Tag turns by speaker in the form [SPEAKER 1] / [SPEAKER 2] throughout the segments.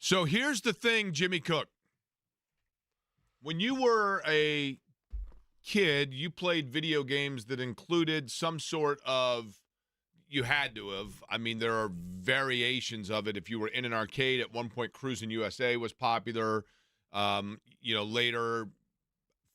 [SPEAKER 1] So here's the thing, Jimmy Cook. When you were a kid, you played video games that included some sort of, you had to have. I mean, there are variations of it. If you were in an arcade, at one point, Cruisin' USA was popular. Later,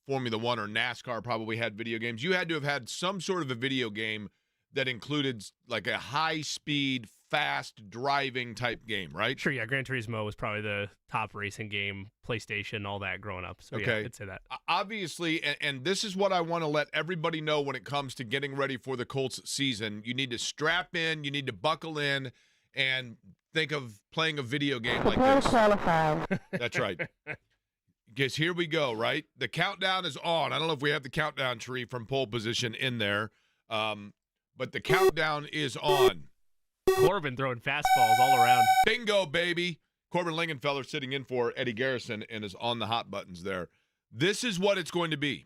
[SPEAKER 1] Formula One or NASCAR probably had video games. You had to have had some sort of a video game that included like a high-speed, fast driving type game, right?
[SPEAKER 2] Sure, yeah. Gran Turismo was probably the top racing game, PlayStation, all that growing up. So
[SPEAKER 1] Okay.
[SPEAKER 2] yeah, I'd say that.
[SPEAKER 1] Obviously, and this is what I want to let everybody know when it comes to getting ready for the Colts season. You need to strap in, you need to buckle in, and think of playing a video game like this. That's right. Because here we go, right? The countdown is on. I don't know if we have the countdown tree from pole position in there, but the countdown is on.
[SPEAKER 2] Corbin throwing fastballs all around.
[SPEAKER 1] Bingo, baby. Corbin Lingenfeller sitting in for Eddie Garrison and is on the hot buttons there. This is what it's going to be.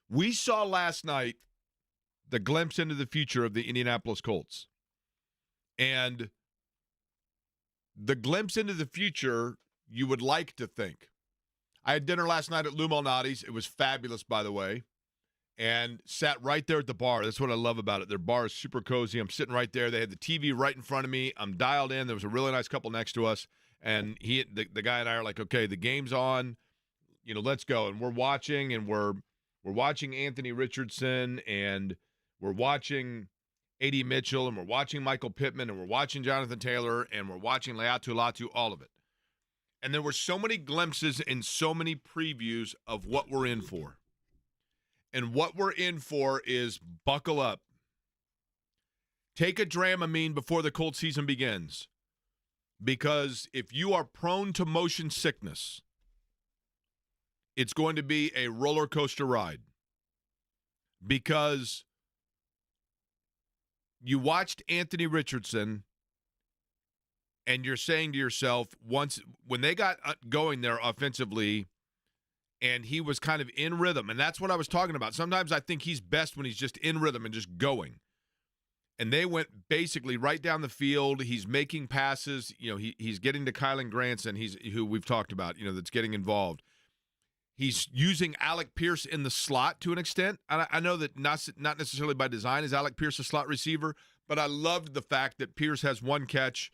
[SPEAKER 1] We saw last night the glimpse into the future of the Indianapolis Colts. And the glimpse into the future you would like to think. I had dinner last night at Lou Malnati's. It was fabulous, by the way. And sat right there at the bar. That's what I love about it. Their bar is super cozy. I'm sitting right there. They had the TV right in front of me. I'm dialed in. There was a really nice couple next to us. And the guy and I are like, okay, the game's on. Let's go. And we're watching, and we're watching Anthony Richardson, and we're watching A.D. Mitchell, and we're watching Michael Pittman, and we're watching Jonathan Taylor, and we're watching Leatu Latu, all of it. And there were so many glimpses and so many previews of what we're in for. And what we're in for is buckle up. Take a Dramamine before the Colts season begins. Because if you are prone to motion sickness, it's going to be a roller coaster ride. Because you watched Anthony Richardson and you're saying to yourself, when they got going there offensively, and he was kind of in rhythm. And that's what I was talking about. Sometimes I think he's best when he's just in rhythm and just going. And they went basically right down the field. He's making passes. He's getting to Kylan Granson, who we've talked about, that's getting involved. He's using Alec Pierce in the slot to an extent. I know that not necessarily by design is Alec Pierce a slot receiver, but I loved the fact that Pierce has one catch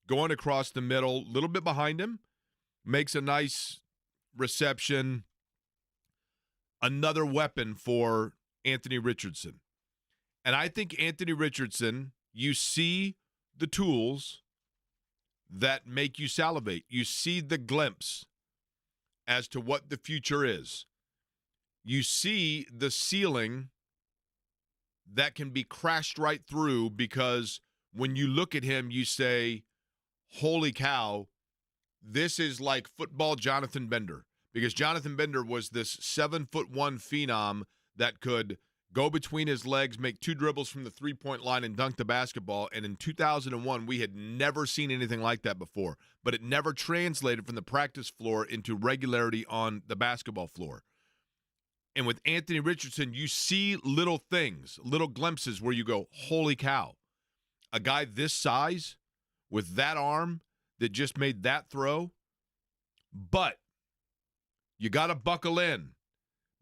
[SPEAKER 1] going across the middle, a little bit behind him, makes a nice reception. Another weapon for Anthony Richardson. And I think Anthony Richardson, you see the tools that make you salivate. You see the glimpse as to what the future is. You see the ceiling that can be crashed right through, because when you look at him, you say, holy cow, this is like football Jonathan Bender. Because Jonathan Bender was this 7'1" phenom that could go between his legs, make two dribbles from the three-point line, and dunk the basketball. And in 2001, we had never seen anything like that before. But it never translated from the practice floor into regularity on the basketball floor. And with Anthony Richardson, you see little things, little glimpses where you go, holy cow. A guy this size with that arm that just made that throw. But you got to buckle in,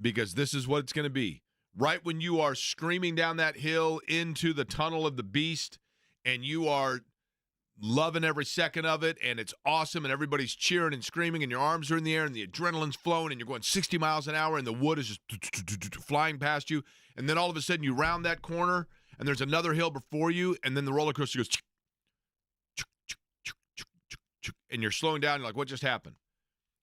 [SPEAKER 1] because this is what it's going to be. Right when you are screaming down that hill into the tunnel of the beast, and you are loving every second of it, and it's awesome, and everybody's cheering and screaming, and your arms are in the air, and the adrenaline's flowing, and you're going 60 miles an hour, and the wood is just flying past you, and then all of a sudden you round that corner, and there's another hill before you, and then the roller coaster goes, and you're slowing down, you're like, what just happened?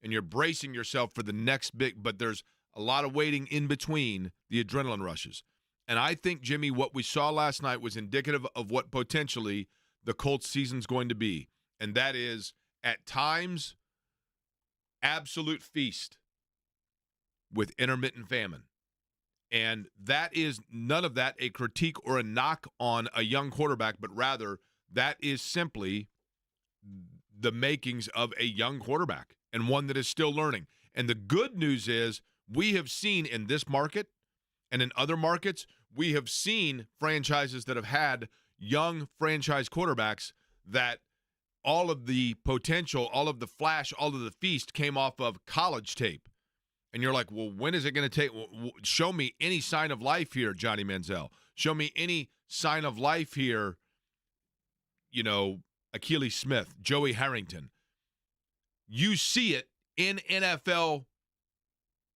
[SPEAKER 1] And you're bracing yourself for the next big, but there's a lot of waiting in between the adrenaline rushes. And I think, Jimmy, what we saw last night was indicative of what potentially the Colts season's going to be. And that is, at times, absolute feast with intermittent famine. And that is none of that a critique or a knock on a young quarterback, but rather that is simply the makings of a young quarterback, and one that is still learning. And the good news is, we have seen in this market and in other markets, we have seen franchises that have had young franchise quarterbacks that all of the potential, all of the flash, all of the feast came off of college tape. And you're like, well, when is it going to take? Show me any sign of life here, Johnny Manziel. Show me any sign of life here, Achilles Smith, Joey Harrington. You see it in NFL,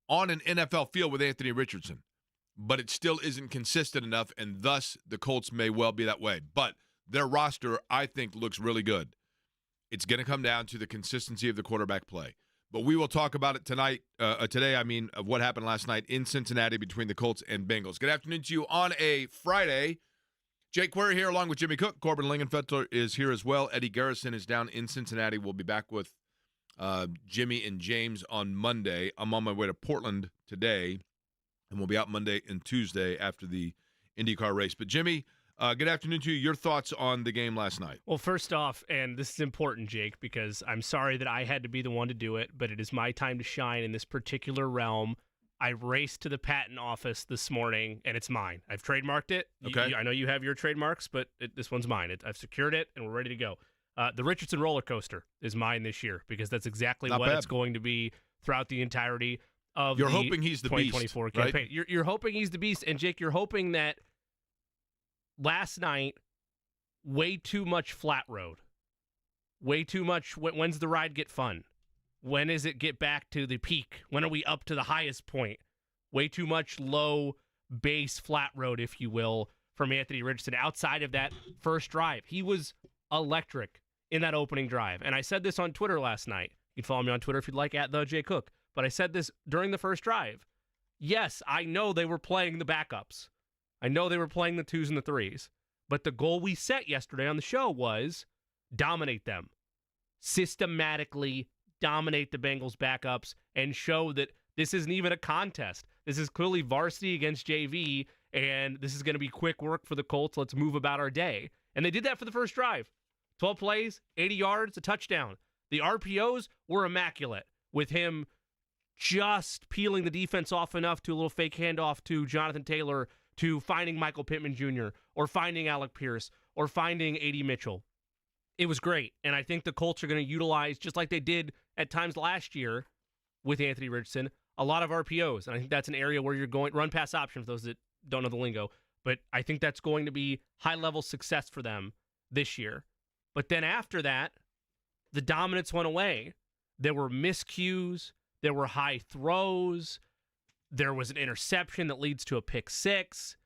[SPEAKER 1] on an NFL field with Anthony Richardson. But it still isn't consistent enough, and thus the Colts may well be that way. But their roster, I think, looks really good. It's going to come down to the consistency of the quarterback play. But we will talk about it today, of what happened last night in Cincinnati between the Colts and Bengals. Good afternoon to you on a Friday. Jake Query here along with Jimmy Cook. Corbin Lingenfelter is here as well. Eddie Garrison is down in Cincinnati. We'll be back with Jimmy and James on Monday. I'm on my way to Portland today, and we'll be out Monday and Tuesday after the IndyCar race. But Jimmy, good afternoon to you. Your thoughts on the game last night?
[SPEAKER 2] Well, first off, and this is important, Jake, because I'm sorry that I had to be the one to do it, but it is my time to shine in this particular realm. I raced to the patent office this morning, and it's mine. I've trademarked it.
[SPEAKER 1] Okay.
[SPEAKER 2] I know you have your trademarks, but this one's mine. I've secured it, and we're ready to go. The Richardson roller coaster is mine this year because that's exactly what it's going to be throughout the entirety of
[SPEAKER 1] You're
[SPEAKER 2] the
[SPEAKER 1] hoping he's the
[SPEAKER 2] 2024
[SPEAKER 1] beast,
[SPEAKER 2] campaign.
[SPEAKER 1] right?
[SPEAKER 2] You're hoping he's the beast, and Jake, you're hoping that last night, way too much flat road. Way too much. When's the ride get fun? When does it get back to the peak? When are we up to the highest point? Way too much low base flat road, if you will, from Anthony Richardson. Outside of that first drive, he was electric in that opening drive. And I said this on Twitter last night. You can follow me on Twitter if you'd like, @TheJCook. But I said this during the first drive. Yes, I know they were playing the backups. I know they were playing the 2s and the 3s. But the goal we set yesterday on the show was dominate them. Systematically dominate the Bengals backups and show that this isn't even a contest. This is clearly varsity against JV, and this is going to be quick work for the Colts. Let's move about our day. And they did that for the first drive. 12 plays, 80 yards, a touchdown. The RPOs were immaculate with him just peeling the defense off enough to a little fake handoff to Jonathan Taylor, to finding Michael Pittman Jr., or finding Alec Pierce, or finding A.D. Mitchell. It was great, and I think the Colts are going to utilize, just like they did at times last year with Anthony Richardson, a lot of RPOs, and I think that's an area where you're going, run-pass option for those that don't know the lingo, but I think that's going to be high-level success for them this year. But then after that, the dominance went away. There were miscues, there were high throws, there was an interception that leads to a pick six,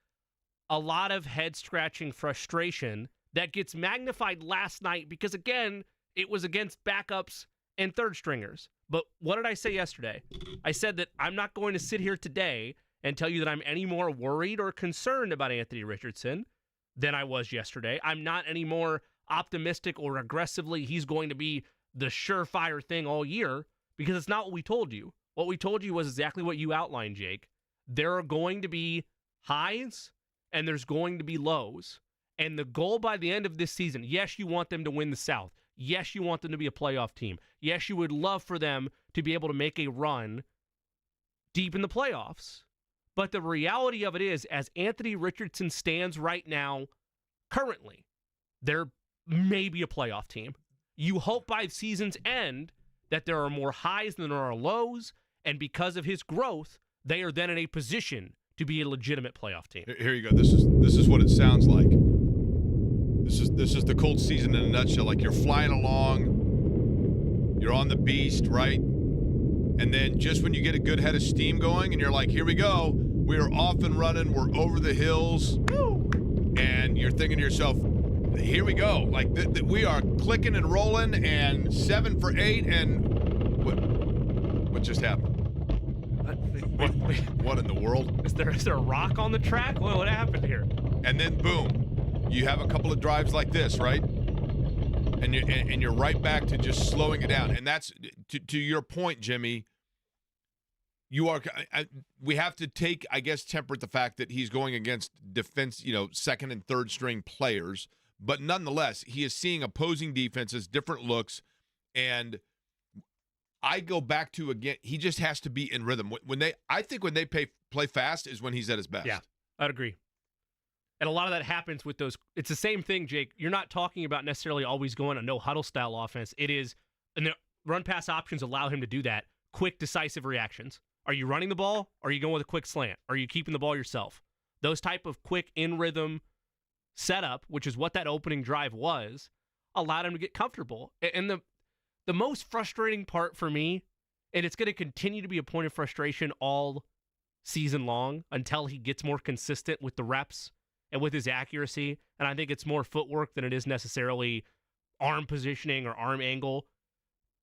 [SPEAKER 2] a lot of head-scratching frustration that gets magnified last night because, again, it was against backups and third stringers. But what did I say yesterday? I said that I'm not going to sit here today and tell you that I'm any more worried or concerned about Anthony Richardson than I was yesterday. I'm not any more optimistic or aggressively he's going to be the surefire thing all year because it's not what we told you. What we told you was exactly what you outlined, Jake. There are going to be highs and there's going to be lows. And the goal by the end of this season, yes, you want them to win the South. Yes, you want them to be a playoff team. Yes, you would love for them to be able to make a run deep in the playoffs. But the reality of it is, as Anthony Richardson stands right now, currently, they're maybe a playoff team. You hope by season's end that there are more highs than there are lows, and because of his growth, they are then in a position to be a legitimate playoff team.
[SPEAKER 1] Here you go. This is what it sounds like. This is the Colts season in a nutshell. Like you're flying along, you're on the beast, right? And then just when you get a good head of steam going, and you're like, here we go, we are off and running, we're over the hills, and you're thinking to yourself, here we go. Like we are clicking and rolling, and 7 for 8, and what just happened? What in the world?
[SPEAKER 2] Is there a rock on the track? What happened here?
[SPEAKER 1] And then boom. You have a couple of drives like this, right? And you're right back to just slowing it down. And that's to your point, Jimmy. We have to take, I guess, temperate the fact that he's going against defense, second and third string players. But nonetheless, he is seeing opposing defenses, different looks, and I go back to, again, he just has to be in rhythm. I think when they play fast is when he's at his best.
[SPEAKER 2] Yeah, I'd agree. And a lot of that happens with those. It's the same thing, Jake. You're not talking about necessarily always going a no-huddle style offense. It is, and the run-pass options allow him to do that. Quick, decisive reactions. Are you running the ball? Or are you going with a quick slant? Are you keeping the ball yourself? Those type of quick, in-rhythm setup, which is what that opening drive was, allowed him to get comfortable. And the most frustrating part for me, and it's going to continue to be a point of frustration all season long until he gets more consistent with the reps and with his accuracy, and I think it's more footwork than it is necessarily arm positioning or arm angle.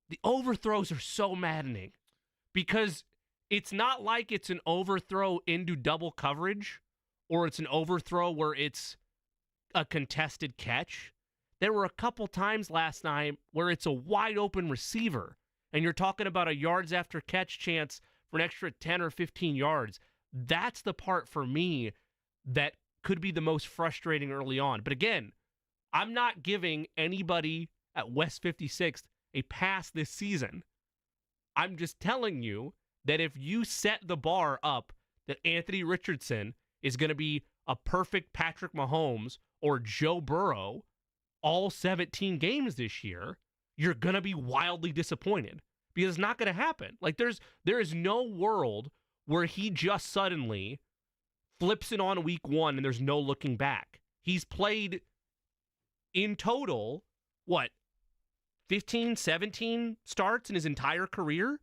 [SPEAKER 2] The overthrows are so maddening because it's not like it's an overthrow into double coverage or it's an overthrow where it's a contested catch. There were a couple times last night where it's a wide open receiver, and you're talking about a yards after catch chance for an extra 10 or 15 yards. That's the part for me that could be the most frustrating early on. But again, I'm not giving anybody at West 56th a pass this season. I'm just telling you that if you set the bar up that Anthony Richardson is going to be a perfect Patrick Mahomes or Joe Burrow all 17 games this year, you're going to be wildly disappointed because it's not going to happen. Like there is no world where he just suddenly flips it on week one and there's no looking back. He's played in total, 15, 17 starts in his entire career,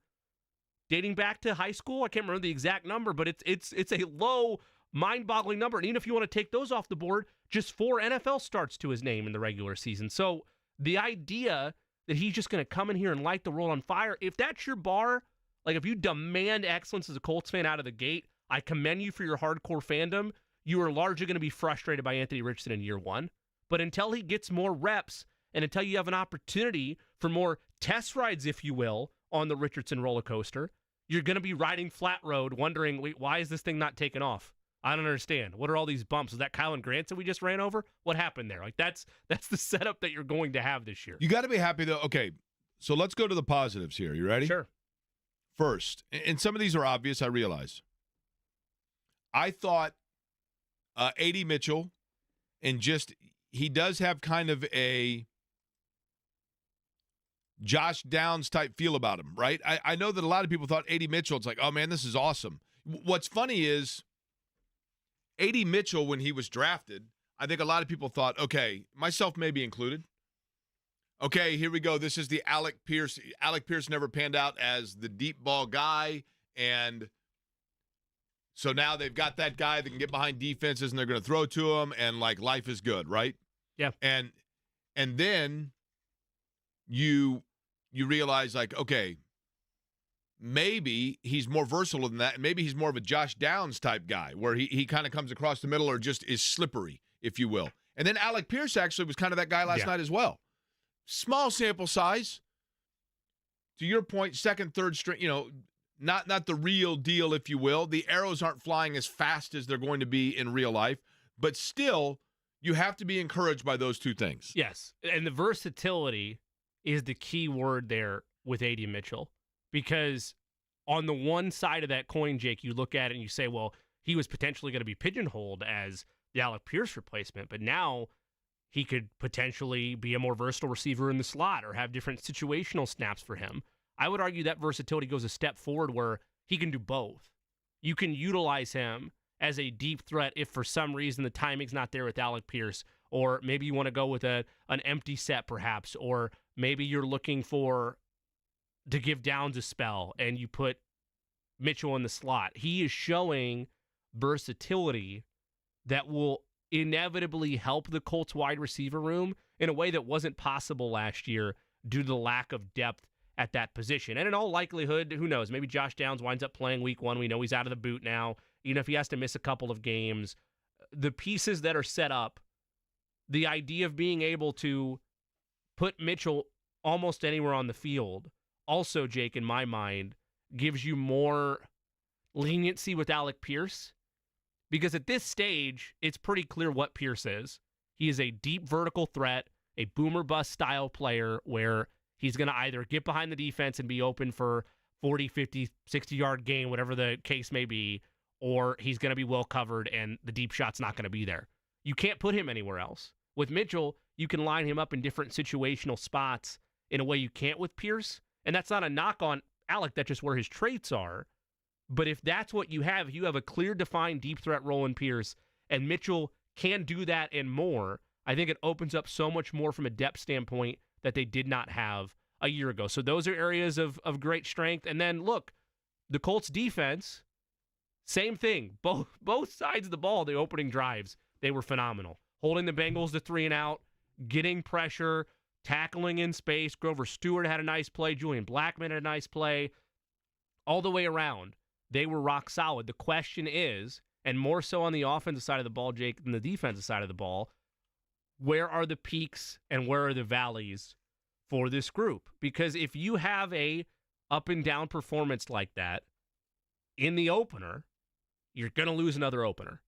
[SPEAKER 2] dating back to high school. I can't remember the exact number, but it's a low, mind-boggling number. And even if you want to take those off the board, just 4 NFL starts to his name in the regular season. So the idea that he's just going to come in here and light the world on fire, if that's your bar, like if you demand excellence as a Colts fan out of the gate, I commend you for your hardcore fandom. You are largely going to be frustrated by Anthony Richardson in year one. But until he gets more reps and until you have an opportunity for more test rides, if you will, on the Richardson roller coaster, you're going to be riding flat road wondering, wait, why is this thing not taking off? I don't understand. What are all these bumps? Is that Kylan Granson we just ran over? What happened there? Like that's the setup that you're going to have this year.
[SPEAKER 1] You got to be happy, though. Okay, so let's go to the positives here. You ready?
[SPEAKER 2] Sure.
[SPEAKER 1] First, and some of these are obvious, I realize. I thought A.D. Mitchell, and just he does have kind of a Josh Downs type feel about him, right? I know that a lot of people thought A.D. Mitchell, it's like, oh, man, this is awesome. What's funny is A.D. Mitchell, when he was drafted, I think a lot of people thought, okay, myself maybe included, okay, here we go. This is the Alec Pierce. Alec Pierce never panned out as the deep ball guy, and so now they've got that guy that can get behind defenses and they're going to throw to him, and like life is good, right?
[SPEAKER 2] Yeah.
[SPEAKER 1] And then you realize like, okay, maybe he's more versatile than that. Maybe he's more of a Josh Downs type guy where he kind of comes across the middle or just is slippery, if you will. And then Alec Pierce actually was kind of that guy last night as well. Small sample size. To your point, second, third string, not the real deal, if you will. The arrows aren't flying as fast as they're going to be in real life, but still, you have to be encouraged by those two things.
[SPEAKER 2] Yes, and the versatility is the key word there with A.D. Mitchell, because on the one side of that coin, Jake, you look at it and you say, well, he was potentially going to be pigeonholed as the Alec Pierce replacement, but now he could potentially be a more versatile receiver in the slot or have different situational snaps for him. I would argue that versatility goes a step forward where he can do both. You can utilize him as a deep threat if for some reason the timing's not there with Alec Pierce, or maybe you want to go with an empty set perhaps, or maybe you're looking to give Downs a spell and you put Mitchell in the slot. He is showing versatility that will inevitably help the Colts wide receiver room in a way that wasn't possible last year due to the lack of depth at that position. And in all likelihood, who knows, maybe Josh Downs winds up playing week one. We know he's out of the boot now. Even if he has to miss a couple of games, the pieces that are set up, the idea of being able to put Mitchell almost anywhere on the field, also, Jake, in my mind, gives you more leniency with Alec Pierce. Because at this stage, it's pretty clear what Pierce is. He is a deep vertical threat, a boomer bust style player where he's going to either get behind the defense and be open for 40, 50, 60-yard gain, whatever the case may be, or he's going to be well covered and the deep shot's not going to be there. You can't put him anywhere else. With Mitchell, you can line him up in different situational spots in a way you can't with Pierce. And that's not a knock on Alec. That's just where his traits are. But if that's what you have a clear, defined deep threat role in Pierce, and Mitchell can do that and more, I think it opens up so much more from a depth standpoint that they did not have a year ago. So those are areas of great strength. And then, look, the Colts defense, same thing. Both sides of the ball, the opening drives, they were phenomenal. Holding the Bengals to 3 and out, getting pressure, tackling in space. Grover Stewart had a nice play. Julian Blackman had a nice play. All the way around, they were rock solid. The question is, and more so on the offensive side of the ball, Jake, than the defensive side of the ball, where are the peaks and where are the valleys for this group? Because if you have a up and down performance like that in the opener, you're going to lose another opener.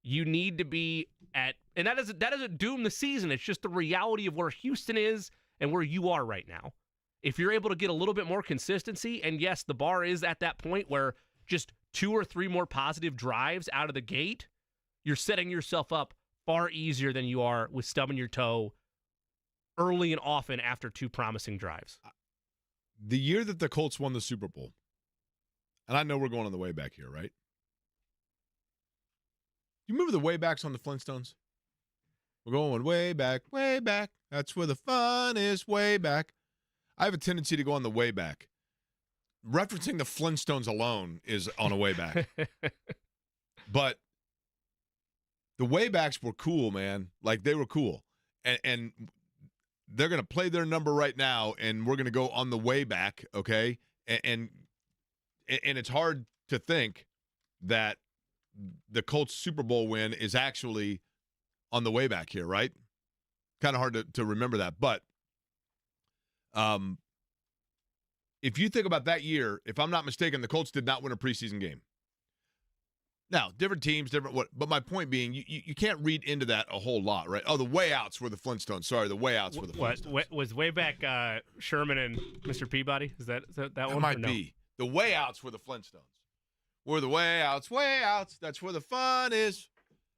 [SPEAKER 2] You need to be at, and that doesn't doom the season. It's just the reality of where Houston is and where you are right now. If you're able to get a little bit more consistency, and yes, the bar is at that point where just 2 or 3 more positive drives out of the gate, you're setting yourself up far easier than you are with stubbing your toe early and often after 2 promising drives.
[SPEAKER 1] The year that the Colts won the Super Bowl, and I know we're going on the way back here, right? You remember the way backs on the Flintstones? We're going way back, way back. That's where the fun is, way back. I have a tendency to go on the way back. Referencing the Flintstones alone is on a way back. But the way backs were cool, man. Like, they were cool. And they're going to play their number right now, and we're going to go on the way back, okay? And it's hard to think that the Colts Super Bowl win is actually on the way back here, right? Kind of hard to remember that. But if you think about that year, if I'm not mistaken, the Colts did not win a preseason game. Now, different teams, different what. But my point being, you can't read into that a whole lot, right? Oh, the way outs were the Flintstones. Sorry, the way outs were the Flintstones.
[SPEAKER 2] What was way back Sherman and Mr. Peabody? Is that one?
[SPEAKER 1] That might be. The way outs were the Flintstones. We're the way outs, way outs. That's where the fun is.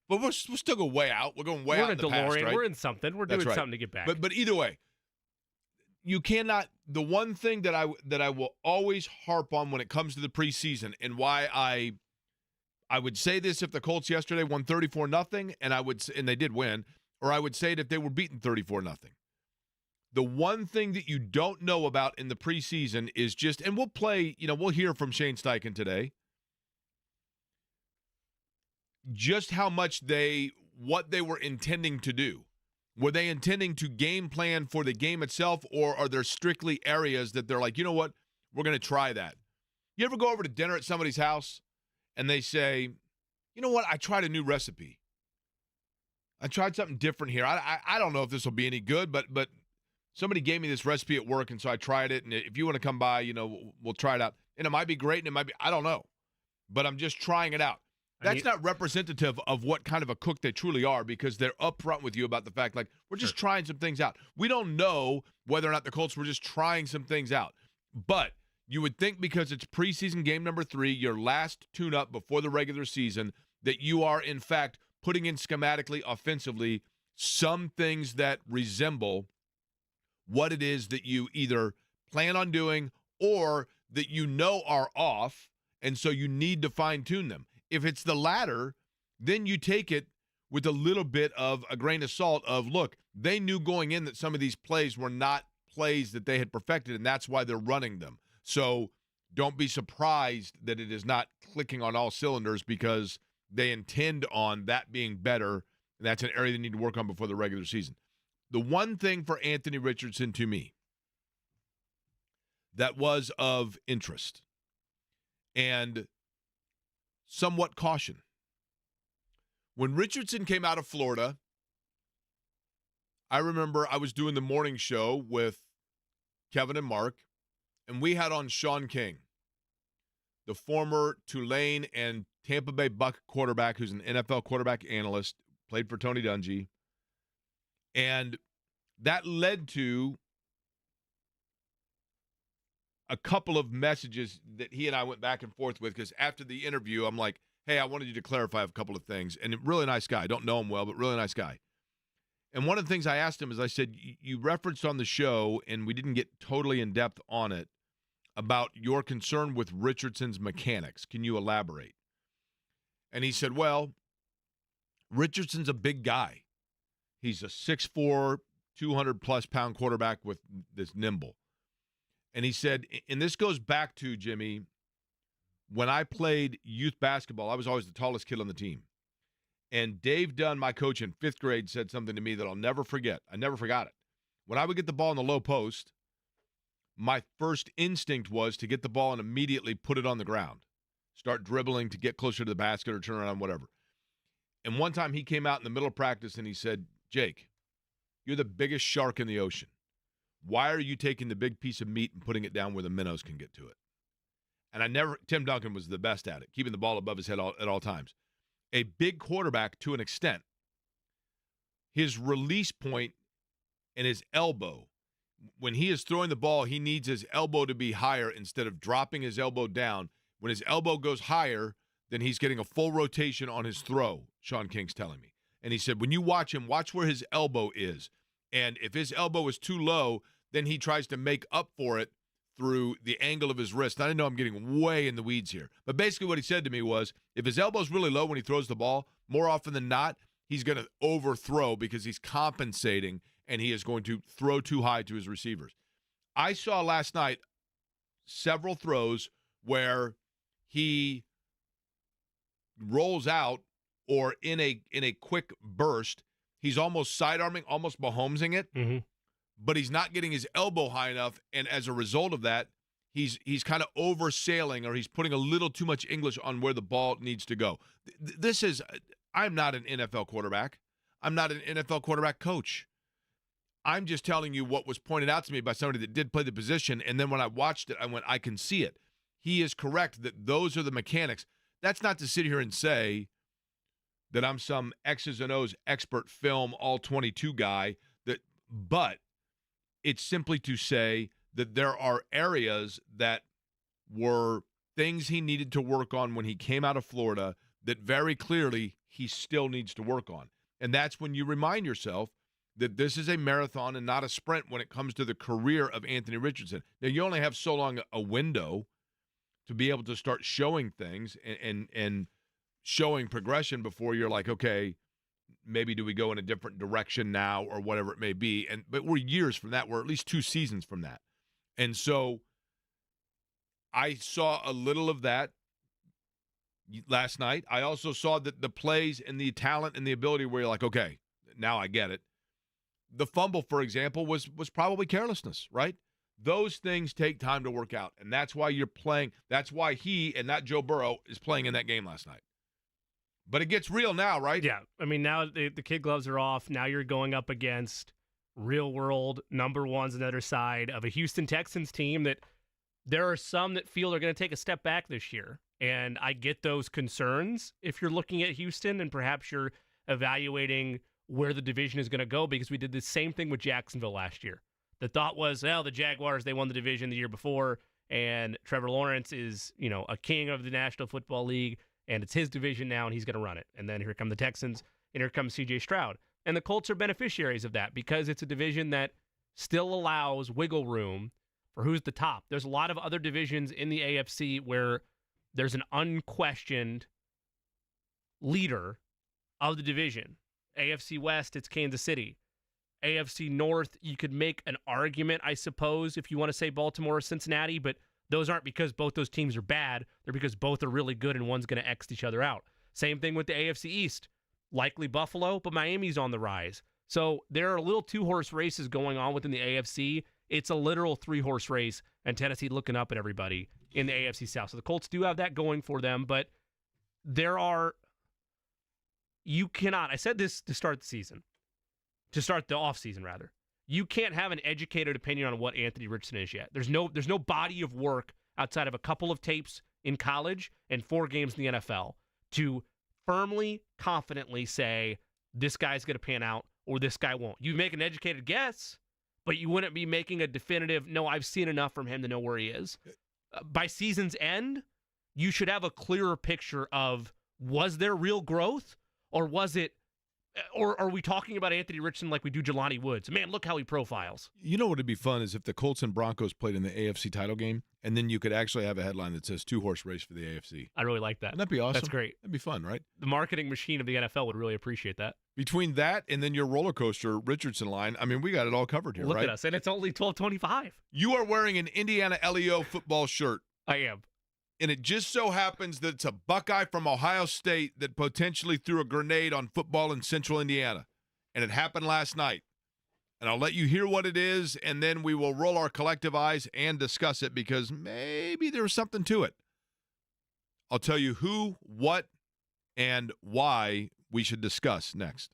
[SPEAKER 1] But we'll still go way out. We're going way out in the past, right?
[SPEAKER 2] We're in something. We're doing something to get back.
[SPEAKER 1] But either way, you cannot. The one thing that I will always harp on when it comes to the preseason, and why I would say this if the Colts yesterday won 34-0, and they did win, or I would say it if they were beaten 34-0. The one thing that you don't know about in the preseason is just, and we'll hear from Shane Steichen today, just how much what they were intending to do. Were they intending to game plan for the game itself, or are there strictly areas that they're like, you know what, we're going to try that? You ever go over to dinner at somebody's house and they say, you know what, I tried a new recipe. I tried something different here. I don't know if this will be any good, but somebody gave me this recipe at work, and so I tried it, and if you want to come by, we'll try it out. And it might be great, and it might be, I don't know. But I'm just trying it out. That's not representative of what kind of a cook they truly are, because they're upfront with you about the fact, like, we're just trying some things out. We don't know whether or not the Colts were just trying some things out. But you would think, because it's preseason game number 3, your last tune-up before the regular season, that you are, in fact, putting in schematically, offensively, some things that resemble what it is that you either plan on doing or that you know are off, and so you need to fine-tune them. If it's the latter, then you take it with a little bit of a grain of salt of, look, they knew going in that some of these plays were not plays that they had perfected, and that's why they're running them. So don't be surprised that it is not clicking on all cylinders, because they intend on that being better, and that's an area they need to work on before the regular season. The one thing for Anthony Richardson, to me, that was of interest and somewhat caution. When Richardson came out of Florida, I remember I was doing the morning show with Kevin and Mark, and we had on Sean King, the former Tulane and Tampa Bay Buck quarterback, who's an NFL quarterback analyst, played for Tony Dungy. And that led to a couple of messages that he and I went back and forth with, because after the interview, I'm like, hey, I wanted you to clarify a couple of things. And a really nice guy. I don't know him well, but really nice guy. And one of the things I asked him is I said, you referenced on the show, and we didn't get totally in depth on it, about your concern with Richardson's mechanics. Can you elaborate? And he said, well, Richardson's a big guy. He's a 6'4", 200-plus pound quarterback with this nimble. And he said, and this goes back to, Jimmy, when I played youth basketball, I was always the tallest kid on the team. And Dave Dunn, my coach in 5th grade, said something to me that I'll never forget. I never forgot it. When I would get the ball in the low post, my first instinct was to get the ball and immediately put it on the ground. Start dribbling to get closer to the basket or turn around, whatever. And one time he came out in the middle of practice and he said, Jake, you're the biggest shark in the ocean. Why are you taking the big piece of meat and putting it down where the minnows can get to it? And Tim Duncan was the best at it, keeping the ball above his head at all times. A big quarterback, to an extent, his release point and his elbow, when he is throwing the ball, he needs his elbow to be higher instead of dropping his elbow down. When his elbow goes higher, then he's getting a full rotation on his throw, Sean King's telling me. And he said, when you watch him, watch where his elbow is. And if his elbow is too low, then he tries to make up for it through the angle of his wrist. I know I'm getting way in the weeds here. But basically what he said to me was, if his elbow's really low when he throws the ball, more often than not, he's going to overthrow because he's compensating and he is going to throw too high to his receivers. I saw last night several throws where he rolls out or in a quick burst, he's almost sidearming, almost Mahomesing it.
[SPEAKER 2] Mm-hmm.
[SPEAKER 1] But he's not getting his elbow high enough, and as a result of that, he's kind of oversailing, or he's putting a little too much English on where the ball needs to go. I'm not an NFL quarterback. I'm not an NFL quarterback coach. I'm just telling you what was pointed out to me by somebody that did play the position, and then when I watched it, I went, I can see it. He is correct that those are the mechanics. That's not to sit here and say that I'm some X's and O's expert film all-22 guy, but it's simply to say that there are areas that were things he needed to work on when he came out of Florida that very clearly he still needs to work on. And that's when you remind yourself that this is a marathon and not a sprint when it comes to the career of Anthony Richardson. Now, you only have so long a window to be able to start showing things and showing progression before you're like, okay, maybe do we go in a different direction now or whatever it may be. But we're years from that. We're at least 2 seasons from that. And so I saw a little of that last night. I also saw that the plays and the talent and the ability where you're like, okay, now I get it. The fumble, for example, was probably carelessness, right? Those things take time to work out, and that's why you're playing. That's why he and not Joe Burrow is playing in that game last night. But it gets real now, right?
[SPEAKER 2] Yeah. I mean, now the kid gloves are off. Now you're going up against real-world number ones on the other side of a Houston Texans team that there are some that feel they're going to take a step back this year. And I get those concerns if you're looking at Houston and perhaps you're evaluating where the division is going to go, because we did the same thing with Jacksonville last year. The thought was, well, the Jaguars, they won the division the year before, and Trevor Lawrence is, a king of the National Football League, and it's his division now, and he's going to run it. And then here come the Texans, and here comes C.J. Stroud. And the Colts are beneficiaries of that because it's a division that still allows wiggle room for who's the top. There's a lot of other divisions in the AFC where there's an unquestioned leader of the division. AFC West, it's Kansas City. AFC North, you could make an argument, I suppose, if you want to say Baltimore or Cincinnati, but those aren't because both those teams are bad. They're because both are really good and one's going to X each other out. Same thing with the AFC East. Likely Buffalo, but Miami's on the rise. So there are little 2-horse races going on within the AFC. It's a literal 3-horse race, and Tennessee looking up at everybody in the AFC South. So the Colts do have that going for them, but you cannot, I said this to start the offseason rather. You can't have an educated opinion on what Anthony Richardson is yet. There's no body of work outside of a couple of tapes in college and 4 games in the NFL to firmly, confidently say this guy's going to pan out or this guy won't. You make an educated guess, but you wouldn't be making a definitive, no, I've seen enough from him to know where he is. By season's end, you should have a clearer picture of Was there real growth, or was it? Or are we talking about Anthony Richardson like we do Jelani Woods? Man, look how he profiles.
[SPEAKER 1] You know what would be fun is if the Colts and Broncos played in the AFC title game, and then you could actually have a headline that says two-horse race for the AFC.
[SPEAKER 2] I really like that.
[SPEAKER 1] Wouldn't that be awesome?
[SPEAKER 2] That's great.
[SPEAKER 1] That'd be fun, right?
[SPEAKER 2] The marketing machine of the NFL would really appreciate that.
[SPEAKER 1] Between that and then your roller coaster Richardson line, I mean, we got it all covered here,
[SPEAKER 2] Look
[SPEAKER 1] right?
[SPEAKER 2] at us, and it's only $12.25.
[SPEAKER 1] You are wearing an Indiana LEO football shirt.
[SPEAKER 2] I am.
[SPEAKER 1] And it just so happens that it's a Buckeye from Ohio State that potentially threw a grenade on football in central Indiana. And it happened last night. And I'll let you hear what it is, and then we will roll our collective eyes and discuss it because maybe there's something to it. I'll tell you who, what, and why we should discuss next.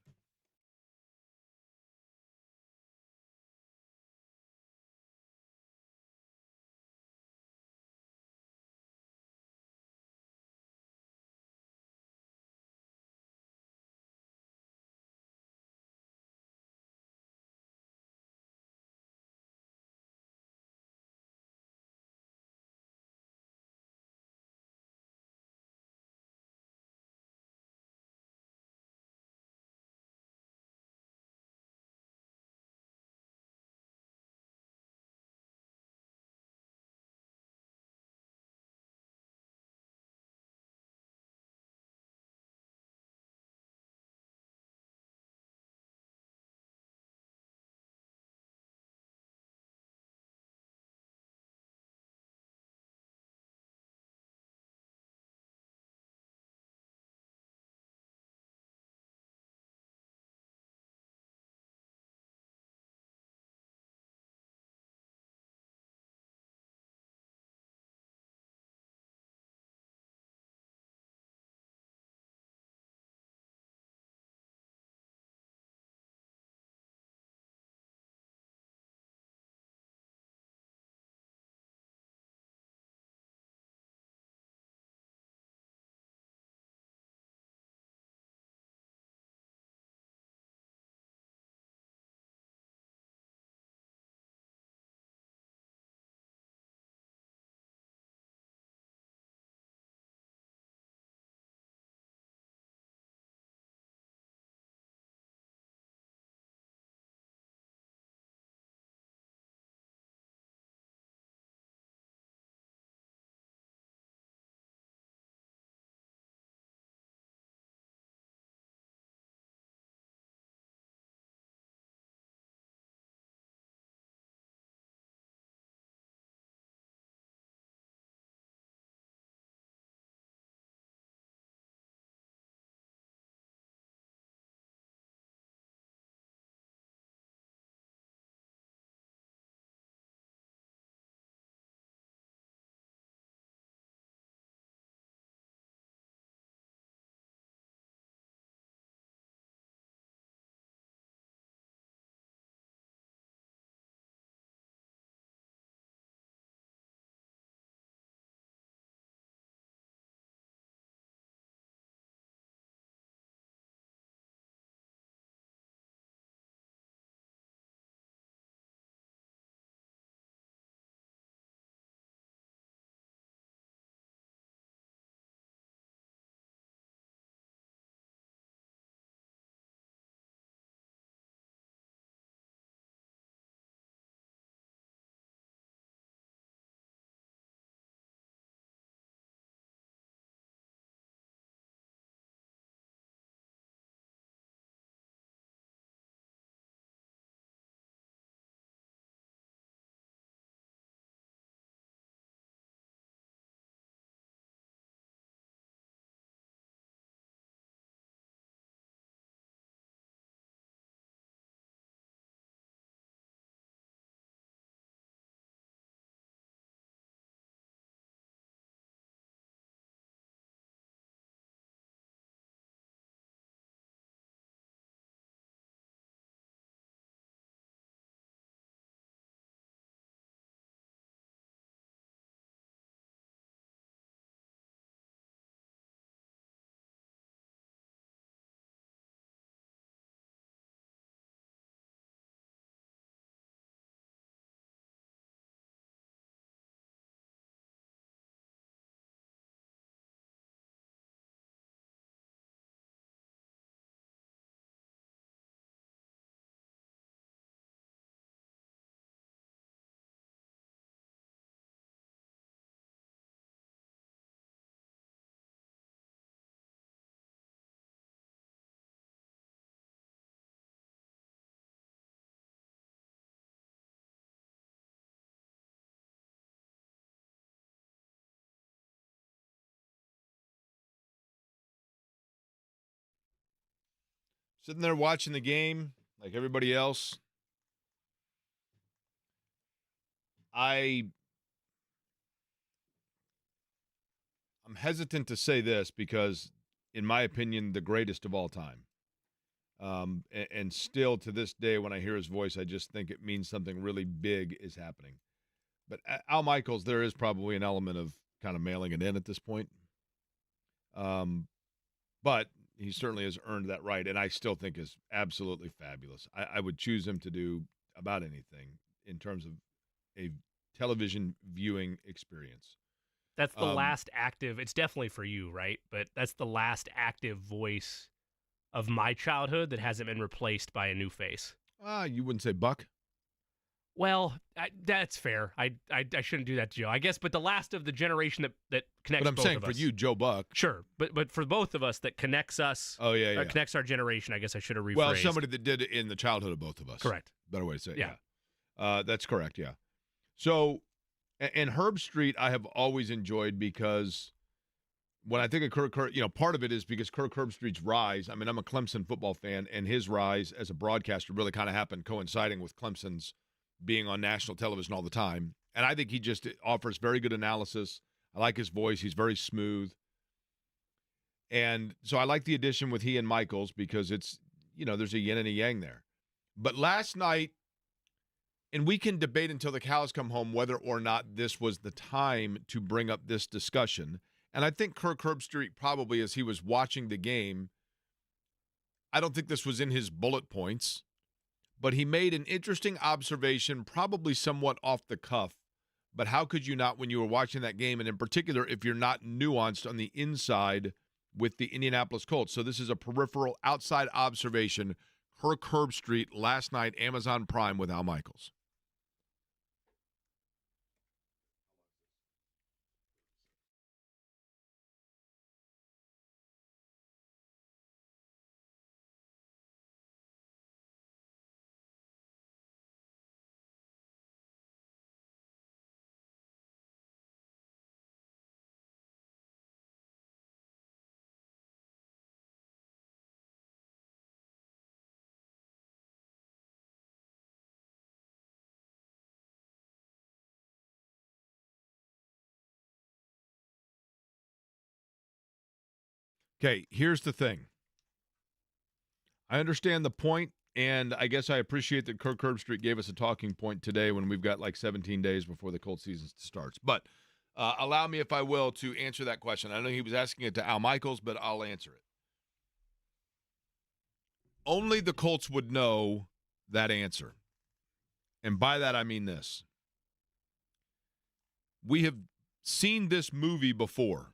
[SPEAKER 1] Sitting there watching the game like everybody else. I'm hesitant to say this because, in my opinion, the greatest of all time. And still to this day, when I hear his voice, I just think it means something really big is happening. But Al Michaels, there is probably an element of kind of mailing it in at this point. But he certainly has earned that right, and I still think is absolutely fabulous. I would choose him to do about anything in terms of a television viewing experience.
[SPEAKER 2] That's the last active, it's definitely for you, right? But that's the last active voice of my childhood that hasn't been replaced by a new face.
[SPEAKER 1] You wouldn't say Buck?
[SPEAKER 2] Well, that's fair. I shouldn't do that to Joe, I guess. But the last of the generation that connects.
[SPEAKER 1] But I'm
[SPEAKER 2] both
[SPEAKER 1] saying
[SPEAKER 2] of
[SPEAKER 1] for
[SPEAKER 2] us.
[SPEAKER 1] you, Joe Buck.
[SPEAKER 2] Sure, but for both of us that connects us.
[SPEAKER 1] Oh yeah.
[SPEAKER 2] Connects our generation. I guess I should have rephrased.
[SPEAKER 1] Well, somebody that did it in the childhood of both of us.
[SPEAKER 2] Correct.
[SPEAKER 1] Better way to say it.
[SPEAKER 2] Yeah.
[SPEAKER 1] That's correct. Yeah. So, and Herb Street, I have always enjoyed because when I think of Kirk, part of it is because Kirk Herbstreit's rise. I mean, I'm a Clemson football fan, and his rise as a broadcaster really kind of happened coinciding with Clemson's being on national television all the time. And I think he just offers very good analysis. I like his voice. He's very smooth. And so I like the addition with he and Michaels because it's, there's a yin and a yang there. But last night, and we can debate until the cows come home whether or not this was the time to bring up this discussion. And I think Kirk Herbstreit probably, as he was watching the game, I don't think this was in his bullet points, but he made an interesting observation, probably somewhat off the cuff. But how could you not when you were watching that game, and in particular if you're not nuanced on the inside with the Indianapolis Colts? So this is a peripheral outside observation. Kirk Herbstreit last night, Amazon Prime with Al Michaels. Okay, here's the thing. I understand the point, and I guess I appreciate that Kirk Herbstreit gave us a talking point today when we've got like 17 days before the Colts season starts. But allow me, if I will, to answer that question. I know he was asking it to Al Michaels, but I'll answer it. Only the Colts would know that answer. And by that, I mean this. We have seen this movie before.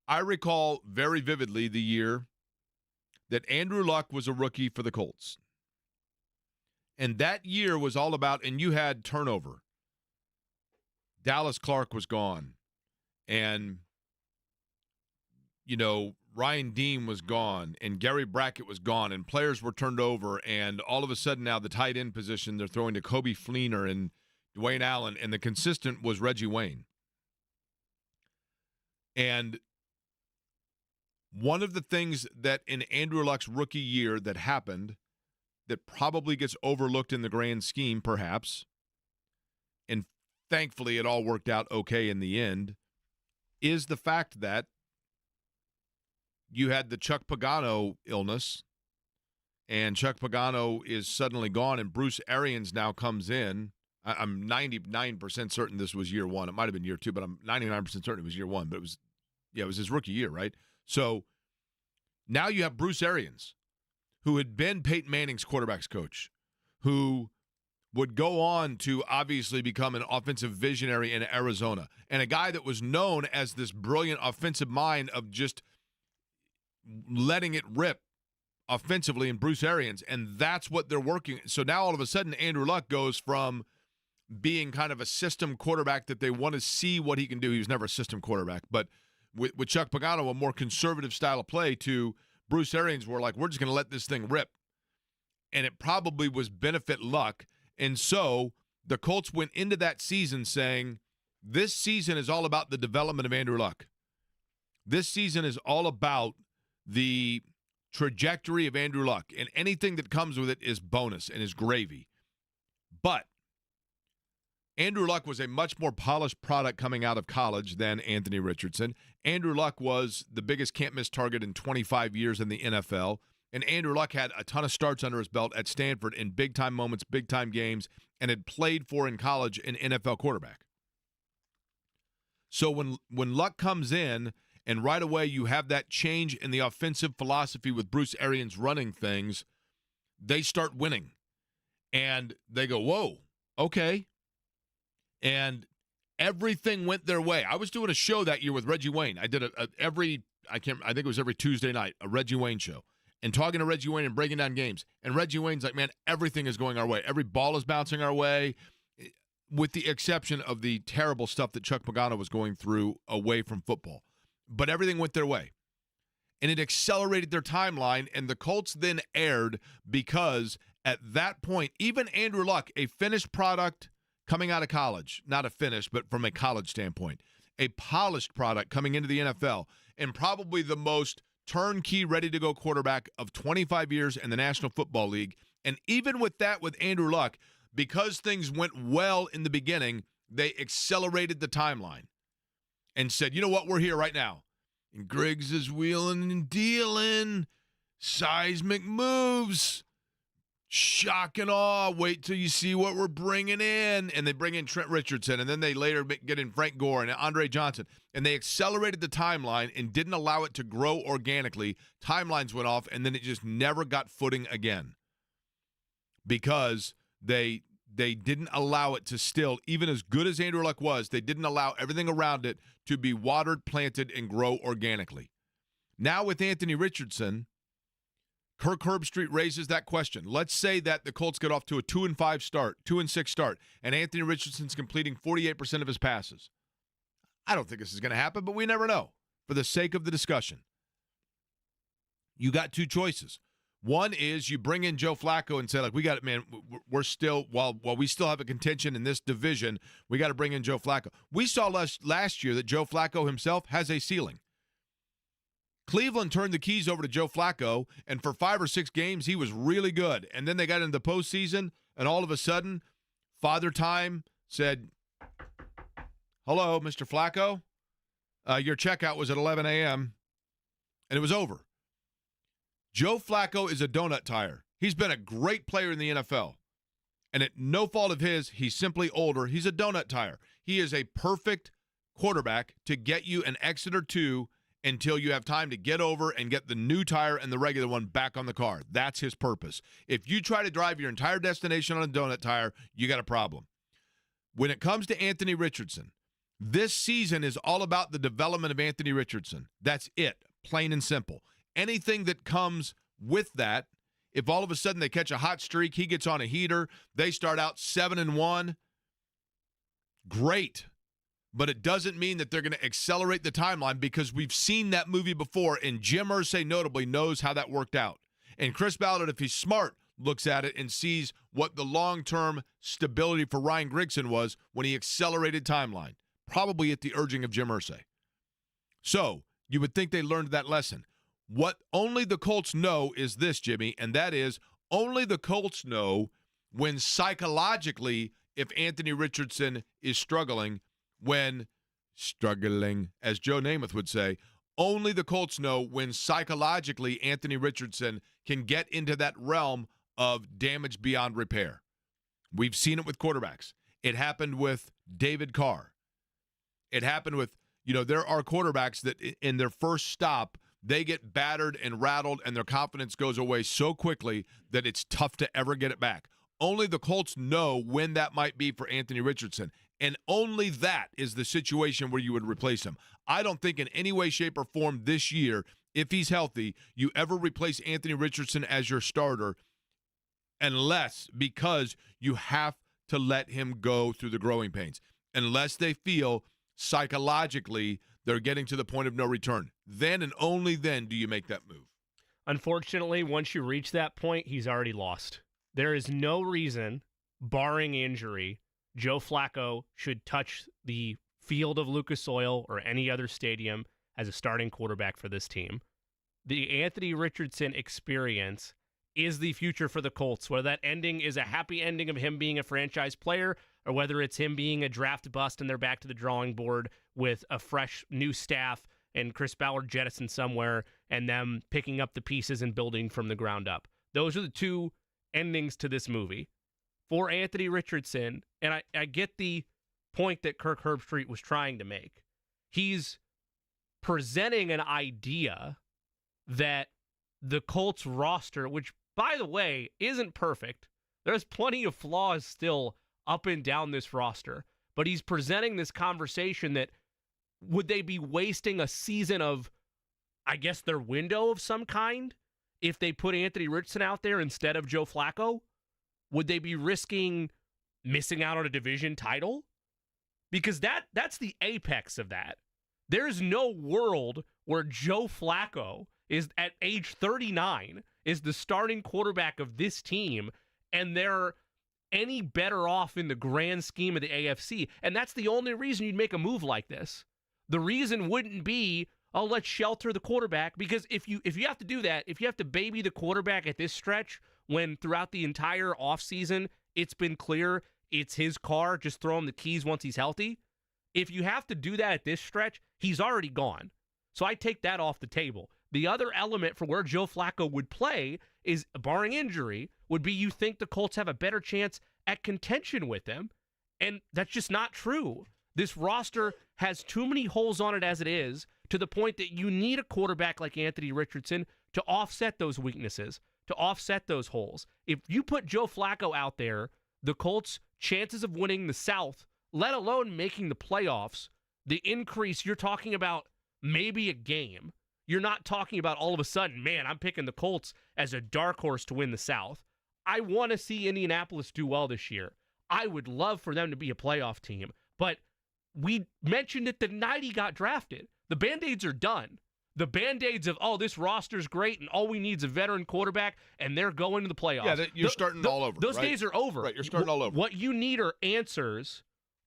[SPEAKER 1] I recall very vividly the year that Andrew Luck was a rookie for the Colts. And that year was all about, and you had turnover. Dallas Clark was gone. And, Ryan Dean was gone. And Gary Brackett was gone. And players were turned over. And all of a sudden now the tight end position, they're throwing to Kobe Fleener and Dwayne Allen. And the consistent was Reggie Wayne. And one of the things that in Andrew Luck's rookie year that happened that probably gets overlooked in the grand scheme, perhaps, and thankfully it all worked out okay in the end, is the fact that you had the Chuck Pagano illness, and Chuck Pagano is suddenly gone, and Bruce Arians now comes in. I'm 99% certain this was year one. It might have been year two, but I'm 99% certain it was year one. But it was his rookie year, right? So now you have Bruce Arians, who had been Peyton Manning's quarterback's coach, who would go on to obviously become an offensive visionary in Arizona, and a guy that was known as this brilliant offensive mind of just letting it rip offensively in Bruce Arians, and that's what they're working. So now all of a sudden Andrew Luck goes from being kind of a system quarterback that they want to see what he can do. He was never a system quarterback, but with Chuck Pagano, a more conservative style of play, to Bruce Arians, we're like, we're just going to let this thing rip. And it probably was benefit Luck. And so the Colts went into that season saying, this season is all about the development of Andrew Luck. This season is all about the trajectory of Andrew Luck, and anything that comes with it is bonus and is gravy. But Andrew Luck was a much more polished product coming out of college than Anthony Richardson. Andrew Luck was the biggest can't-miss target in 25 years in the NFL, and Andrew Luck had a ton of starts under his belt at Stanford in big-time moments, big-time games, and had played for in college an NFL quarterback. So when Luck comes in, and right away you have that change in the offensive philosophy with Bruce Arians running things, they start winning. And they go, whoa, okay. And everything went their way. I was doing a show that year with Reggie Wayne. I did I think it was every Tuesday night, a Reggie Wayne show. And talking to Reggie Wayne and breaking down games. And Reggie Wayne's like, man, everything is going our way. Every ball is bouncing our way, with the exception of the terrible stuff that Chuck Pagano was going through away from football. But everything went their way. And it accelerated their timeline, and the Colts then erred because at that point, even Andrew Luck, a finished product coming out of college, not a finished, but from a college standpoint, a polished product coming into the NFL, and probably the most turnkey, ready-to-go quarterback of 25 years in the National Football League. And even with that, with Andrew Luck, because things went well in the beginning, they accelerated the timeline and said, you know what, we're here right now. And Griggs is wheeling and dealing, seismic moves, shock and awe, wait till you see what we're bringing in. And they bring in Trent Richardson, and then they later get in Frank Gore and Andre Johnson. And they accelerated the timeline and didn't allow it to grow organically. Timelines went off, and then it just never got footing again because they didn't allow it to still, even as good as Andrew Luck was, they didn't allow everything around it to be watered, planted, and grow organically. Now with Anthony Richardson, Kirk Herbstreit raises that question. Let's say that the Colts get off to a 2-5 start, 2-6 start, and Anthony Richardson's completing 48% of his passes. I don't think this is going to happen, but we never know. For the sake of the discussion, you got two choices. One is you bring in Joe Flacco and say, like, we got it, man. We're still, while we still have a contention in this division, we got to bring in Joe Flacco. We saw last year that Joe Flacco himself has a ceiling. Cleveland turned the keys over to Joe Flacco, and for 5 or 6 games, he was really good. And then they got into the postseason, and all of a sudden, Father Time said, hello, Mr. Flacco. Your checkout was at 11 a.m., and it was over. Joe Flacco is a donut tire. He's been a great player in the NFL. And at no fault of his, he's simply older. He's a donut tire. He is a perfect quarterback to get you an exit or two until you have time to get over and get the new tire and the regular one back on the car. That's his purpose. If you try to drive your entire destination on a donut tire, you got a problem. When it comes to Anthony Richardson, this season is all about the development of Anthony Richardson. That's it, plain and simple. Anything that comes with that, if all of a sudden they catch a hot streak, he gets on a heater, they start out 7-1, great. But it doesn't mean that they're going to accelerate the timeline because we've seen that movie before, and Jim Irsay notably knows how that worked out. And Chris Ballard, if he's smart, looks at it and sees what the long-term stability for Ryan Grigson was when he accelerated timeline, probably at the urging of Jim Irsay. So you would think they learned that lesson. What only the Colts know is this, Jimmy, and that is only the Colts know when psychologically, if Anthony Richardson is struggling, as Joe Namath would say, only the Colts know when psychologically Anthony Richardson can get into that realm of damage beyond repair. We've seen it with quarterbacks. It happened with David Carr. It happened with, there are quarterbacks that in their first stop, they get battered and rattled and their confidence goes away so quickly that it's tough to ever get it back. Only the Colts know when that might be for Anthony Richardson. And only that is the situation where you would replace him. I don't think in any way, shape, or form this year, if he's healthy, you ever replace Anthony Richardson as your starter because you have to let him go through the growing pains. Unless they feel psychologically they're getting to the point of no return. Then and only then do you make that move.
[SPEAKER 2] Unfortunately, once you reach that point, he's already lost. There is no reason, barring injury, Joe Flacco should touch the field of Lucas Oil or any other stadium as a starting quarterback for this team. the Anthony Richardson experience is the future for the Colts, whether that ending is a happy ending of him being a franchise player or whether it's him being a draft bust and they're back to the drawing board with a fresh new staff and Chris Ballard jettisoned somewhere and them picking up the pieces and building from the ground up. Those are the two endings to this movie. For Anthony Richardson, and I get the point that Kirk Herbstreit was trying to make. He's presenting an idea that the Colts roster, which, by the way, isn't perfect. There's plenty of flaws still up and down this roster. But he's presenting this conversation that would they be wasting a season of, I guess, their window of some kind if they put Anthony Richardson out there instead of Joe Flacco? Would they be risking missing out on a division title? Because that's the apex of that. There's no world where Joe Flacco is at age 39 is the starting quarterback of this team and they're any better off in the grand scheme of the AFC. And that's the only reason you'd make a move like this. The reason wouldn't be, oh, let's shelter the quarterback, because if you have to do that, if you have to baby the quarterback at this stretch when throughout the entire offseason it's been clear it's his car, just throw him the keys once he's healthy. If you have to do that at this stretch, he's already gone. So I take that off the table. The other element for where Joe Flacco would play is, barring injury, would be you think the Colts have a better chance at contention with him, and that's just not true. This roster has too many holes on it as it is, to the point that you need a quarterback like Anthony Richardson to offset those weaknesses, to offset those holes. If you put Joe Flacco out there, the Colts' chances of winning the South, let alone making the playoffs, the increase, you're talking about maybe a game. You're not talking about all of a sudden, man, I'm picking the Colts as a dark horse to win the South. I want to see Indianapolis do well this year. I would love for them to be a playoff team. But we mentioned it the night he got drafted. The Band-Aids are done. The Band-Aids of, oh, this roster's great and all we need is a veteran quarterback and they're going to the playoffs.
[SPEAKER 1] Yeah, you're starting all over.
[SPEAKER 2] Those
[SPEAKER 1] right?
[SPEAKER 2] days are over.
[SPEAKER 1] Right, you're starting all over.
[SPEAKER 2] What you need are answers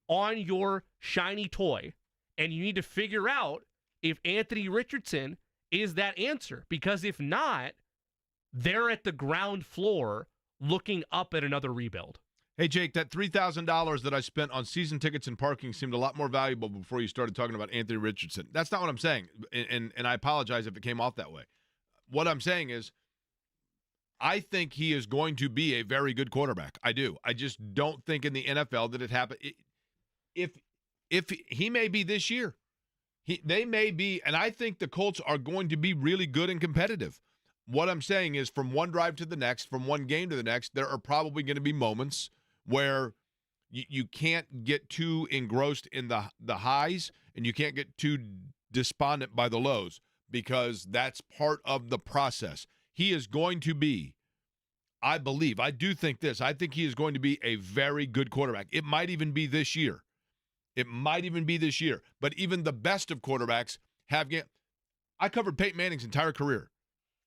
[SPEAKER 2] on your shiny toy. And you need to figure out if Anthony Richardson is that answer. Because if not, they're at the ground floor looking up at another rebuild.
[SPEAKER 1] Hey, Jake, that $3,000 that I spent on season tickets and parking seemed a lot more valuable before you started talking about Anthony Richardson. That's not what I'm saying, and I apologize if it came off that way. What I'm saying is I think he is going to be a very good quarterback. I do. I just don't think in the NFL that it happened. If he may be this year. They may be, and I think the Colts are going to be really good and competitive. What I'm saying is from one drive to the next, from one game to the next, there are probably going to be moments where you can't get too engrossed in the highs and you can't get too despondent by the lows, because that's part of the process. He is going to be, I do think this, I think he is going to be a very good quarterback. It might even be this year. But even the best of quarterbacks I covered Peyton Manning's entire career.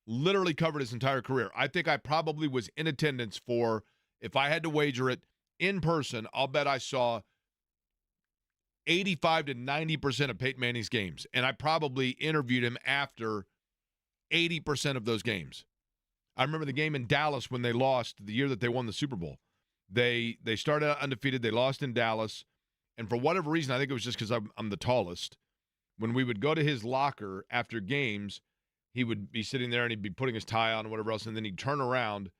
[SPEAKER 1] Literally covered his entire career. I think I probably was in attendance for, if I had to wager it, in person, I'll bet I saw 85 to 90% of Peyton Manning's games. And I probably interviewed him after 80% of those games. I remember the game in Dallas when they lost, the year that they won the Super Bowl. They started out undefeated. They lost in Dallas. And for whatever reason, I think it was just because I'm the tallest, when we would go to his locker after games, he would be sitting there and he'd be putting his tie on and whatever else, and then he'd turn around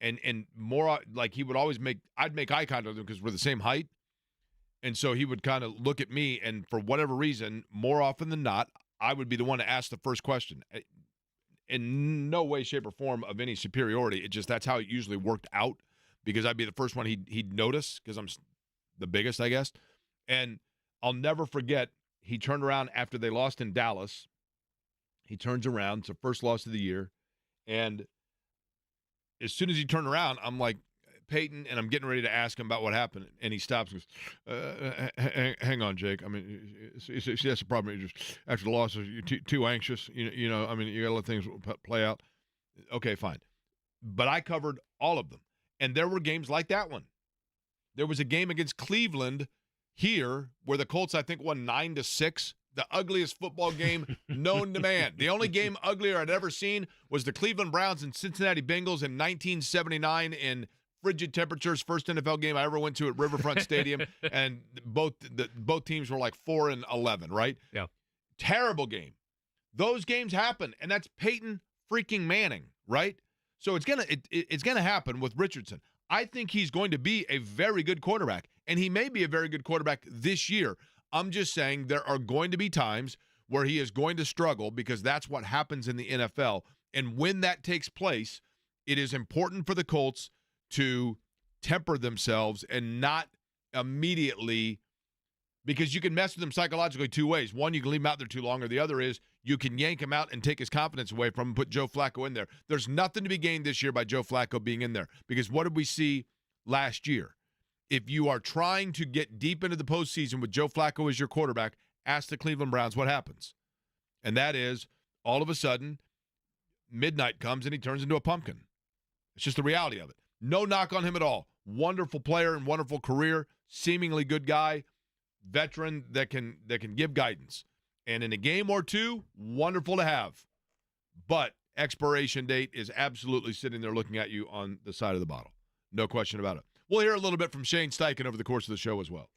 [SPEAKER 1] and more like he would always I'd make eye contact with him because we're the same height. And so he would kind of look at me, and for whatever reason, more often than not, I would be the one to ask the first question. In no way, shape, or form of any superiority. It just, that's how it usually worked out, because I'd be the first one he'd notice because I'm the biggest, I guess. And I'll never forget, he turned around after they lost in Dallas. He turns around. It's the first loss of the year. And as soon as he turned around, I'm like, Peyton, and I'm getting ready to ask him about what happened. And he stops and goes, hang on, Jake. I mean, see, that's the problem. You're just, after the loss, you're too anxious. You know, I mean, you got to let things play out. Okay, fine. But I covered all of them. And there were games like that one. There was a game against Cleveland here where the Colts, I think, won 9-6 the ugliest football game known to man. The only game uglier I'd ever seen was the Cleveland Browns and Cincinnati Bengals in 1979 in frigid temperatures. First NFL game I ever went to at Riverfront Stadium, and both teams were like 4-11, right?
[SPEAKER 2] Yeah.
[SPEAKER 1] Terrible game. Those games happen, and that's Peyton freaking Manning, right? So it's gonna happen with Richardson. I think he's going to be a very good quarterback, and he may be a very good quarterback this year. I'm just saying there are going to be times where he is going to struggle because that's what happens in the NFL. And when that takes place, it is important for the Colts to temper themselves and not immediately, because you can mess with him psychologically two ways. One, you can leave him out there too long, or the other is you can yank him out and take his confidence away from him and put Joe Flacco in there. There's nothing to be gained this year by Joe Flacco being in there, because what did we see last year? If you are trying to get deep into the postseason with Joe Flacco as your quarterback, ask the Cleveland Browns what happens. And that is, all of a sudden, midnight comes and he turns into a pumpkin. It's just the reality of it. No knock on him at all. Wonderful player and wonderful career, seemingly good guy, veteran that can give guidance. And in a game or two, wonderful to have. But expiration date is absolutely sitting there looking at you on the side of the bottle. No question about it. We'll hear a little bit from Shane Steichen over the course of the show as well.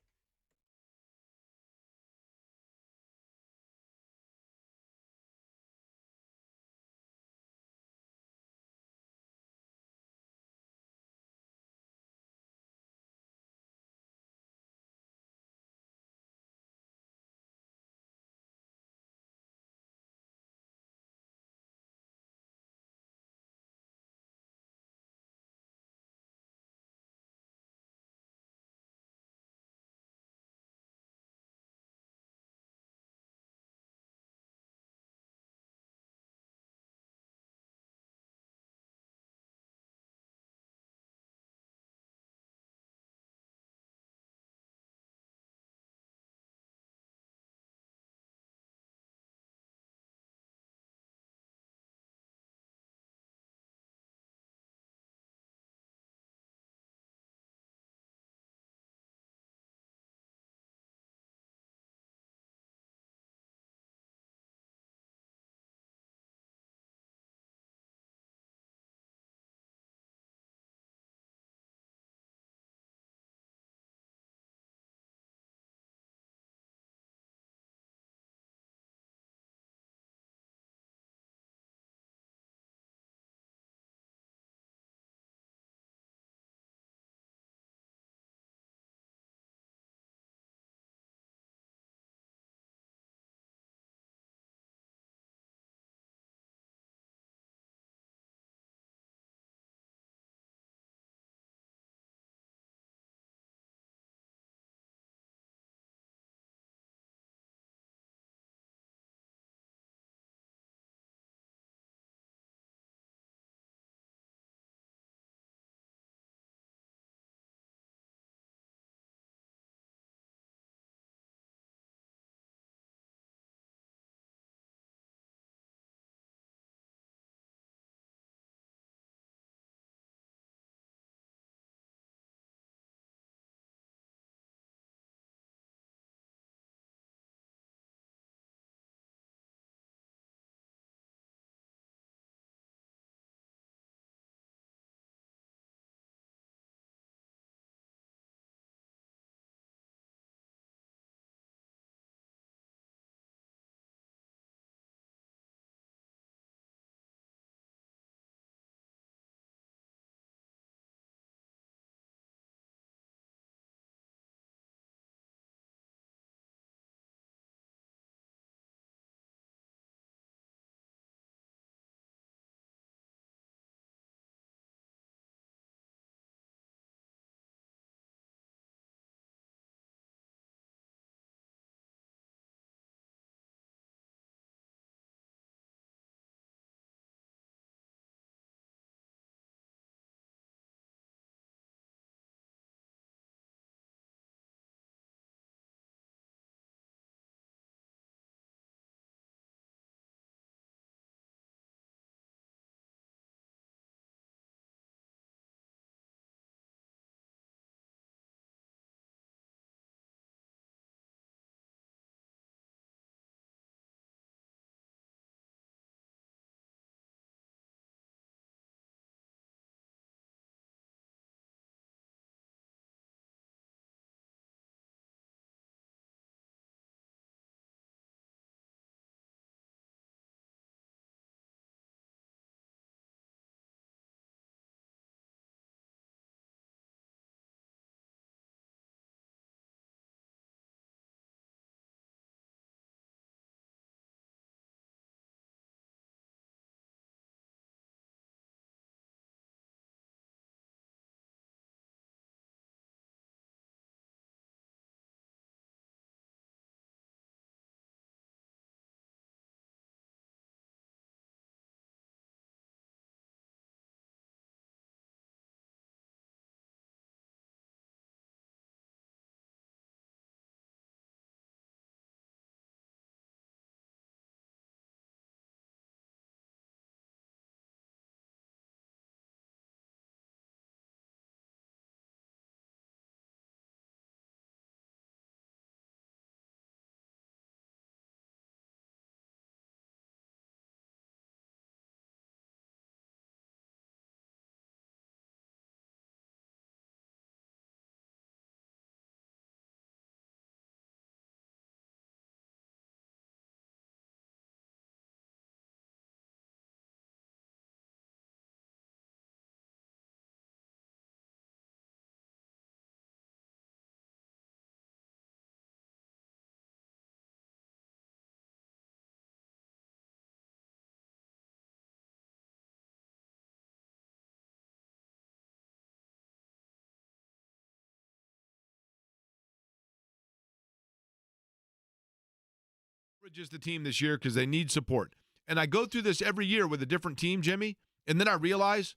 [SPEAKER 1] is the team this year because they need support. And I go through this every year with a different team, Jimmy, and then I realize,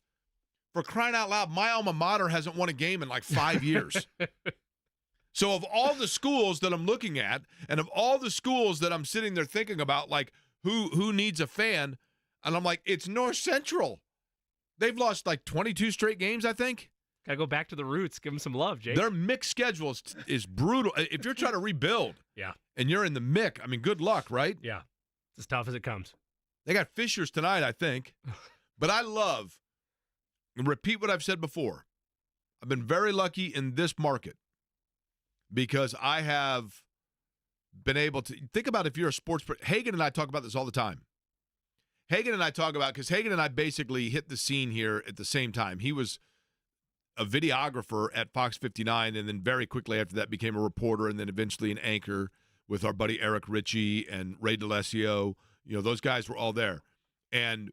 [SPEAKER 1] for crying out loud, my alma mater hasn't won a game in like 5 years. So of all the schools that I'm looking at, and of all the schools that I'm sitting there thinking about, like, who needs a fan, and I'm like, it's North Central. They've lost like 22 straight games, I think.
[SPEAKER 2] Gotta go back to the roots. Give them some love, Jake.
[SPEAKER 1] Their mixed schedule is brutal. If you're trying to rebuild,
[SPEAKER 2] yeah,
[SPEAKER 1] and you're in the mick, I mean, good luck, right?
[SPEAKER 2] Yeah, it's as tough as it comes.
[SPEAKER 1] They got Fishers tonight, I think. But I love, and repeat what I've said before, I've been very lucky in this market because I have been able to think about, if you're a sports person. Hagan and I talk about this all the time. Hagan and I talk about, because Hagan and I basically hit the scene here at the same time. He was a videographer at Fox 59, and then very quickly after that became a reporter, and then eventually an anchor with our buddy Eric Ritchie and Ray DeLessio. You know, those guys were all there. And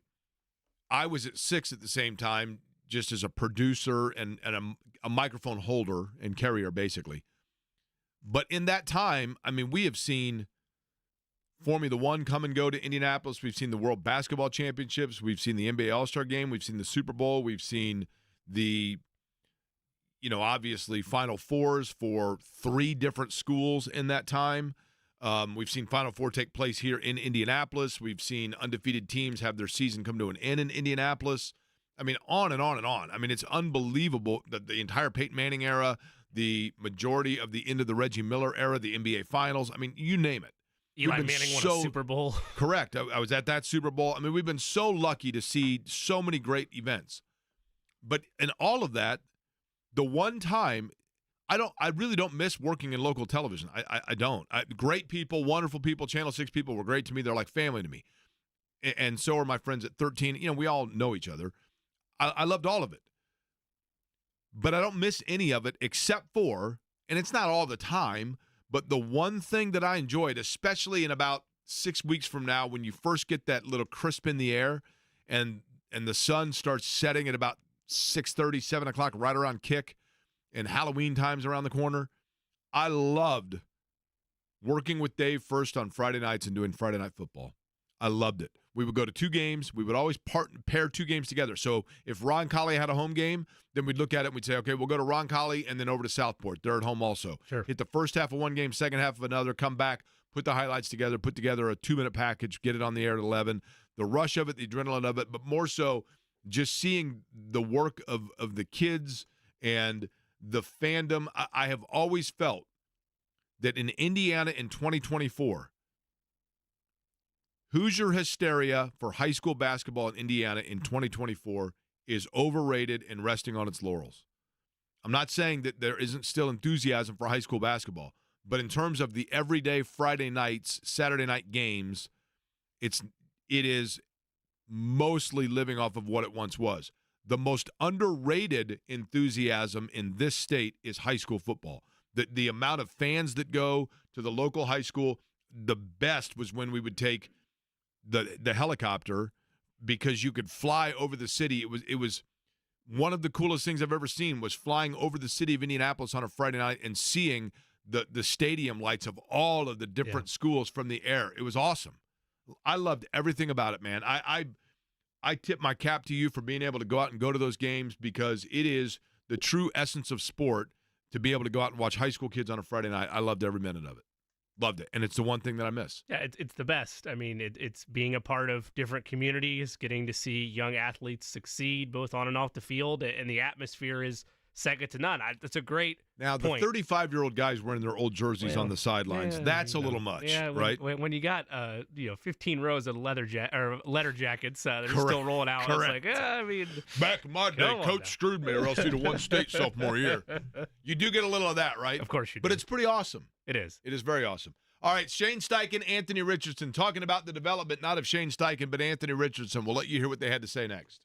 [SPEAKER 1] I was at 6 at the same time, just as a producer and a microphone holder and carrier, basically. But in that time, I mean, we have seen Formula One come and go to Indianapolis. We've seen the World Basketball Championships. We've seen the NBA All-Star Game. We've seen the Super Bowl. We've seen the, obviously Final Fours for 3 different schools in that time. We've seen Final Four take place here in Indianapolis. We've seen undefeated teams have their season come to an end in Indianapolis. I mean, on and on and on. I mean, it's unbelievable that the entire Peyton Manning era, the majority of the end of the Reggie Miller era, the NBA Finals. I mean, you name it.
[SPEAKER 2] Eli Manning won a Super Bowl.
[SPEAKER 1] Correct. I was at that Super Bowl. I mean, we've been so lucky to see so many great events. But in all of that, the one time, I really don't miss working in local television. I don't. Great people, wonderful people. Channel 6 people were great to me. They're like family to me. And so are my friends at 13. We all know each other. I loved all of it. But I don't miss any of it except for, and it's not all the time, but the one thing that I enjoyed, especially in about 6 weeks from now, when you first get that little crisp in the air and the sun starts setting at about 6:30, 7 o'clock, right around kick, and Halloween time's around the corner, I loved working with Dave first on Friday nights and doing Friday Night Football. I loved it. We would go to 2 games. We would always pair 2 games together. So if Roncalli had a home game, then we'd look at it and we'd say, okay, we'll go to Roncalli and then over to Southport. They're at home also.
[SPEAKER 2] Sure.
[SPEAKER 1] Hit the first half of one game, second half of another, come back, put the highlights together, put together a 2-minute package, get it on the air at 11. The rush of it, the adrenaline of it, but more so just seeing the work of the kids and the fandom. I have always felt that in Indiana in 2024, Hoosier hysteria for high school basketball in Indiana in 2024 is overrated and resting on its laurels. I'm not saying that there isn't still enthusiasm for high school basketball, but in terms of the everyday Friday nights, Saturday night games, it is mostly living off of what it once was. The most underrated enthusiasm in this state is high school football. The amount of fans that go to the local high school, the best was when we would take the helicopter, because you could fly over the city. It was one of the coolest things I've ever seen, was flying over the city of Indianapolis on a Friday night and seeing the stadium lights of all of the different schools from the air. It was awesome. I loved everything about it, man. I tip my cap to you for being able to go out and go to those games, because it is the true essence of sport to be able to go out and watch high school kids on a Friday night. I loved every minute of it. Loved it. And it's the one thing that I miss.
[SPEAKER 2] Yeah, it's the best. I mean, it's being a part of different communities, getting to see young athletes succeed both on and off the field, and the atmosphere is second to none. That's a great point.
[SPEAKER 1] The 35-year-old guys wearing their old jerseys on the sidelines, that's a little much, right?
[SPEAKER 2] When you got 15 rows of leather jackets that are still rolling out,
[SPEAKER 1] Correct.
[SPEAKER 2] It's like, I mean,
[SPEAKER 1] back in my day, Coach screwed me, or else he'd have won state sophomore year. You do get a little of that, right?
[SPEAKER 2] Of course you do.
[SPEAKER 1] But it's pretty awesome.
[SPEAKER 2] It is.
[SPEAKER 1] It is very awesome. All right, Shane Steichen, Anthony Richardson, talking about the development, not of Shane Steichen, but Anthony Richardson. We'll let you hear what they had to say next.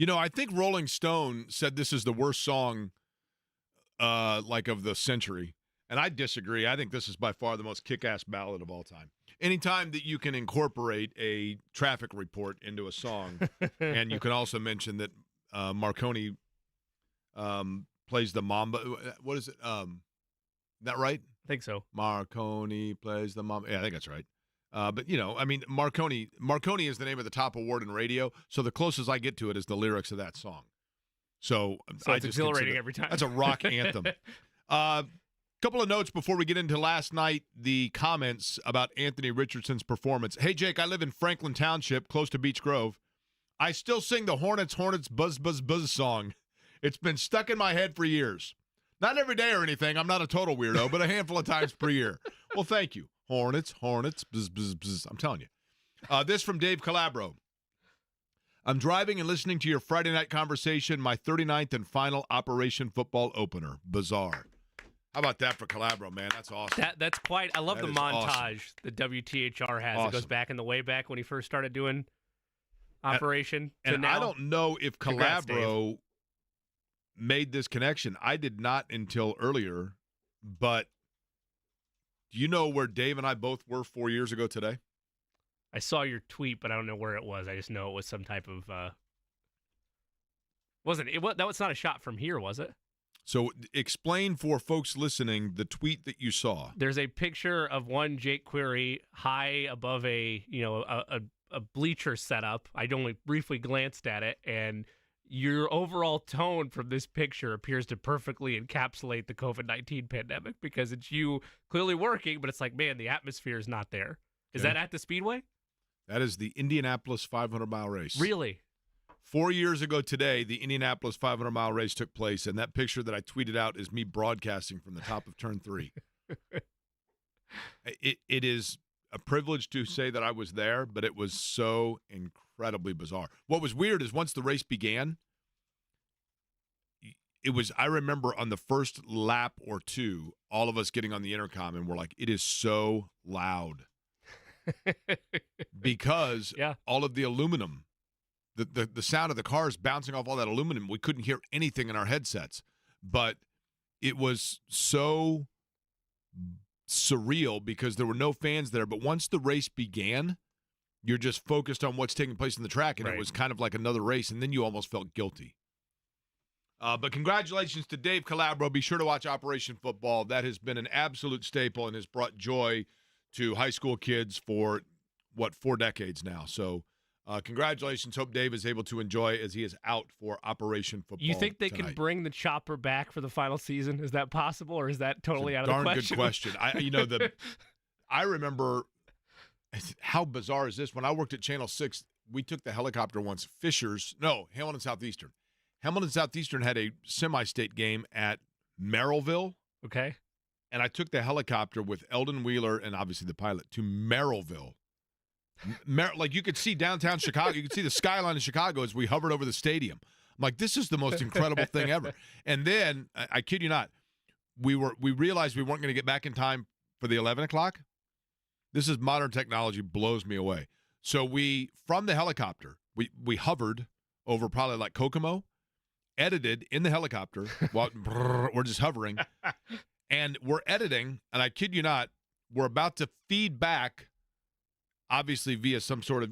[SPEAKER 1] I think Rolling Stone said this is the worst song of the century. And I disagree. I think this is by far the most kick-ass ballad of all time. Anytime that you can incorporate a traffic report into a song, and you can also mention that Marconi plays the Mamba. What is it? That right?
[SPEAKER 2] I think so.
[SPEAKER 1] Marconi plays the Mamba. Yeah, I think that's right. But Marconi is the name of the top award in radio. So the closest I get to it is the lyrics of that song. So
[SPEAKER 2] it's exhilarating every time.
[SPEAKER 1] That's a rock anthem. Couple of notes before we get into last night, the comments about Anthony Richardson's performance. Hey, Jake, I live in Franklin Township, close to Beech Grove. I still sing the Hornets, Buzz, Buzz, Buzz song. It's been stuck in my head for years. Not every day or anything. I'm not a total weirdo, but a handful of times per year. Well, thank you. Hornets, Buzz, Buzz, Buzz. I'm telling you. This from Dave Calabro. I'm driving and listening to your Friday night conversation, my 39th and final Operation Football opener. Bizarre. How about that for Calabro, man? That's awesome.
[SPEAKER 2] That's quite. I love
[SPEAKER 1] that
[SPEAKER 2] the montage awesome. The WTHR has. Awesome. It goes back in the way back when he first started doing Operation.
[SPEAKER 1] And
[SPEAKER 2] now.
[SPEAKER 1] I don't know if Calabro made this connection. I did not until earlier, but do you know where Dave and I both were 4 years ago today?
[SPEAKER 2] I saw your tweet, but I don't know where it was. I just know it was some type of. Wasn't it? That was not a shot from here, was it?
[SPEAKER 1] So explain for folks listening the tweet that you saw.
[SPEAKER 2] There's a picture of one Jake Query high above a bleacher setup. I only briefly glanced at it, and your overall tone from this picture appears to perfectly encapsulate the COVID-19 pandemic because it's you clearly working, but it's like, man, the atmosphere is not there. Is that at the Speedway?
[SPEAKER 1] That is the Indianapolis 500-mile race.
[SPEAKER 2] Really?
[SPEAKER 1] 4 years ago today, the Indianapolis 500-mile race took place, and that picture that I tweeted out is me broadcasting from the top of Turn 3. It is a privilege to say that I was there, but it was so incredibly bizarre. What was weird is once the race began, I remember on the first lap or two, all of us getting on the intercom, and we're like, it is so loud. Because all of the aluminum, the sound of the cars bouncing off all that aluminum, we couldn't hear anything in our headsets. But it was so surreal because there were no fans there. But once the race began, you're just focused on what's taking place in the track, and It was kind of like another race, and then you almost felt guilty. But congratulations to Dave Calabro. Be sure to watch Operation Football. That has been an absolute staple and has brought joy to high school kids for, 4 decades now. So congratulations. Hope Dave is able to enjoy as he is out for Operation Football.
[SPEAKER 2] You think they
[SPEAKER 1] tonight.
[SPEAKER 2] can bring the chopper back for the final season? Is that possible, or is that totally out of the question?
[SPEAKER 1] Darn good question. I remember how bizarre is this? When I worked at Channel 6, we took the helicopter once. Hamilton Southeastern. Hamilton Southeastern had a semi-state game at Merrillville.
[SPEAKER 2] Okay.
[SPEAKER 1] And I took the helicopter with Eldon Wheeler and obviously the pilot to Merrillville. Like you could see downtown Chicago. You could see the skyline of Chicago as we hovered over the stadium. I'm like, this is the most incredible thing ever. And then, I kid you not, we realized we weren't going to get back in time for the 11 o'clock. This is modern technology, blows me away. So from the helicopter, we hovered over probably like Kokomo, edited in the helicopter while we're just hovering. And we're editing, and I kid you not, we're about to feed back, obviously via some sort of,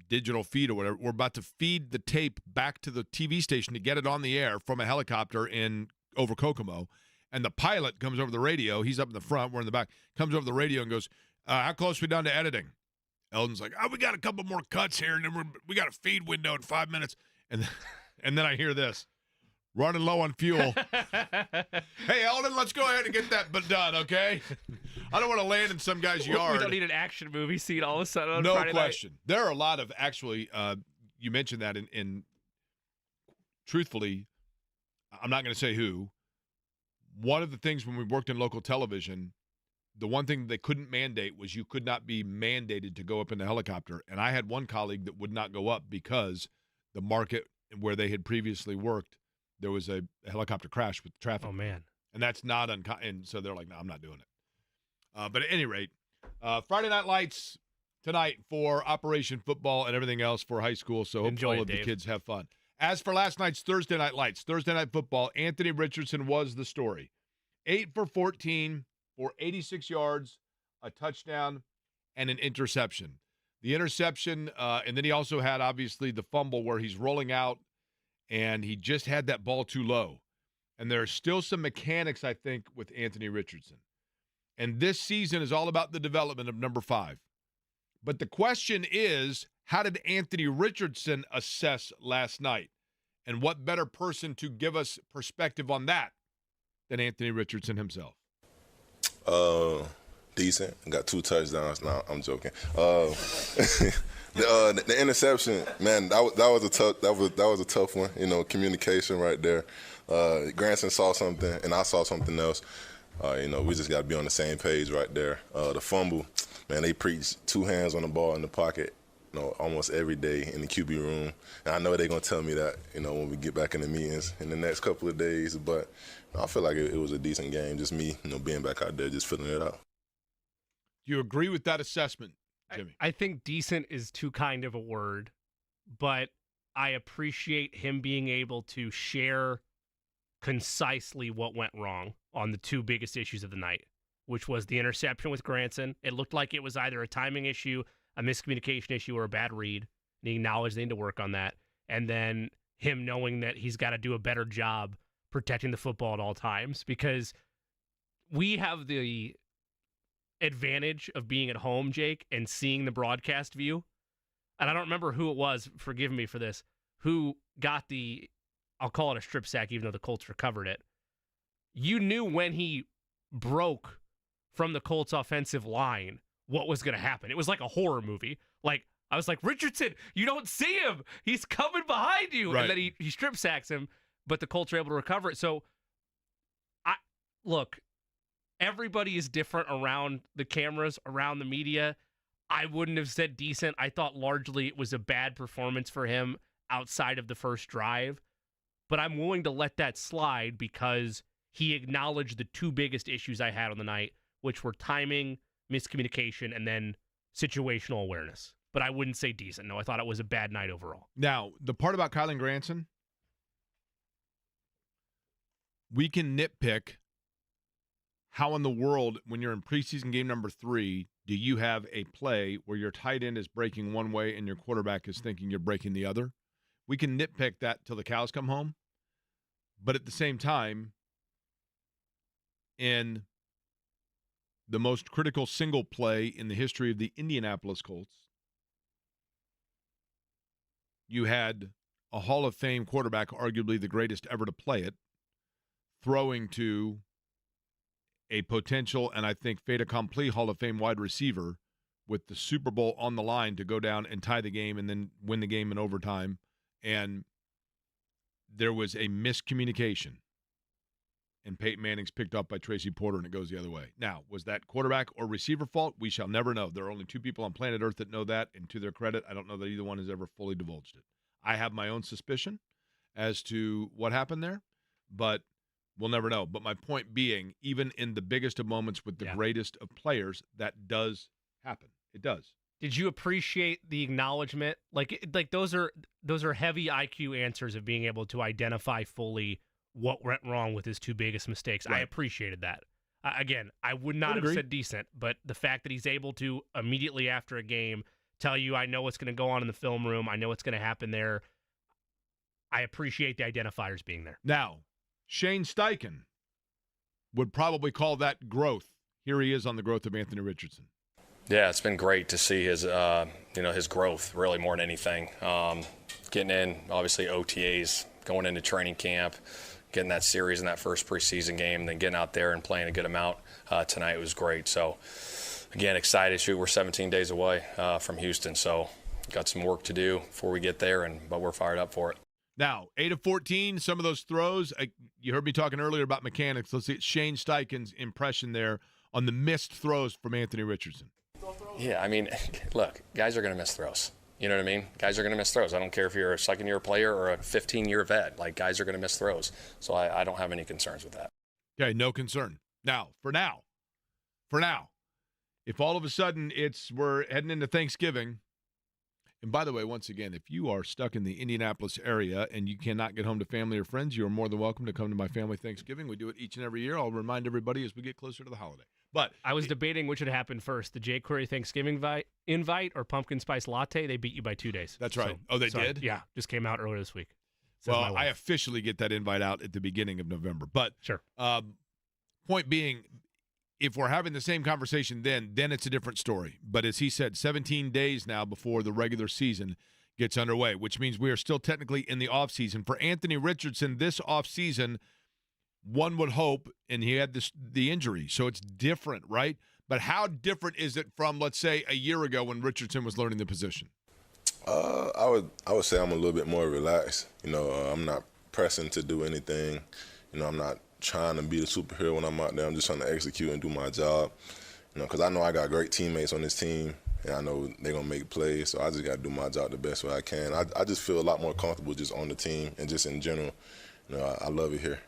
[SPEAKER 1] digital feed or whatever. We're about to feed the tape back to the TV station to get it on the air from a helicopter over Kokomo. And the pilot comes over the radio. He's up in the front. We're in the back. Comes over the radio and goes, how close are we down to editing? Eldon's like, we got a couple more cuts here, and then we got a feed window in 5 minutes. And then I hear this. Running low on fuel. Hey, Eldon, let's go ahead and get that done, okay? I don't want to land in some guy's yard.
[SPEAKER 2] We don't need an action movie scene all of a sudden on
[SPEAKER 1] no
[SPEAKER 2] Friday
[SPEAKER 1] question.
[SPEAKER 2] Night.
[SPEAKER 1] There are a lot of actually, you mentioned that in truthfully, I'm not going to say who. One of the things when we worked in local television, the one thing they couldn't mandate was you could not be mandated to go up in the helicopter. And I had one colleague that would not go up because the market where they had previously worked, there was a helicopter crash with traffic.
[SPEAKER 2] Oh, man.
[SPEAKER 1] And that's not uncommon. And so they're like, no, I'm not doing it. But at any rate, Friday Night Lights tonight for Operation Football and everything else for high school. So hope all of the kids have fun. As for last night's Thursday Night Lights, Thursday Night Football, Anthony Richardson was the story. 8 for 14 for 86 yards, a touchdown, and an interception. The interception, and then he also had, obviously, the fumble where he's rolling out, and he just had that ball too low. And there are still some mechanics, I think, with Anthony Richardson. And this season is all about the development of number 5. But the question is, how did Anthony Richardson assess last night? And what better person to give us perspective on that than Anthony Richardson himself?
[SPEAKER 3] Decent. Got 2 touchdowns. No, I'm joking. The interception, man, that was a tough one. You know, communication right there. Granson saw something, and I saw something else. We just got to be on the same page right there. The fumble, man, they preach 2 hands on the ball in the pocket, almost every day in the QB room. And I know they're going to tell me that, when we get back in the meetings in the next couple of days. But I feel like it was a decent game. Just me, being back out there, just filling it out.
[SPEAKER 1] Do you agree with that assessment, Jimmy?
[SPEAKER 2] I think decent is too kind of a word, but I appreciate him being able to share concisely what went wrong on the 2 biggest issues of the night, which was the interception with Granson. It looked like it was either a timing issue, a miscommunication issue, or a bad read. And he acknowledged they need to work on that. And then him knowing that he's got to do a better job protecting the football at all times, because we have the advantage of being at home, Jake, and seeing the broadcast view. And I don't remember who it was, forgive me for this, who got I'll call it a strip sack, even though the Colts recovered it. You knew when he broke from the Colts offensive line what was going to happen. It was like a horror movie. Like, I was like, Richardson, you don't see him. He's coming behind you.
[SPEAKER 1] Right.
[SPEAKER 2] And then he strip sacks him, but the Colts are able to recover it. So, look, everybody is different around the cameras, around the media. I wouldn't have said decent. I thought largely it was a bad performance for him outside of the first drive. But I'm willing to let that slide because he acknowledged the 2 biggest issues I had on the night, which were timing, miscommunication, and then situational awareness. But I wouldn't say decent. No, I thought it was a bad night overall.
[SPEAKER 1] Now, the part about Kylan Granson, we can nitpick how in the world, when you're in preseason game number 3, do you have a play where your tight end is breaking one way and your quarterback is thinking you're breaking the other? We can nitpick that till the cows come home. But at the same time, in the most critical single play in the history of the Indianapolis Colts, you had a Hall of Fame quarterback, arguably the greatest ever to play it, throwing to a potential and I think fait accompli Hall of Fame wide receiver with the Super Bowl on the line to go down and tie the game and then win the game in overtime. And there was a miscommunication. And Peyton Manning's picked up by Tracy Porter, and it goes the other way. Now, was that quarterback or receiver fault? We shall never know. There are only 2 people on planet Earth that know that, and to their credit, I don't know that either one has ever fully divulged it. I have my own suspicion as to what happened there, but we'll never know. But my point being, even in the biggest of moments with the greatest of players, that does happen. It does.
[SPEAKER 2] Did you appreciate the acknowledgement? Like those are heavy IQ answers of being able to identify fully what went wrong with his 2 biggest mistakes. Right. I appreciated that. Again, I would not have said decent, but the fact that he's able to immediately after a game tell you, I know what's going to go on in the film room, I know what's going to happen there. I appreciate the identifiers being there.
[SPEAKER 1] Now, Shane Steichen would probably call that growth. Here he is on the growth of Anthony Richardson.
[SPEAKER 4] Yeah, it's been great to see his growth really more than anything. Getting in, obviously OTAs, going into training camp, getting that series in that first preseason game, then getting out there and playing a good amount tonight was great. So, again, excited. Shoot, we're 17 days away from Houston, so got some work to do before we get there, but we're fired up for it.
[SPEAKER 1] Now, 8 of 14, some of those throws, you heard me talking earlier about mechanics. Let's see Shane Steichen's impression there on the missed throws from Anthony Richardson.
[SPEAKER 4] Yeah, I mean, look, guys are going to miss throws. You know what I mean? Guys are going to miss throws. I don't care if you're a second-year player or a 15-year vet. Like, guys are going to miss throws. So I don't have any concerns with that.
[SPEAKER 1] Okay, no concern. Now, for now, if all of a sudden we're heading into Thanksgiving And by the way, once again, if you are stuck in the Indianapolis area and you cannot get home to family or friends, you are more than welcome to come to my family Thanksgiving. We do it each and every year. I'll remind everybody as we get closer to the holiday. But
[SPEAKER 2] I was debating which would happen first, the jQuery Thanksgiving invite or pumpkin spice latte. They beat you by 2 days.
[SPEAKER 1] That's right.
[SPEAKER 2] So,
[SPEAKER 1] they did?
[SPEAKER 2] Yeah, just came out earlier this week. Says my
[SPEAKER 1] Well,
[SPEAKER 2] wife.
[SPEAKER 1] I officially get that invite out at the beginning of November. But
[SPEAKER 2] Sure.
[SPEAKER 1] Point being, if we're having the same conversation then it's a different story. But as he said, 17 days now before the regular season gets underway, which means we are still technically in the offseason. For Anthony Richardson, this offseason, one would hope, and he had the injury, so it's different, right? But how different is it from, let's say, a year ago when Richardson was learning the position?
[SPEAKER 3] I would say I'm a little bit more relaxed. I'm not pressing to do anything. I'm not trying to be the superhero when I'm out there. I'm just trying to execute and do my job. Because I know I got great teammates on this team, and I know they're going to make plays, so I just got to do my job the best way I can. I just feel a lot more comfortable just on the team and just in general. I love it here.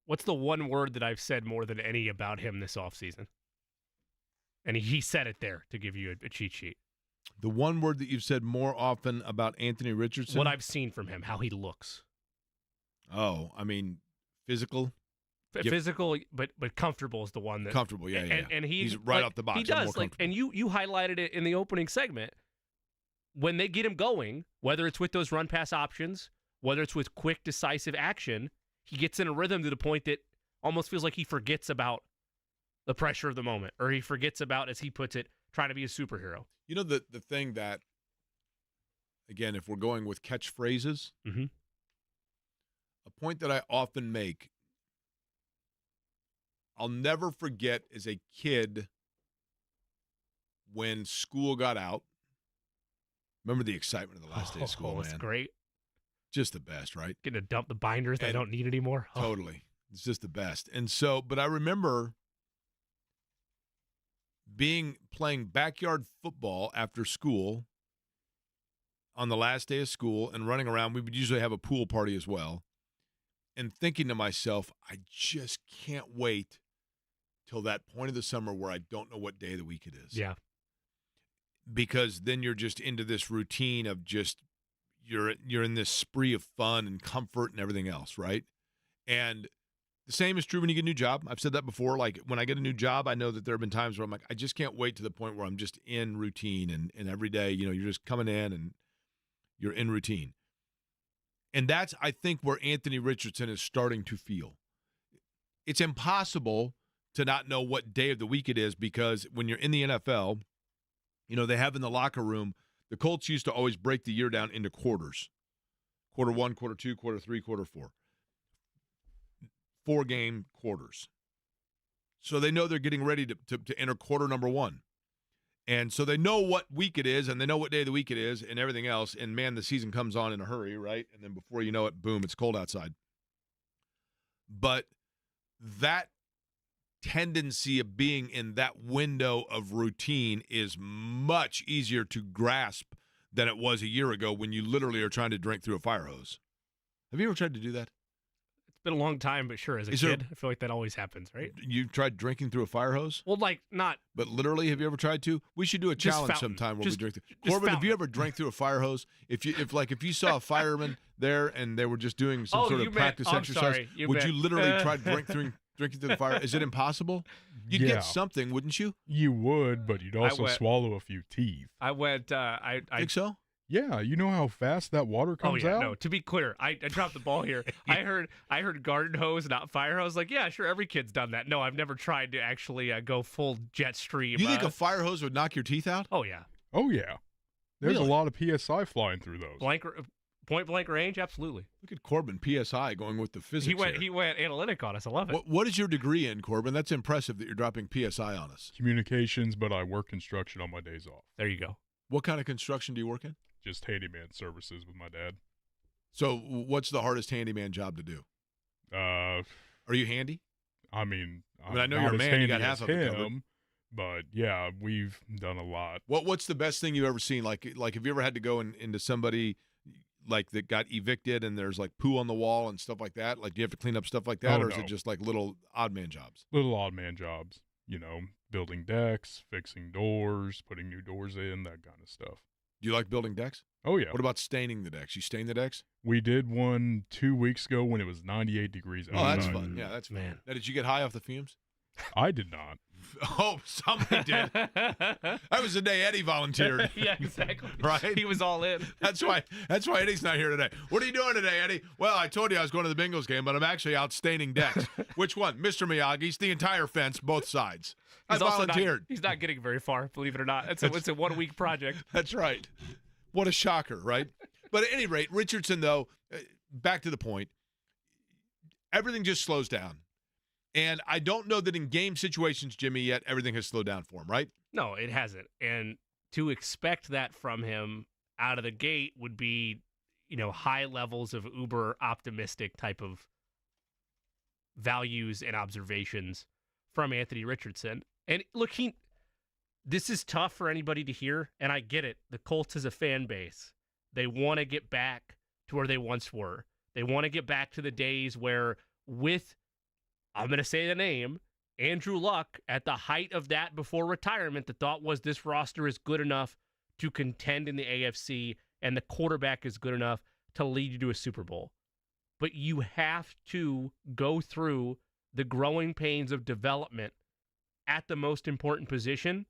[SPEAKER 2] What's the one word that I've said more than any about him this offseason? And he said it there to give you a cheat sheet.
[SPEAKER 1] The one word that you've said more often about Anthony Richardson?
[SPEAKER 2] What I've seen from him, how he looks.
[SPEAKER 1] Oh, I mean, physical?
[SPEAKER 2] Physical, but comfortable is the one that
[SPEAKER 1] comfortable. Yeah.
[SPEAKER 2] And
[SPEAKER 1] he's right off the box.
[SPEAKER 2] He does, and you highlighted it in the opening segment. When they get him going, whether it's with those run pass options, whether it's with quick, decisive action, he gets in a rhythm to the point that almost feels like he forgets about the pressure of the moment, or he forgets about, as he puts it, trying to be a superhero.
[SPEAKER 1] You know, the thing that, again, if we're going with catchphrases, a point that I often make, I'll never forget as a kid when school got out. Remember the excitement of the last day of school, man.
[SPEAKER 2] It's great.
[SPEAKER 1] Just the best, right?
[SPEAKER 2] Getting to dump the binders that I don't need anymore.
[SPEAKER 1] Totally. It's just the best. And so, but I remember playing backyard football after school on the last day of school and running around. We would usually have a pool party as well. And thinking to myself, I just can't wait till that point of the summer where I don't know what day of the week it is.
[SPEAKER 2] Yeah.
[SPEAKER 1] Because then you're just into this routine of just you're in this spree of fun and comfort and everything else, right? And the same is true when you get a new job. I've said that before. Like, when I get a new job, I know that there have been times where I'm like, I just can't wait to the point where I'm just in routine and every day, you're just coming in and you're in routine. And that's, I think, where Anthony Richardson is starting to feel. It's impossible to not know what day of the week it is, because when you're in the NFL, they have in the locker room, the Colts used to always break the year down into quarters. Quarter 1, quarter 2, quarter 3, quarter 4. 4-game quarters. So they know they're getting ready to enter quarter number 1. And so they know what week it is, and they know what day of the week it is, and everything else. And, man, the season comes on in a hurry, right? And then before you know it, boom, it's cold outside. But that tendency of being in that window of routine is much easier to grasp than it was a year ago when you literally are trying to drink through a fire hose. Have you ever tried to do that?
[SPEAKER 2] It's been a long time, but sure, as a kid, I feel like that always happens, right?
[SPEAKER 1] You've tried drinking through a fire hose?
[SPEAKER 2] Well, not.
[SPEAKER 1] But literally, have you ever tried to? We should do a challenge sometime where we drink through. Corbin, have you ever drank through a fire hose? If you saw a fireman there and they were just doing some sort of practice exercise, would you literally try drinking through the fire? Is it impossible? You'd get something, wouldn't you?
[SPEAKER 5] You would, but you'd also swallow a few teeth.
[SPEAKER 2] I went. I
[SPEAKER 1] think so.
[SPEAKER 5] Yeah, you know how fast that water comes out?
[SPEAKER 2] No, to be clear, I dropped the ball here. I heard garden hose, not fire hose. Like, yeah, sure, every kid's done that. No, I've never tried to actually go full jet stream.
[SPEAKER 1] You think a fire hose would knock your teeth out?
[SPEAKER 2] Oh, yeah.
[SPEAKER 5] Oh, yeah. There's a lot of PSI flying through those.
[SPEAKER 2] Point blank range, absolutely.
[SPEAKER 1] Look at Corbin, PSI, going with the physics.
[SPEAKER 2] He went analytic on us. I love it.
[SPEAKER 1] What is your degree in, Corbin? That's impressive that you're dropping PSI on us.
[SPEAKER 5] Communications, but I work construction on my days off.
[SPEAKER 2] There you go.
[SPEAKER 1] What kind of construction do you work in?
[SPEAKER 5] Just handyman services with my dad.
[SPEAKER 1] So what's the hardest handyman job to do? Are you handy?
[SPEAKER 5] I mean,
[SPEAKER 1] I know you're a man. You got half of it covered.
[SPEAKER 5] But, yeah, we've done a lot.
[SPEAKER 1] What's the best thing you've ever seen? Like have you ever had to go into somebody like that got evicted and there's like poo on the wall and stuff like that? Like, do you have to clean up stuff like that, or is it just like little odd man jobs?
[SPEAKER 5] Little odd man jobs. Building decks, fixing doors, putting new doors in, that kind of stuff.
[SPEAKER 1] Do you like building decks?
[SPEAKER 5] Oh, yeah.
[SPEAKER 1] What about staining the decks? You stain the decks?
[SPEAKER 5] We did one 2 weeks ago when it was 98 degrees
[SPEAKER 1] Oh, that's
[SPEAKER 5] outside.
[SPEAKER 1] fun. Yeah, that's fun.
[SPEAKER 2] Man.
[SPEAKER 1] Now, did you get high off the fumes?
[SPEAKER 5] I did not.
[SPEAKER 1] Oh, somebody did. That was the day Eddie volunteered.
[SPEAKER 2] Yeah, exactly.
[SPEAKER 1] Right?
[SPEAKER 2] He was all in.
[SPEAKER 1] That's why Eddie's not here today. What are you doing today, Eddie? Well, I told you I was going to the Bengals game, but I'm actually out staining decks. Which one? Mr. Miyagi's, the entire fence, both sides. I volunteered.
[SPEAKER 2] He's not getting very far, believe it or not. It's a 1 week project.
[SPEAKER 1] That's right. What a shocker, right? But at any rate, Richardson, though, back to the point, everything just slows down. And I don't know that in game situations, Jimmy, yet everything has slowed down for him, right?
[SPEAKER 2] No, it hasn't. And to expect that from him out of the gate would be, high levels of uber optimistic type of values and observations from Anthony Richardson. And look, this is tough for anybody to hear, and I get it. The Colts is a fan base. They want to get back to where they once were. They want to get back to the days where with, I'm going to say the name, Andrew Luck, at the height of that before retirement, the thought was this roster is good enough to contend in the AFC, and the quarterback is good enough to lead you to a Super Bowl. But you have to go through the growing pains of development at the most important position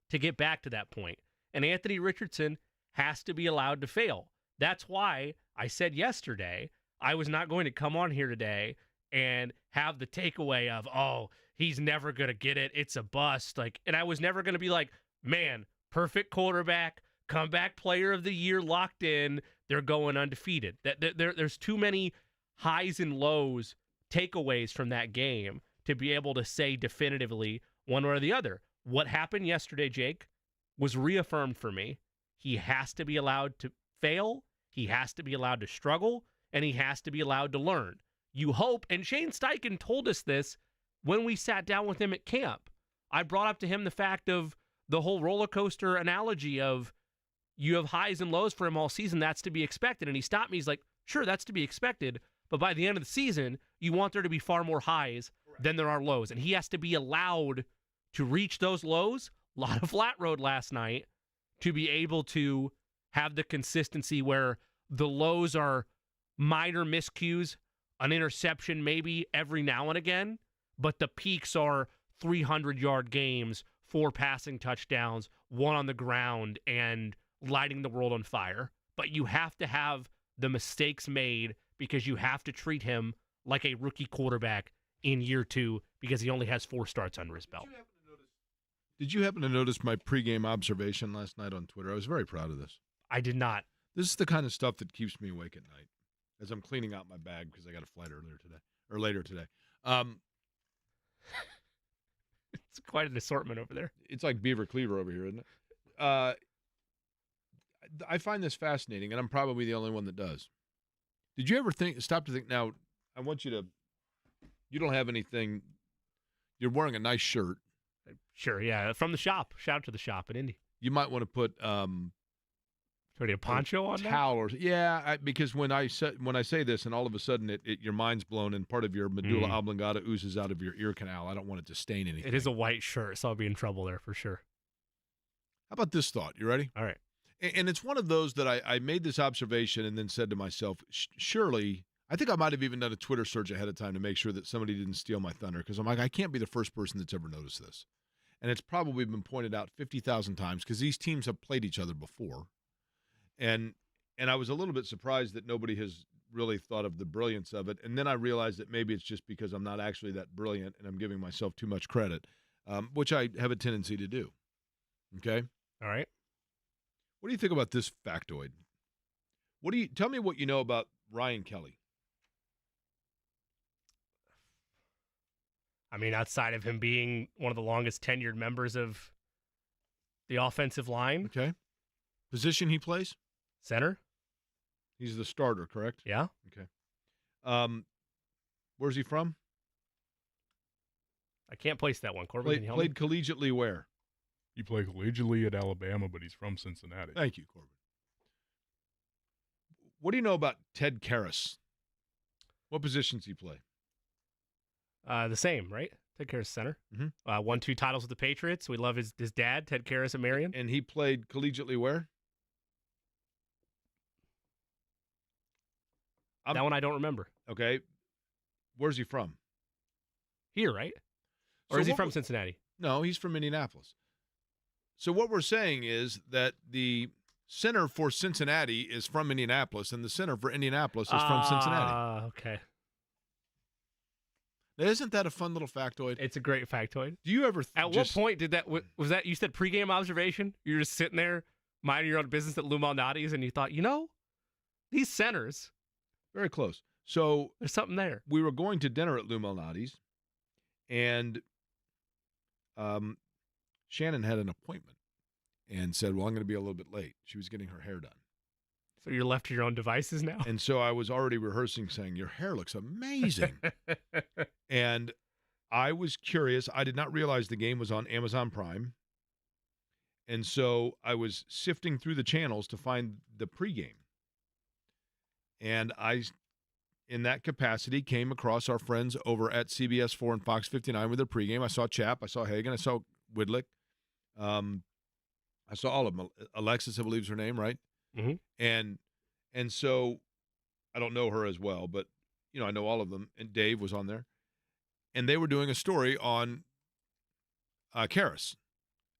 [SPEAKER 2] to get back to that point. And Anthony Richardson has to be allowed to fail. That's why I said yesterday I was not going to come on here today and have the takeaway of, oh, he's never going to get it. It's a bust. And I was never going to be like, man, perfect quarterback, comeback player of the year locked in. They're going undefeated. There's too many highs and lows takeaways from that game to be able to say definitively one way or the other. What happened yesterday, Jake, was reaffirmed for me. He has to be allowed to fail. He has to be allowed to struggle, and he has to be allowed to learn. You hope, and Shane Steichen told us this when we sat down with him at camp. I brought up to him the fact of the whole roller coaster analogy of you have highs and lows for him all season. That's to be expected. And he stopped me. He's like, sure, that's to be expected. But by the end of the season, you want there to be far more highs than there are lows. And he has to be allowed to reach those lows. A lot of flat road last night to be able to have the consistency where the lows are minor miscues, an interception maybe every now and again, but the peaks are 300-yard games, 4 passing touchdowns, 1 on the ground, and lighting the world on fire. But you have to have the mistakes made because you have to treat him like a rookie quarterback in year 2 because he only has 4 starts under his belt.
[SPEAKER 1] Did you happen to notice my pregame observation last night on Twitter? I was very proud of this.
[SPEAKER 2] I did not.
[SPEAKER 1] This is the kind of stuff that keeps me awake at night as I'm cleaning out my bag because I got a flight later today.
[SPEAKER 2] It's quite an assortment over there.
[SPEAKER 1] It's like Beaver Cleaver over here, isn't it? I find this fascinating, and I'm probably the only one that does. Did you ever stop to think, now, I want you to, you don't have anything, you're wearing a nice shirt.
[SPEAKER 2] Sure, yeah, from the shop. Shout out to the shop in Indy.
[SPEAKER 1] You might want to put
[SPEAKER 2] a poncho on
[SPEAKER 1] towel or because when I say this and all of a sudden your mind's blown and part of your medulla oblongata oozes out of your ear canal, I don't want it to stain anything.
[SPEAKER 2] It is a white shirt, so I'll be in trouble there for sure.
[SPEAKER 1] How about this thought? You ready?
[SPEAKER 2] All right.
[SPEAKER 1] And it's one of those that I made this observation and then said to myself, surely, I think I might have even done a Twitter search ahead of time to make sure that somebody didn't steal my thunder because I'm like, I can't be the first person that's ever noticed this. And it's probably been pointed out 50,000 times because these teams have played each other before. And I was a little bit surprised that nobody has really thought of the brilliance of it. And then I realized that maybe it's just because I'm not actually that brilliant and I'm giving myself too much credit, which I have a tendency to do. Okay?
[SPEAKER 2] All right.
[SPEAKER 1] What do you think about this factoid? Tell me what you know about Ryan Kelly.
[SPEAKER 2] I mean, outside of him being one of the longest tenured members of the offensive line.
[SPEAKER 1] Okay. Position he plays?
[SPEAKER 2] Center.
[SPEAKER 1] He's the starter, correct?
[SPEAKER 2] Yeah.
[SPEAKER 1] Okay. Where's he from?
[SPEAKER 2] I can't place that one. Corbin, can you help me?
[SPEAKER 1] Played collegiately where?
[SPEAKER 5] He played collegiately at Alabama, but he's from Cincinnati.
[SPEAKER 1] Thank you, Corbin. What do you know about Ted Karras? What positions he play?
[SPEAKER 2] The same, right? Ted Karras center.
[SPEAKER 1] Mm-hmm.
[SPEAKER 2] Won 2 titles with the Patriots. We love his dad, Ted Karras at Marion.
[SPEAKER 1] And he played collegiately where?
[SPEAKER 2] That one I don't remember.
[SPEAKER 1] Okay. Where's he from?
[SPEAKER 2] Here, right? Or
[SPEAKER 1] So
[SPEAKER 2] is he
[SPEAKER 1] what
[SPEAKER 2] from
[SPEAKER 1] w-
[SPEAKER 2] Cincinnati?
[SPEAKER 1] No, he's from Indianapolis. So what we're saying is that the center for Cincinnati is from Indianapolis, and the center for Indianapolis is from Cincinnati.
[SPEAKER 2] Okay.
[SPEAKER 1] Now, isn't that a fun little factoid?
[SPEAKER 2] It's a great factoid.
[SPEAKER 1] Do you ever
[SPEAKER 2] At what point did that, was that, you said pregame observation? You're just sitting there minding your own business at Lou Malnati's, and you thought, these centers,
[SPEAKER 1] Very close. So
[SPEAKER 2] there's something there.
[SPEAKER 1] we were going to dinner at Lou Malnati's, and Shannon had an appointment and said, well, I'm going to be a little bit late. She was getting her hair done.
[SPEAKER 2] So you're left to your own devices now?
[SPEAKER 1] And so I was already rehearsing saying, your hair looks amazing. And I was curious. I did not realize the game was on Amazon Prime. And so I was sifting through the channels to find the pregame. And I, in that capacity, came across our friends over at CBS 4 and Fox 59 with their pregame. I saw Chapp. I saw Hagan. I saw Widlick. I saw all of them. Alexis, I believe is her name, right?
[SPEAKER 2] Mhm.
[SPEAKER 1] And so I don't know her as well, but I know all of them. And Dave was on there, and they were doing a story on Karras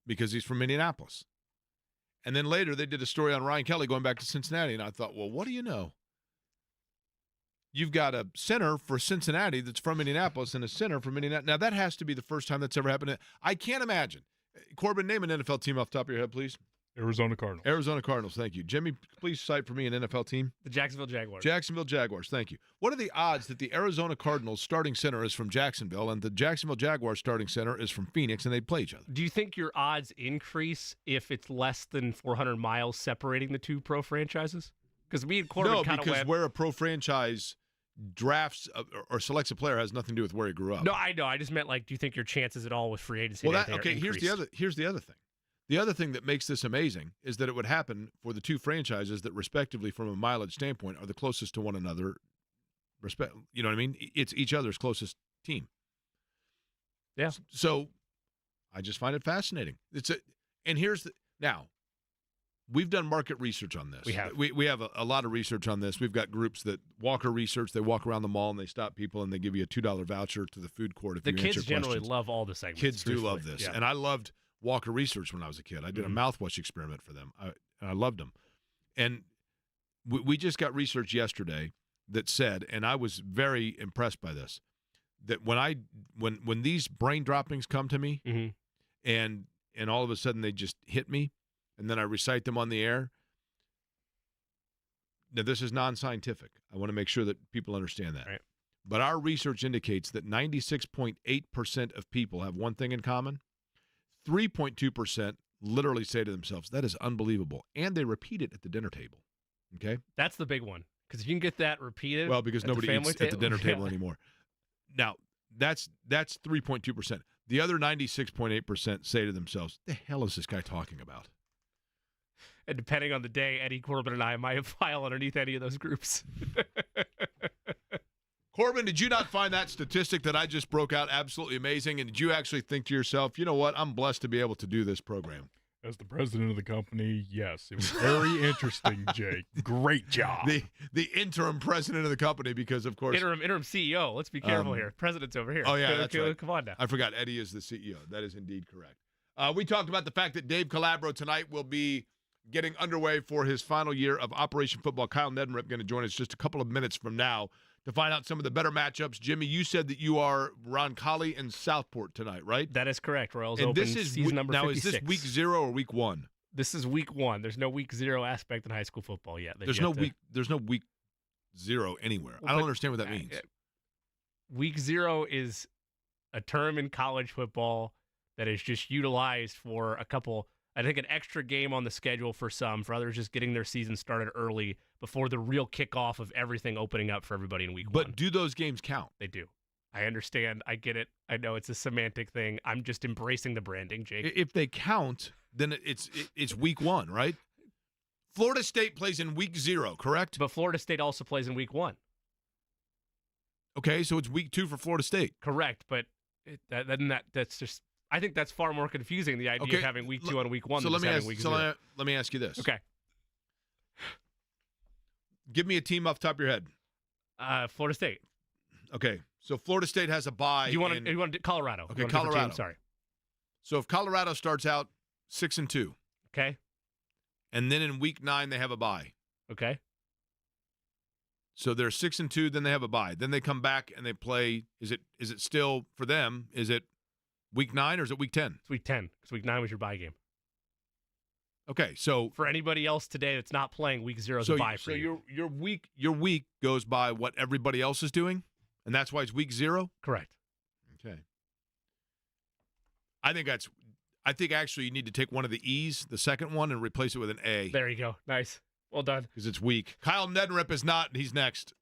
[SPEAKER 1] because he's from Indianapolis. And then later they did a story on Ryan Kelly going back to Cincinnati, and I thought, well, what do you know? You've got a center for Cincinnati that's from Indianapolis and a center from Indianapolis. Now that has to be the first time that's ever happened. I can't imagine. Corbin, name an NFL team off the top of your head, please.
[SPEAKER 5] Arizona Cardinals.
[SPEAKER 1] Arizona Cardinals, thank you. Jimmy, please cite for me an NFL team.
[SPEAKER 2] The Jacksonville Jaguars.
[SPEAKER 1] Jacksonville Jaguars, thank you. What are the odds that the Arizona Cardinals starting center is from Jacksonville and the Jacksonville Jaguars starting center is from Phoenix and they play each other?
[SPEAKER 2] Do you think your odds increase if it's less than 400 miles separating the two pro franchises? Because me and Corbin
[SPEAKER 1] No,
[SPEAKER 2] kind of
[SPEAKER 1] because where a pro franchise drafts or selects a player has nothing to do with where he grew up.
[SPEAKER 2] No, I know. I just meant, do you think your chances at all with free agency?
[SPEAKER 1] Well, here's the other thing. The other thing that makes this amazing is that it would happen for the two franchises that, respectively, from a mileage standpoint, are the closest to one another. You know what I mean? It's each other's closest team.
[SPEAKER 2] Yeah.
[SPEAKER 1] So I just find it fascinating. Now we've done market research on this. We have a lot of research on this. We've got groups that Walker Research. They walk around the mall and they stop people and they give you a $2 voucher to the food court if
[SPEAKER 2] the
[SPEAKER 1] you answer
[SPEAKER 2] kids generally
[SPEAKER 1] questions.
[SPEAKER 2] love all the segments.
[SPEAKER 1] Kids do love this, and I loved Walker Research when I was a kid. I did a mouthwash experiment for them. I loved them. And we just got research yesterday that said, and I was very impressed by this, that when these brain droppings come to me and all of a sudden they just hit me and then I recite them on the air. Now, this is non-scientific. I want to make sure that people understand that.
[SPEAKER 2] Right.
[SPEAKER 1] But our research indicates that 96.8% of people have one thing in common. 3.2% literally say to themselves, that is unbelievable. And they repeat it at the dinner table. Okay?
[SPEAKER 2] That's the big one. Because if you can get that repeated.
[SPEAKER 1] Well, because nobody eats at the dinner table
[SPEAKER 2] Yeah.
[SPEAKER 1] anymore. Now, that's 3.2%. The other 96.8% say to themselves, the hell is this guy talking about?
[SPEAKER 2] And depending on the day, Eddie Corbin and I might file underneath any of those groups.
[SPEAKER 1] Corbin, did you not find that statistic that I just broke out absolutely amazing? And did you actually think to yourself, you know what, I'm blessed to be able to do this program?
[SPEAKER 5] As the president of the company, yes. It was very interesting, Jake. Great job.
[SPEAKER 1] The interim president of the company, because, of course.
[SPEAKER 2] Interim CEO. Let's be careful here. President's over here.
[SPEAKER 1] Oh, yeah, that's right.
[SPEAKER 2] Come on now.
[SPEAKER 1] I forgot Eddie is the CEO. That is indeed correct. We talked about the fact that Dave Calabro tonight will be getting underway for his final year of Operation Football. Kyle Neddenriep going to join us just a couple of minutes from now to find out some of the better matchups. Jimmy, you said that you are Roncalli and Southport tonight, right?
[SPEAKER 2] That is correct. Royals
[SPEAKER 1] and
[SPEAKER 2] open
[SPEAKER 1] this is
[SPEAKER 2] season number 56.
[SPEAKER 1] Now, is this week 0 or week 1?
[SPEAKER 2] This is week 1. There's no week 0 aspect in high school football yet.
[SPEAKER 1] There's no week 0 anywhere.
[SPEAKER 2] Well,
[SPEAKER 1] I don't understand what that means.
[SPEAKER 2] Week 0 is a term in college football that is just utilized for an extra game on the schedule for some, for others just getting their season started early before the real kickoff of everything opening up for everybody in week 1.
[SPEAKER 1] But do those games count?
[SPEAKER 2] They do. I understand. I get it. I know it's a semantic thing. I'm just embracing the branding, Jake.
[SPEAKER 1] If they count, then it's week 1, right? Florida State plays in week 0, correct?
[SPEAKER 2] But Florida State also plays in week 1.
[SPEAKER 1] Okay, so it's week 2 for Florida State.
[SPEAKER 2] Correct, but that's just. I think that's far more confusing, the idea of having week 2 on week 1 than having week 0.
[SPEAKER 1] Let me ask you this.
[SPEAKER 2] Okay.
[SPEAKER 1] Give me a team off the top of your head.
[SPEAKER 2] Florida State.
[SPEAKER 1] Okay, so Florida State has a bye.
[SPEAKER 2] You want to Colorado?
[SPEAKER 1] Okay,
[SPEAKER 2] You want a different
[SPEAKER 1] Colorado.
[SPEAKER 2] team? Sorry.
[SPEAKER 1] So if Colorado starts out 6-2,
[SPEAKER 2] Okay.
[SPEAKER 1] and then in week 9 they have a bye.
[SPEAKER 2] Okay.
[SPEAKER 1] So they're 6-2, then they have a bye. Then they come back and they play. Is it still for them? Is it week 9 or is it week 10?
[SPEAKER 2] It's week 10 because week 9 was your bye game.
[SPEAKER 1] Okay, so
[SPEAKER 2] For anybody else today that's not playing, week 0 is a bye for you.
[SPEAKER 1] your week goes by what everybody else is doing, and that's why it's week 0.
[SPEAKER 2] Correct.
[SPEAKER 1] Okay. I think actually you need to take one of the E's, the second one, and replace it with an A.
[SPEAKER 2] There you go. Nice. Well done.
[SPEAKER 1] Because it's weak. Kyle Neddenriep is not. He's next.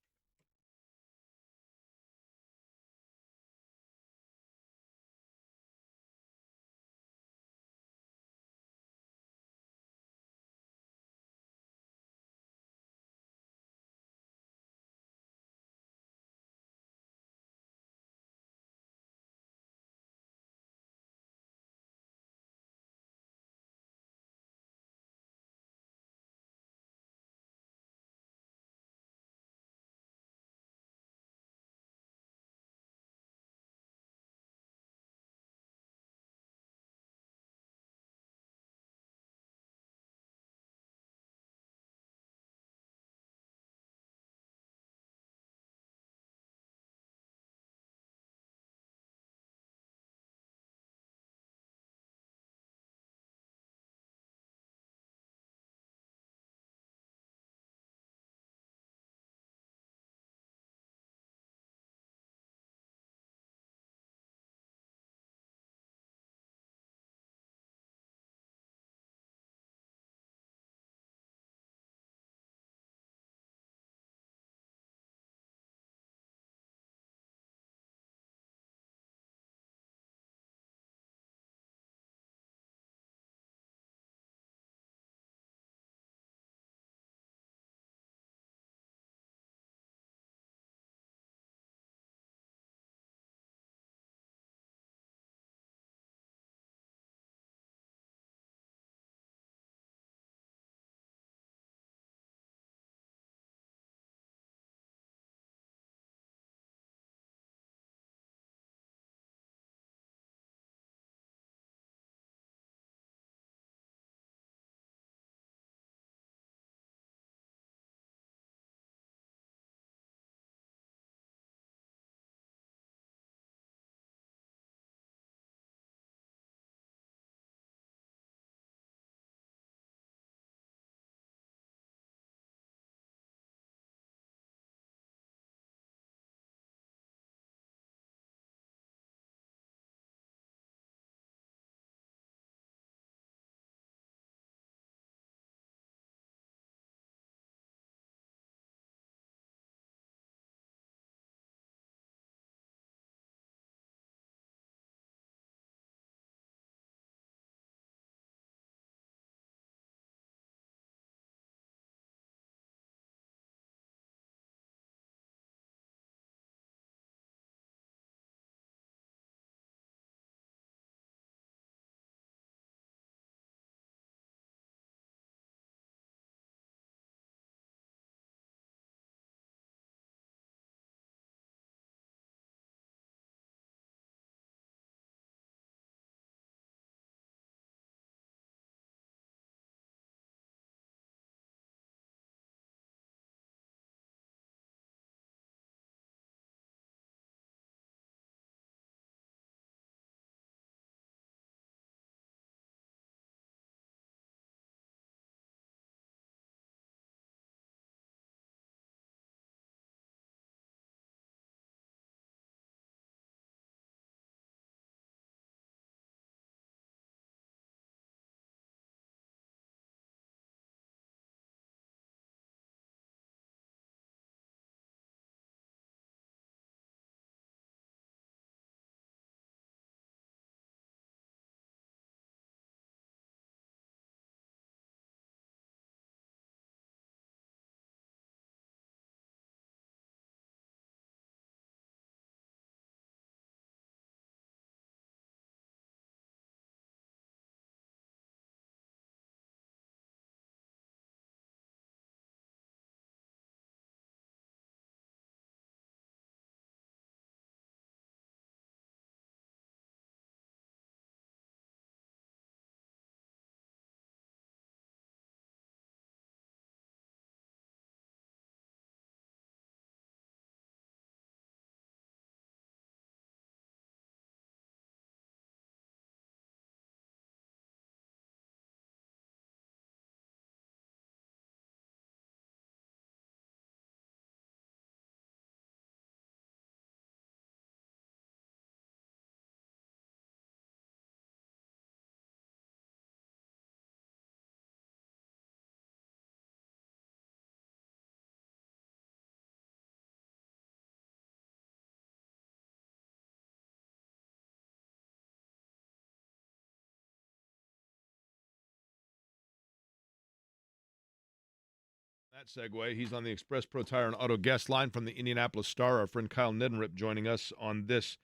[SPEAKER 1] That segue. He's on the Express Pro Tire and Auto guest line from the Indianapolis Star. Our friend Kyle Neddenriep joining us on this.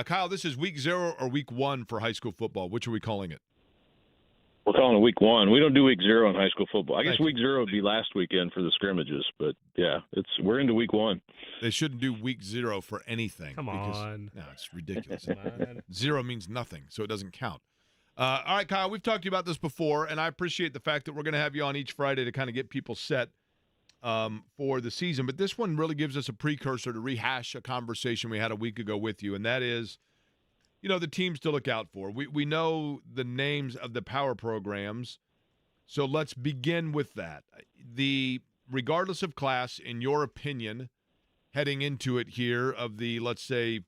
[SPEAKER 1] Kyle, this is week 0 or week 1 for high school football. Which are we calling it?
[SPEAKER 6] We're calling it week 1. We don't do week 0 in high school football. I guess week 0 would be last weekend for the scrimmages, but yeah, we're into week 1.
[SPEAKER 1] They shouldn't do week 0 for anything.
[SPEAKER 2] Come on.
[SPEAKER 1] No, it's ridiculous. 0 means nothing, so it doesn't count. All right, Kyle, we've talked to you about this before, and I appreciate the fact that we're going to have you on each Friday to kind of get people set for the season. But this one really gives us a precursor to rehash a conversation we had a week ago with you, and that is, the teams to look out for. We know the names of the power programs, so let's begin with that. Regardless of class, in your opinion, heading into it here, of the, let's say,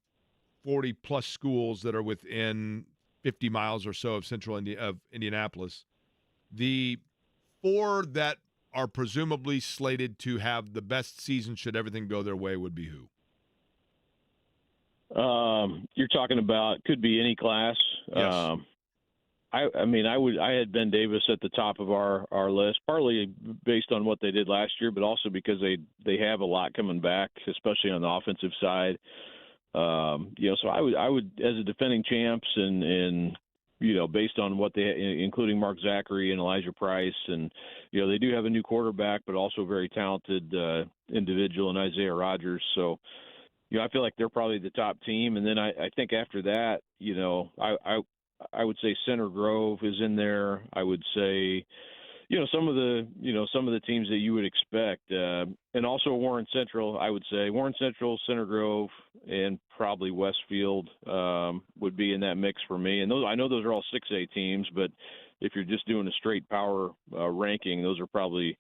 [SPEAKER 1] 40-plus schools that are within 50 miles or so of of Indianapolis, the 4 that are presumably slated to have the best season should everything go their way would be who?
[SPEAKER 6] You're talking about could be any class.
[SPEAKER 1] Yes.
[SPEAKER 6] I had Ben Davis at the top of our list, partly based on what they did last year, but also because they have a lot coming back, especially on the offensive side. So I would, as a defending champs and based on what including Mark Zachary and Elijah Price, and they do have a new quarterback, but also a very talented individual in Isaiah Rogers. So, I feel like they're probably the top team, and then I think after that, I would say Center Grove is in there. I would say, some of the teams that you would expect, and also Warren Central. I would say Warren Central, Center Grove, and probably Westfield would be in that mix for me. And I know those are all 6A teams, but if you're just doing a straight power ranking, those are probably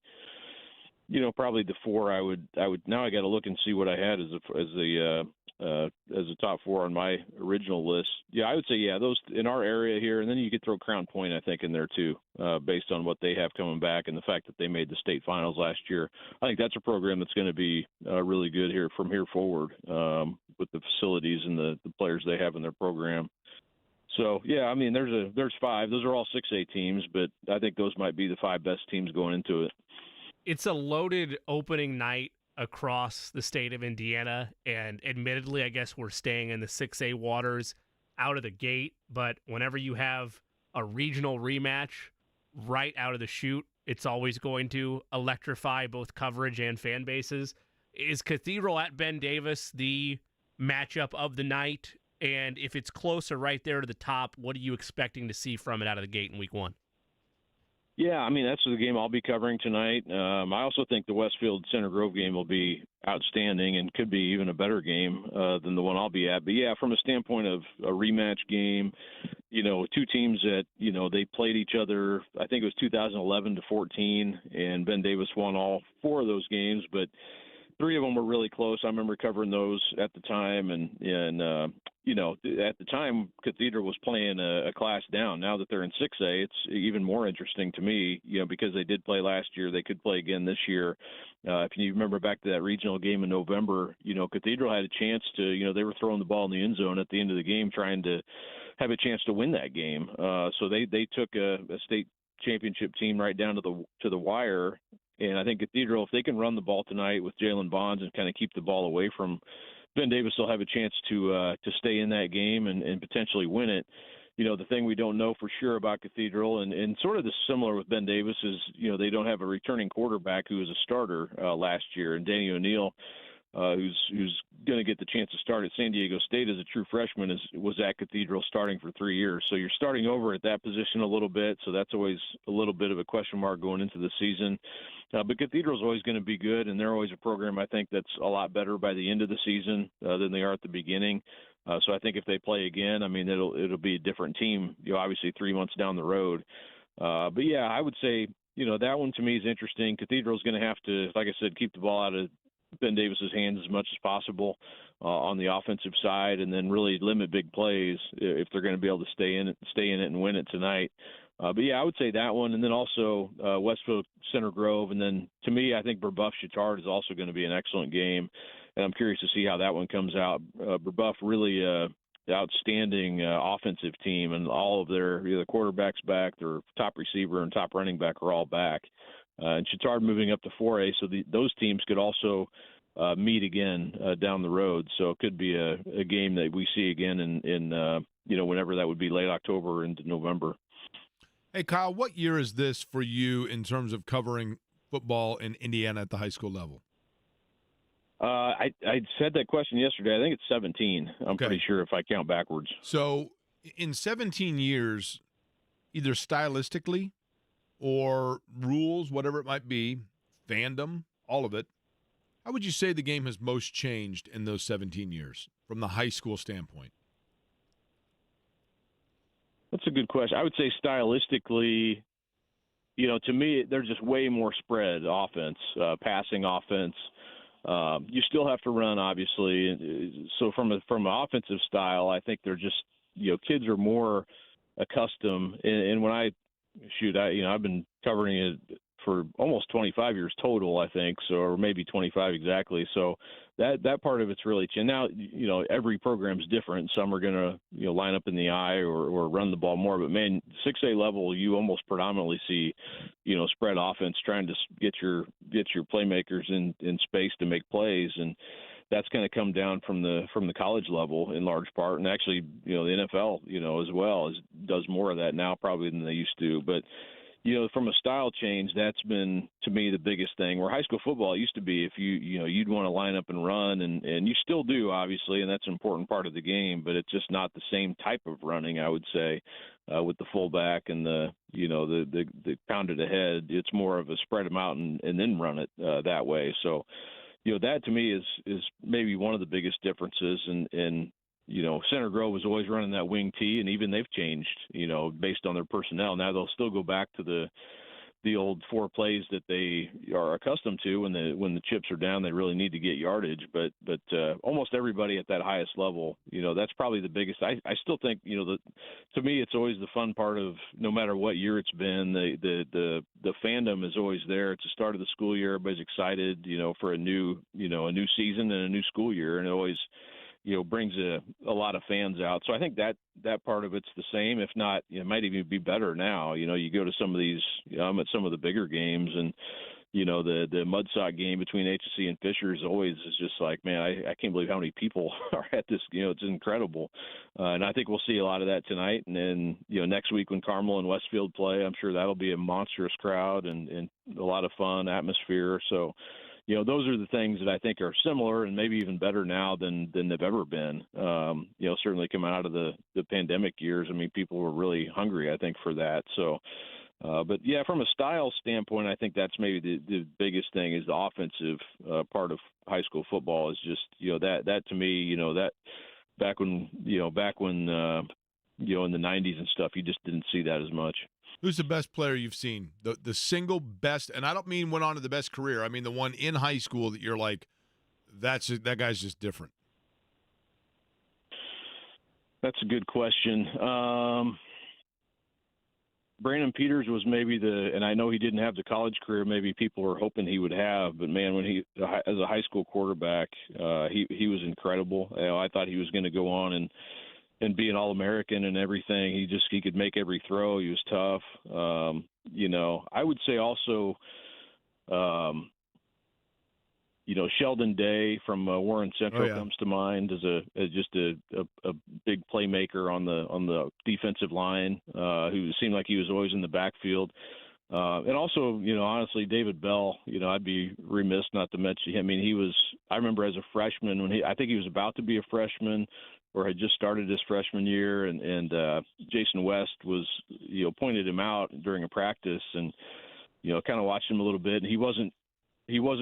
[SPEAKER 6] the 4 I would. Now I got to look and see what I had as the top 4 on my original list. Yeah, I would say those in our area here, and then you could throw Crown Point I think in there too, based on what they have coming back and the fact that they made the state finals last year. I think that's a program that's going to be really good here from here forward with the facilities and the players they have in their program. So there's 5. Those are all 6A teams, but I think those might be the 5 best teams going into it.
[SPEAKER 2] It's a loaded opening night across the state of Indiana, and admittedly, I guess we're staying in the 6A waters out of the gate, but whenever you have a regional rematch right out of the chute, it's always going to electrify both coverage and fan bases. Is Cathedral at Ben Davis the matchup of the night? And if it's closer right there to the top, what are you expecting to see from it out of the gate in week 1?
[SPEAKER 6] Yeah, that's the game I'll be covering tonight. I also think the Westfield Center Grove game will be outstanding and could be even a better game than the one I'll be at. But yeah, from a standpoint of a rematch game, 2 teams that, they played each other, I think it was 2011 to 14, and Ben Davis won all 4 of those games, but 3 of them were really close. I remember covering those at the time, and at the time, Cathedral was playing a class down. Now that they're in 6A, it's even more interesting to me, because they did play last year. They could play again this year. If you remember back to that regional game in November, Cathedral had a chance to, they were throwing the ball in the end zone at the end of the game, trying to have a chance to win that game. So they took a state championship team right down to the wire. And I think Cathedral, if they can run the ball tonight with Jalen Bonds and kind of keep the ball away from Ben Davis, they'll have a chance to stay in that game and potentially win it. The thing we don't know for sure about Cathedral, and sort of the similar with Ben Davis, is they don't have a returning quarterback who was a starter last year, and Danny O'Neill, who's going to get the chance to start at San Diego State as a true freshman, was at Cathedral starting for 3 years. So you're starting over at that position a little bit, so that's always a little bit of a question mark going into the season. But Cathedral's always going to be good, and they're always a program I think that's a lot better by the end of the season than they are at the beginning. So I think if they play again, it'll be a different team, obviously 3 months down the road. But yeah, I would say, that one to me is interesting. Cathedral's going to have to, like I said, keep the ball out of Ben Davis's hands as much as possible on the offensive side, and then really limit big plays if they're going to be able to stay in it and win it tonight. But yeah, I would say that one, and then also Westfield Center Grove, and then to me, I think Brebeuf Chittard is also going to be an excellent game, and I'm curious to see how that one comes out. Brebeuf really outstanding offensive team, and all of their either quarterbacks back, their top receiver and top running back are all back. and Chittard moving up to 4A, so those teams could also meet again down the road. So it could be a game that we see again in whenever that would be, late October into November.
[SPEAKER 1] Hey, Kyle, what year is this for you in terms of covering football in Indiana at the high school level?
[SPEAKER 6] I said that question yesterday. I think it's 17. I'm pretty sure if I count backwards.
[SPEAKER 1] So in 17 years, either stylistically or rules, whatever it might be, fandom, all of it, how would you say the game has most changed in those 17 years from the high school standpoint?
[SPEAKER 6] That's a good question. I would say stylistically, to me, there's just way more spread offense, passing offense. You still have to run, obviously. So from an offensive style, I think they're just, kids are more accustomed. And when I've been covering it for almost 25 years total, I think, so, or maybe 25 exactly. So that part of it's really changed. Now, every program's different. Some are going to, line up in the eye or run the ball more. But, man, 6A level, you almost predominantly see, spread offense trying to get your playmakers in space to make plays. And that's going to come down from the college level in large part. And actually, the NFL, as well, does more of that now probably than they used to. But, from a style change, that's been, to me, the biggest thing. Where high school football used to be, if you'd want to line up and run, and you still do, obviously, and that's an important part of the game, but it's just not the same type of running, I would say, with the fullback and the pounded ahead. It's more of a spread them out and then run it that way. So, that to me is maybe one of the biggest differences. And Center Grove was always running that wing tee, and even they've changed, based on their personnel. Now they'll still go back to the old 4 plays that they are accustomed to when the chips are down. They really need to get yardage, but almost everybody at that highest level, that's probably the biggest. I still think, to me, it's always the fun part of, no matter what year it's been, the fandom is always there. It's the start of the school year. Everybody's excited, for a new season and a new school year, and it always brings a lot of fans out. So I think that part of it's the same. If not, it might even be better now. You go to some of these, I'm at some of the bigger games, and, the Mudsock game between HSC and Fisher is just like, man, I can't believe how many people are at this. It's incredible. And I think we'll see a lot of that tonight. And then, next week when Carmel and Westfield play, I'm sure that'll be a monstrous crowd and a lot of fun atmosphere. So, those are the things that I think are similar and maybe even better now than they've ever been. Certainly coming out of the pandemic years, I mean, people were really hungry, I think, for that. So, but yeah, from a style standpoint, I think that's maybe the biggest thing is the offensive part of high school football is just, that to me, that back when in the 90s and stuff, you just didn't see that as much.
[SPEAKER 1] Who's the best player you've seen? The single best, and I don't mean went on to the best career. I mean the one in high school that you're like, that guy's just different.
[SPEAKER 6] That's a good question. Brandon Peters was maybe and I know he didn't have the college career maybe people were hoping he would have, but man, when as a high school quarterback, he was incredible. I thought he was going to go on and be an All-American and everything. He could make every throw. He was tough. I would say also, Sheldon Day from Warren Central comes to mind as just a big playmaker on the defensive line, who seemed like he was always in the backfield. And also, honestly, David Bell, I'd be remiss not to mention him. I mean, I remember as a freshman I think he was about to be a freshman or had just started his freshman year, and Jason West was, pointed him out during a practice and, kind of watched him a little bit. And he wasn't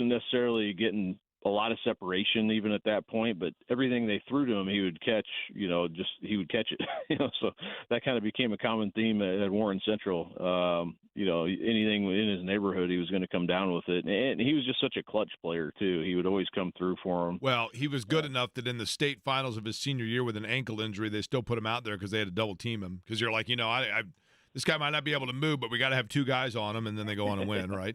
[SPEAKER 6] necessarily getting a lot of separation even at that point, but everything they threw to him, he would catch, he would catch it, so that kind of became a common theme at Warren Central. Anything in his neighborhood, he was going to come down with it. And he was just such a clutch player too. He would always come through for him.
[SPEAKER 1] Well, he was good enough that in the state finals of his senior year with an ankle injury, they still put him out there because they had to double team him. Because you're like, this guy might not be able to move, but we got to have 2 guys on him, and then they go on and win, right?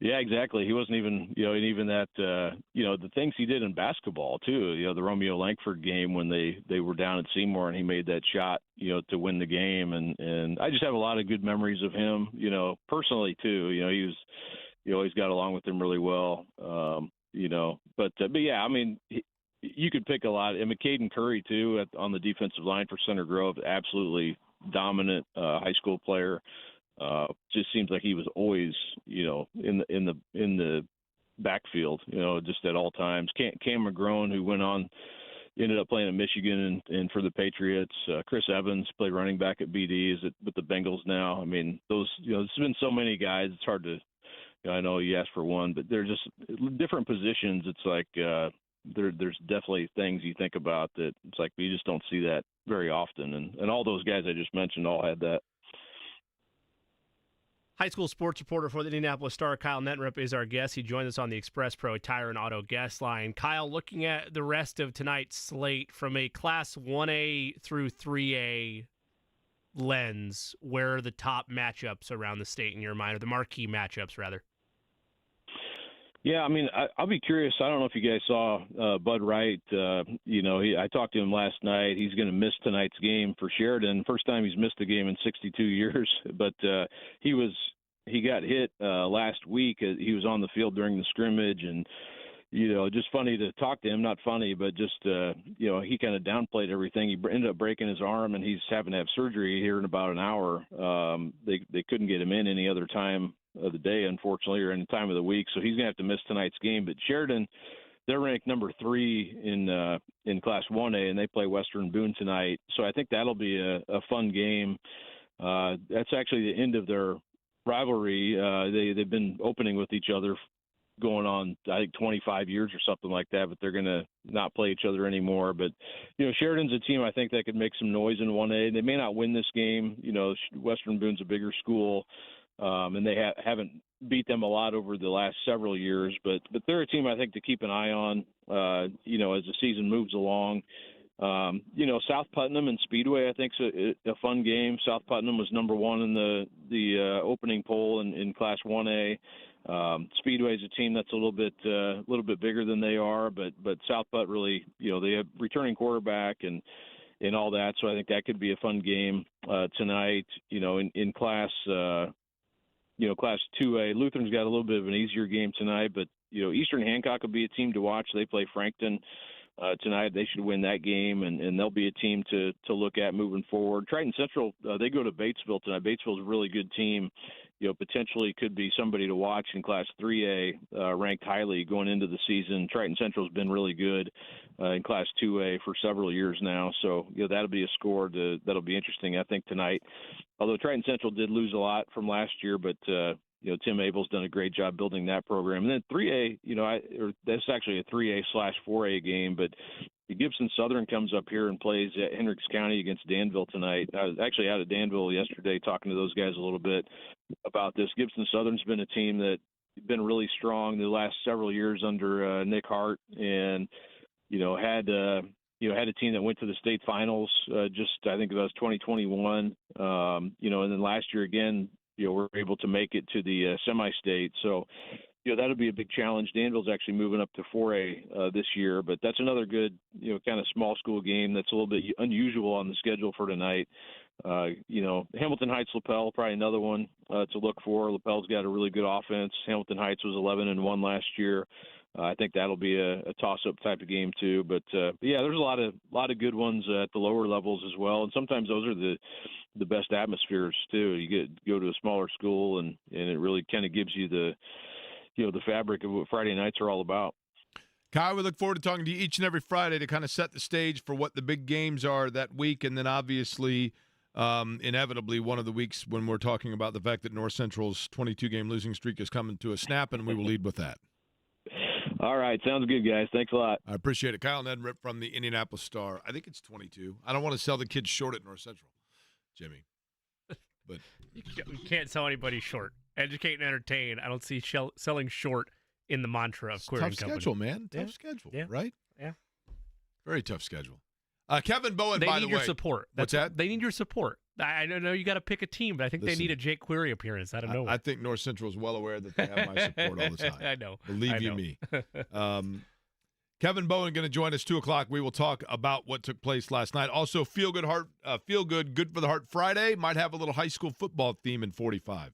[SPEAKER 6] Yeah, exactly. He wasn't even, even that, the things he did in basketball too. The Romeo Langford game when they were down at Seymour and he made that shot, to win the game. And I just have a lot of good memories of him, personally too. He always got along with him really well. But yeah, I mean, you could pick a lot. And Caden Curry too on the defensive line for Center Grove, absolutely dominant high school player. Just seems like he was always, in the backfield, just at all times. Cam McGrone, who ended up playing at Michigan and for the Patriots. Chris Evans played running back at BD, is with the Bengals now. I mean, there's been so many guys. It's hard to. I know you asked for one, but they're just different positions. It's like there's definitely things you think about that it's like you just don't see that very often. And all those guys I just mentioned all had that.
[SPEAKER 2] High school sports reporter for the Indianapolis Star, Kyle Neddenriep, is our guest. He joined us on the Express Pro Tire and Auto guest line. Kyle, looking at the rest of tonight's slate from a Class 1A through 3A lens, where are the top matchups around the state in your mind, or the marquee matchups, rather?
[SPEAKER 6] Yeah, I mean, I'll be curious. I don't know if you guys saw Bud Wright. I talked to him last night. He's going to miss tonight's game for Sheridan. First time he's missed a game in 62 years. But he got hit last week. He was on the field during the scrimmage, and just funny to talk to him. Not funny, but just he kind of downplayed everything. He ended up breaking his arm, and he's having to have surgery here in about an hour. They couldn't get him in any other time of the day, unfortunately, or any time of the week. So he's going to have to miss tonight's game. But Sheridan, they're ranked number 3 in Class 1A, and they play Western Boone tonight. So I think that'll be a fun game. That's actually the end of their rivalry. They've been opening with each other going on, I think, 25 years or something like that, but they're going to not play each other anymore. But, Sheridan's a team I think that could make some noise in 1A. They may not win this game. Western Boone's a bigger school. And they haven't beat them a lot over the last several years, but they're a team I think to keep an eye on, as the season moves along. South Putnam and Speedway I think is a fun game. South Putnam was number 1 in the opening poll in Class 1A. Speedway is a team that's a little bit bigger than they are, but South Put really, they have returning quarterback and all that, so I think that could be a fun game tonight. In Class. Class 2A, Lutheran's got a little bit of an easier game tonight, but, Eastern Hancock will be a team to watch. They play Frankton tonight. They should win that game, and they'll be a team to look at moving forward. Triton Central, they go to Batesville tonight. Batesville's a really good team. Potentially could be somebody to watch in Class 3A, ranked highly going into the season. Triton Central's been really good in Class 2A for several years now. So, that'll be a score that'll be interesting, I think, tonight. Although Triton Central did lose a lot from last year, but, Tim Abel's done a great job building that program. And then 3A, that's actually a 3A/4A game, but Gibson Southern comes up here and plays at Hendricks County against Danville tonight. I was actually out at Danville yesterday talking to those guys a little bit about this. Gibson Southern's been a team that's been really strong the last several years under Nick Hart, and had a team that went to the state finals I think it was 2021. And then last year again, we're able to make it to the semi-state. So, that'll be a big challenge. Danville's actually moving up to 4A this year, but that's another good, kind of small school game that's a little bit unusual on the schedule for tonight. Hamilton Heights LaPel, probably another one to look for. LaPel's got a really good offense. Hamilton Heights was 11-1 last year. I think that'll be a toss-up type of game too. But yeah, there's a lot of good ones at the lower levels as well, and sometimes those are the best atmospheres too. You go to a smaller school, and it really kind of gives you the fabric of what Friday nights are all about.
[SPEAKER 1] Kyle, we look forward to talking to you each and every Friday to kind of set the stage for what the big games are that week, and then obviously, inevitably, one of the weeks when we're talking about the fact that North Central's 22-game losing streak is coming to a snap, and we will lead with that.
[SPEAKER 6] All right. Sounds good, guys. Thanks a lot.
[SPEAKER 1] I appreciate it. Kyle Neddenriep from the Indianapolis Star. I think it's 22. I don't want to sell the kids short at North Central, Jimmy. But
[SPEAKER 2] you can't sell anybody short. Educate and entertain. I don't see selling short in the mantra of Query & Company.
[SPEAKER 1] Tough schedule, man. Tough schedule, right? Yeah. Very tough schedule. Kevin Bowen, by the way.
[SPEAKER 2] They need your support.
[SPEAKER 1] What's that?
[SPEAKER 2] They need your support. I don't know. You got to pick a team, but I think they need a Jake Query appearance out of nowhere.
[SPEAKER 1] I think North Central is well aware that they have my support all the time.
[SPEAKER 2] I know.
[SPEAKER 1] Believe you me. Kevin Bowen going to join us 2:00. We will talk about what took place last night. Also, feel good for the heart Friday might have a little high school football theme in 45.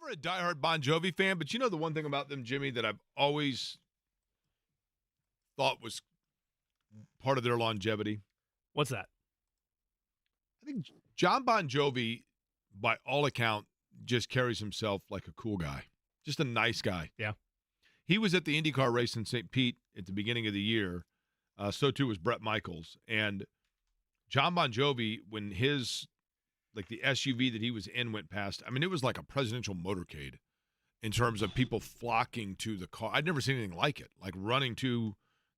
[SPEAKER 1] Never a diehard Bon Jovi fan, but you know the one thing about them, Jimmy, that I've always thought was part of their longevity?
[SPEAKER 2] What's that?
[SPEAKER 1] I think John Bon Jovi, by all account, just carries himself like a cool guy. Just a nice guy.
[SPEAKER 2] Yeah.
[SPEAKER 1] He was at the IndyCar race in St. Pete at the beginning of the year. So too was Brett Michaels. And John Bon Jovi, when his, like the SUV that he was in went past, I mean, it was like a presidential motorcade in terms of people flocking to the car. I'd never seen anything like it, like running to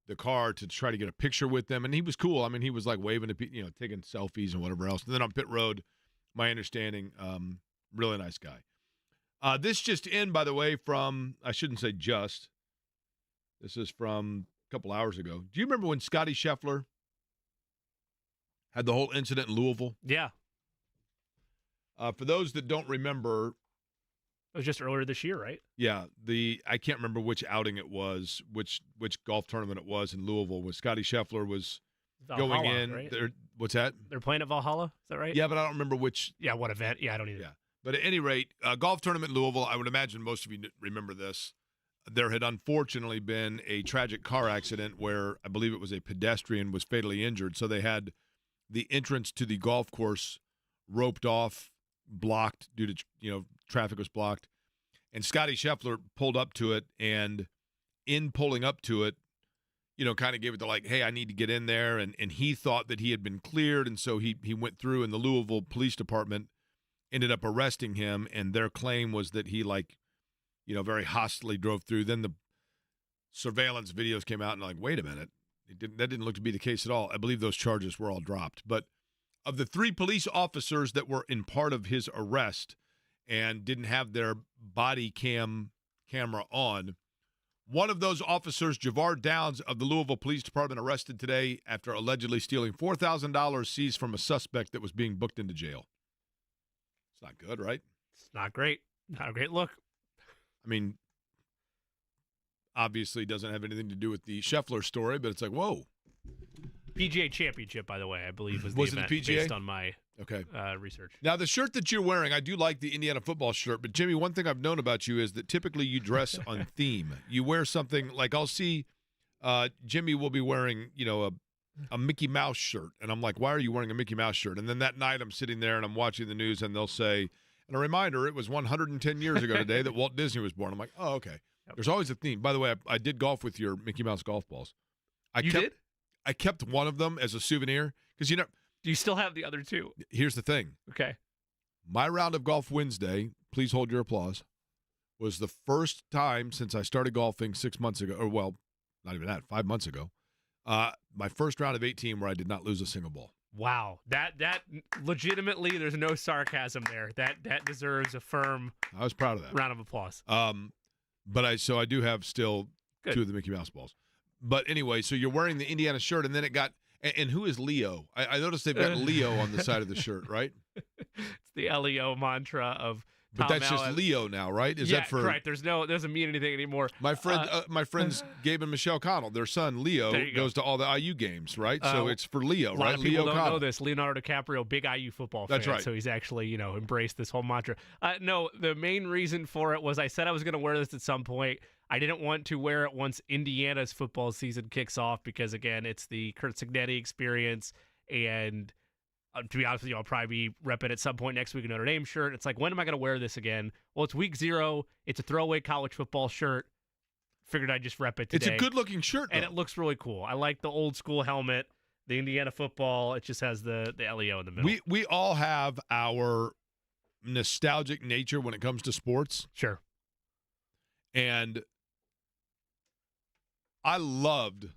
[SPEAKER 1] the car to try to get a picture with them. And he was cool. I mean, he was like waving to people, you know, taking selfies and whatever else. And then on pit road, my understanding, really nice guy. This just in, by the way, from, I shouldn't say just, this is from a couple hours ago. Do you remember when Scotty Scheffler had the whole incident in Louisville?
[SPEAKER 2] Yeah.
[SPEAKER 1] For those that don't remember,
[SPEAKER 2] It was just earlier this year, right?
[SPEAKER 1] Yeah, I can't remember which outing it was, which golf tournament it was in Louisville, when Scotty Scheffler was
[SPEAKER 2] Valhalla,
[SPEAKER 1] going in.
[SPEAKER 2] right?
[SPEAKER 1] What's that?
[SPEAKER 2] They're playing at Valhalla. Is that right?
[SPEAKER 1] Yeah, but I don't remember which.
[SPEAKER 2] Yeah, what event? Yeah, I don't either.
[SPEAKER 1] Yeah, but at any rate, golf tournament in Louisville. I would imagine most of you remember this. There had unfortunately been a tragic car accident where I believe it was a pedestrian was fatally injured. So they had the entrance to the golf course roped off, blocked due to traffic was blocked. And Scotty Scheffler pulled up to it, and in pulling up to it, kind of gave it the hey, I need to get in there. And he thought that he had been cleared, and so he went through, and the Louisville Police Department ended up arresting him, and their claim was that he very hostily drove through. Then the surveillance videos came out, and wait a minute, that didn't look to be the case at all. I believe those charges were all dropped. But of the 3 police officers that were in part of his arrest and didn't have their body camera on, one of those officers, Javar Downs of the Louisville Police Department, arrested today after allegedly stealing $4,000 seized from a suspect that was being booked into jail. It's not good, right?
[SPEAKER 2] It's not great. Not a great look.
[SPEAKER 1] I mean, obviously doesn't have anything to do with the Scheffler story, but it's whoa.
[SPEAKER 2] PGA Championship, by the way, I believe was
[SPEAKER 1] it
[SPEAKER 2] the event
[SPEAKER 1] the PGA?
[SPEAKER 2] based on my research.
[SPEAKER 1] Now, the shirt that you're wearing, I do like the Indiana football shirt, but Jimmy, one thing I've known about you is that typically you dress on theme. You wear something I'll see Jimmy will be wearing, a Mickey Mouse shirt, and I'm like, why are you wearing a Mickey Mouse shirt? And then that night I'm sitting there and I'm watching the news, and they'll say, and a reminder, it was 110 years ago today that Walt Disney was born. I'm like, oh, okay. Yep. There's always a theme. By the way, I did golf with your Mickey Mouse golf balls.
[SPEAKER 2] Did?
[SPEAKER 1] I kept one of them as a souvenir because
[SPEAKER 2] Do you still have the other 2?
[SPEAKER 1] Here's the thing.
[SPEAKER 2] Okay.
[SPEAKER 1] My round of golf Wednesday, please hold your applause, was the first time since I started golfing 6 months ago, or well, not even that, 5 months ago. My first round of 18 where I did not lose a single ball.
[SPEAKER 2] Wow, that legitimately, there's no sarcasm there. That deserves a firm.
[SPEAKER 1] I was proud of that.
[SPEAKER 2] Round of applause.
[SPEAKER 1] But I do have still
[SPEAKER 2] Good.
[SPEAKER 1] 2 of the Mickey Mouse balls. But anyway, so you're wearing the Indiana shirt, and then it got. And who is Leo? I noticed they've got Leo on the side of the shirt, right?
[SPEAKER 2] It's the LEO mantra of.
[SPEAKER 1] But
[SPEAKER 2] Tom
[SPEAKER 1] that's
[SPEAKER 2] Allen.
[SPEAKER 1] just Leo now, right? Is
[SPEAKER 2] yeah,
[SPEAKER 1] that for
[SPEAKER 2] right? It doesn't mean anything anymore.
[SPEAKER 1] my friends Gabe and Michelle Connell, their son Leo goes to all the IU games, right? So it's for Leo,
[SPEAKER 2] a
[SPEAKER 1] right?
[SPEAKER 2] lot of people
[SPEAKER 1] Leo
[SPEAKER 2] don't
[SPEAKER 1] Connell.
[SPEAKER 2] know this. Leonardo DiCaprio, big IU football fan.
[SPEAKER 1] That's right.
[SPEAKER 2] So he's actually embraced this whole mantra. No, the main reason for it was I said I was going to wear this at some point. I didn't want to wear it once Indiana's football season kicks off because again, it's the Kurt Cignetti experience and. To be honest with you, I'll probably be repping at some point next week a Notre Dame shirt. It's when am I going to wear this again? Well, it's week 0. It's a throwaway college football shirt. Figured I'd just rep it today.
[SPEAKER 1] It's a good-looking shirt, though.
[SPEAKER 2] And it looks really cool. I like the old school helmet, the Indiana football. It just has the LEO in the middle.
[SPEAKER 1] We all have our nostalgic nature when it comes to sports.
[SPEAKER 2] Sure.
[SPEAKER 1] And I loved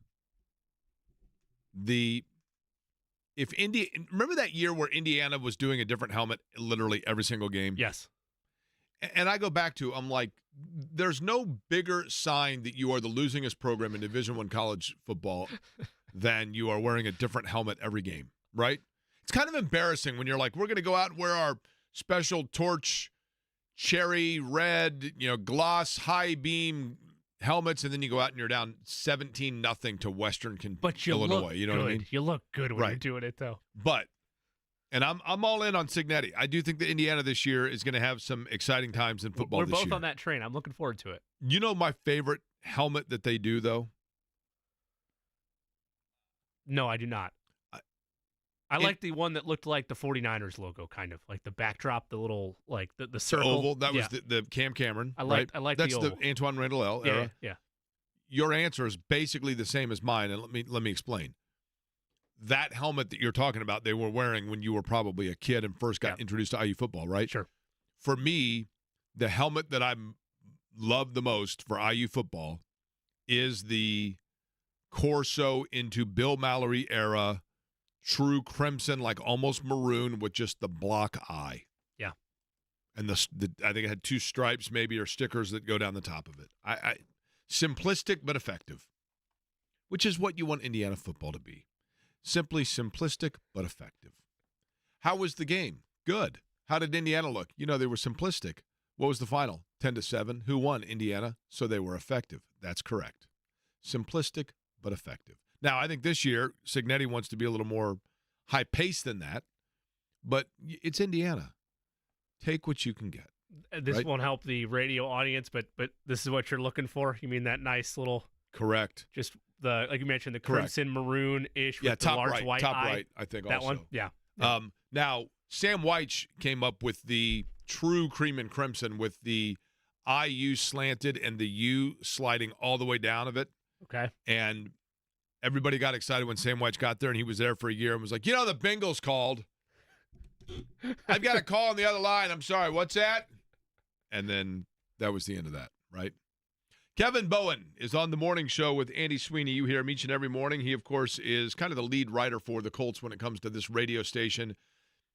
[SPEAKER 1] remember that year where Indiana was doing a different helmet literally every single game?
[SPEAKER 2] Yes.
[SPEAKER 1] And I go back to, I'm like, there's no bigger sign that you are the losingest program in Division I college football than you are wearing a different helmet every game, right? It's kind of embarrassing when you're like, we're going to go out and wear our special torch, cherry red, gloss, high beam helmets, and then you go out and you're down 17-0 to Western Illinois. You know
[SPEAKER 2] good.
[SPEAKER 1] what I mean?
[SPEAKER 2] You look good when
[SPEAKER 1] Right.
[SPEAKER 2] you're doing it, though.
[SPEAKER 1] But, and I'm all in on Cignetti. I do think that Indiana this year is going to have some exciting times in football
[SPEAKER 2] We're
[SPEAKER 1] this year.
[SPEAKER 2] both on that train. I'm looking forward to it.
[SPEAKER 1] You know my favorite helmet that they do, though?
[SPEAKER 2] No, I do not. I like the one that looked like the 49ers logo, kind of like the backdrop, the little the circle.
[SPEAKER 1] The oval. That was the Cam Cameron.
[SPEAKER 2] I like
[SPEAKER 1] That's
[SPEAKER 2] the oval.
[SPEAKER 1] the Antoine Randall L. era.
[SPEAKER 2] Yeah.
[SPEAKER 1] Your answer is basically the same as mine, and let me explain. That helmet that you're talking about, they were wearing when you were probably a kid and first got introduced to IU football, right?
[SPEAKER 2] Sure.
[SPEAKER 1] For me, the helmet that I love the most for IU football is the Corso into Bill Mallory era, true crimson, almost maroon with just the block eye.
[SPEAKER 2] Yeah.
[SPEAKER 1] And I think it had 2 stripes maybe or stickers that go down the top of it. I simplistic but effective, which is what you want Indiana football to be. Simply simplistic but effective. How was the game? Good. How did Indiana look? They were simplistic. What was the final? 10-7. Who won? Indiana. So they were effective. That's correct. Simplistic, but effective. Now, I think this year, Cincinnati wants to be a little more high-paced than that, but it's Indiana. Take what you can get.
[SPEAKER 2] This
[SPEAKER 1] right?
[SPEAKER 2] won't help the radio audience, but this is what you're looking for? You mean that nice little...
[SPEAKER 1] Correct.
[SPEAKER 2] Just like you mentioned, the
[SPEAKER 1] Correct.
[SPEAKER 2] crimson maroon-ish with the
[SPEAKER 1] top
[SPEAKER 2] large
[SPEAKER 1] right,
[SPEAKER 2] white
[SPEAKER 1] top
[SPEAKER 2] eye.
[SPEAKER 1] right, I think
[SPEAKER 2] that
[SPEAKER 1] also.
[SPEAKER 2] one? Yeah.
[SPEAKER 1] Now, Sam Weich came up with the true cream and crimson with the IU slanted and the U sliding all the way down of it.
[SPEAKER 2] Okay.
[SPEAKER 1] And everybody got excited when Sam Weich got there, and he was there for a year and was like, the Bengals called. I've got a call on the other line. I'm sorry. What's that? And then that was the end of that, right? Kevin Bowen is on the morning show with Andy Sweeney. You hear him each and every morning. He, of course, is kind of the lead writer for the Colts when it comes to this radio station.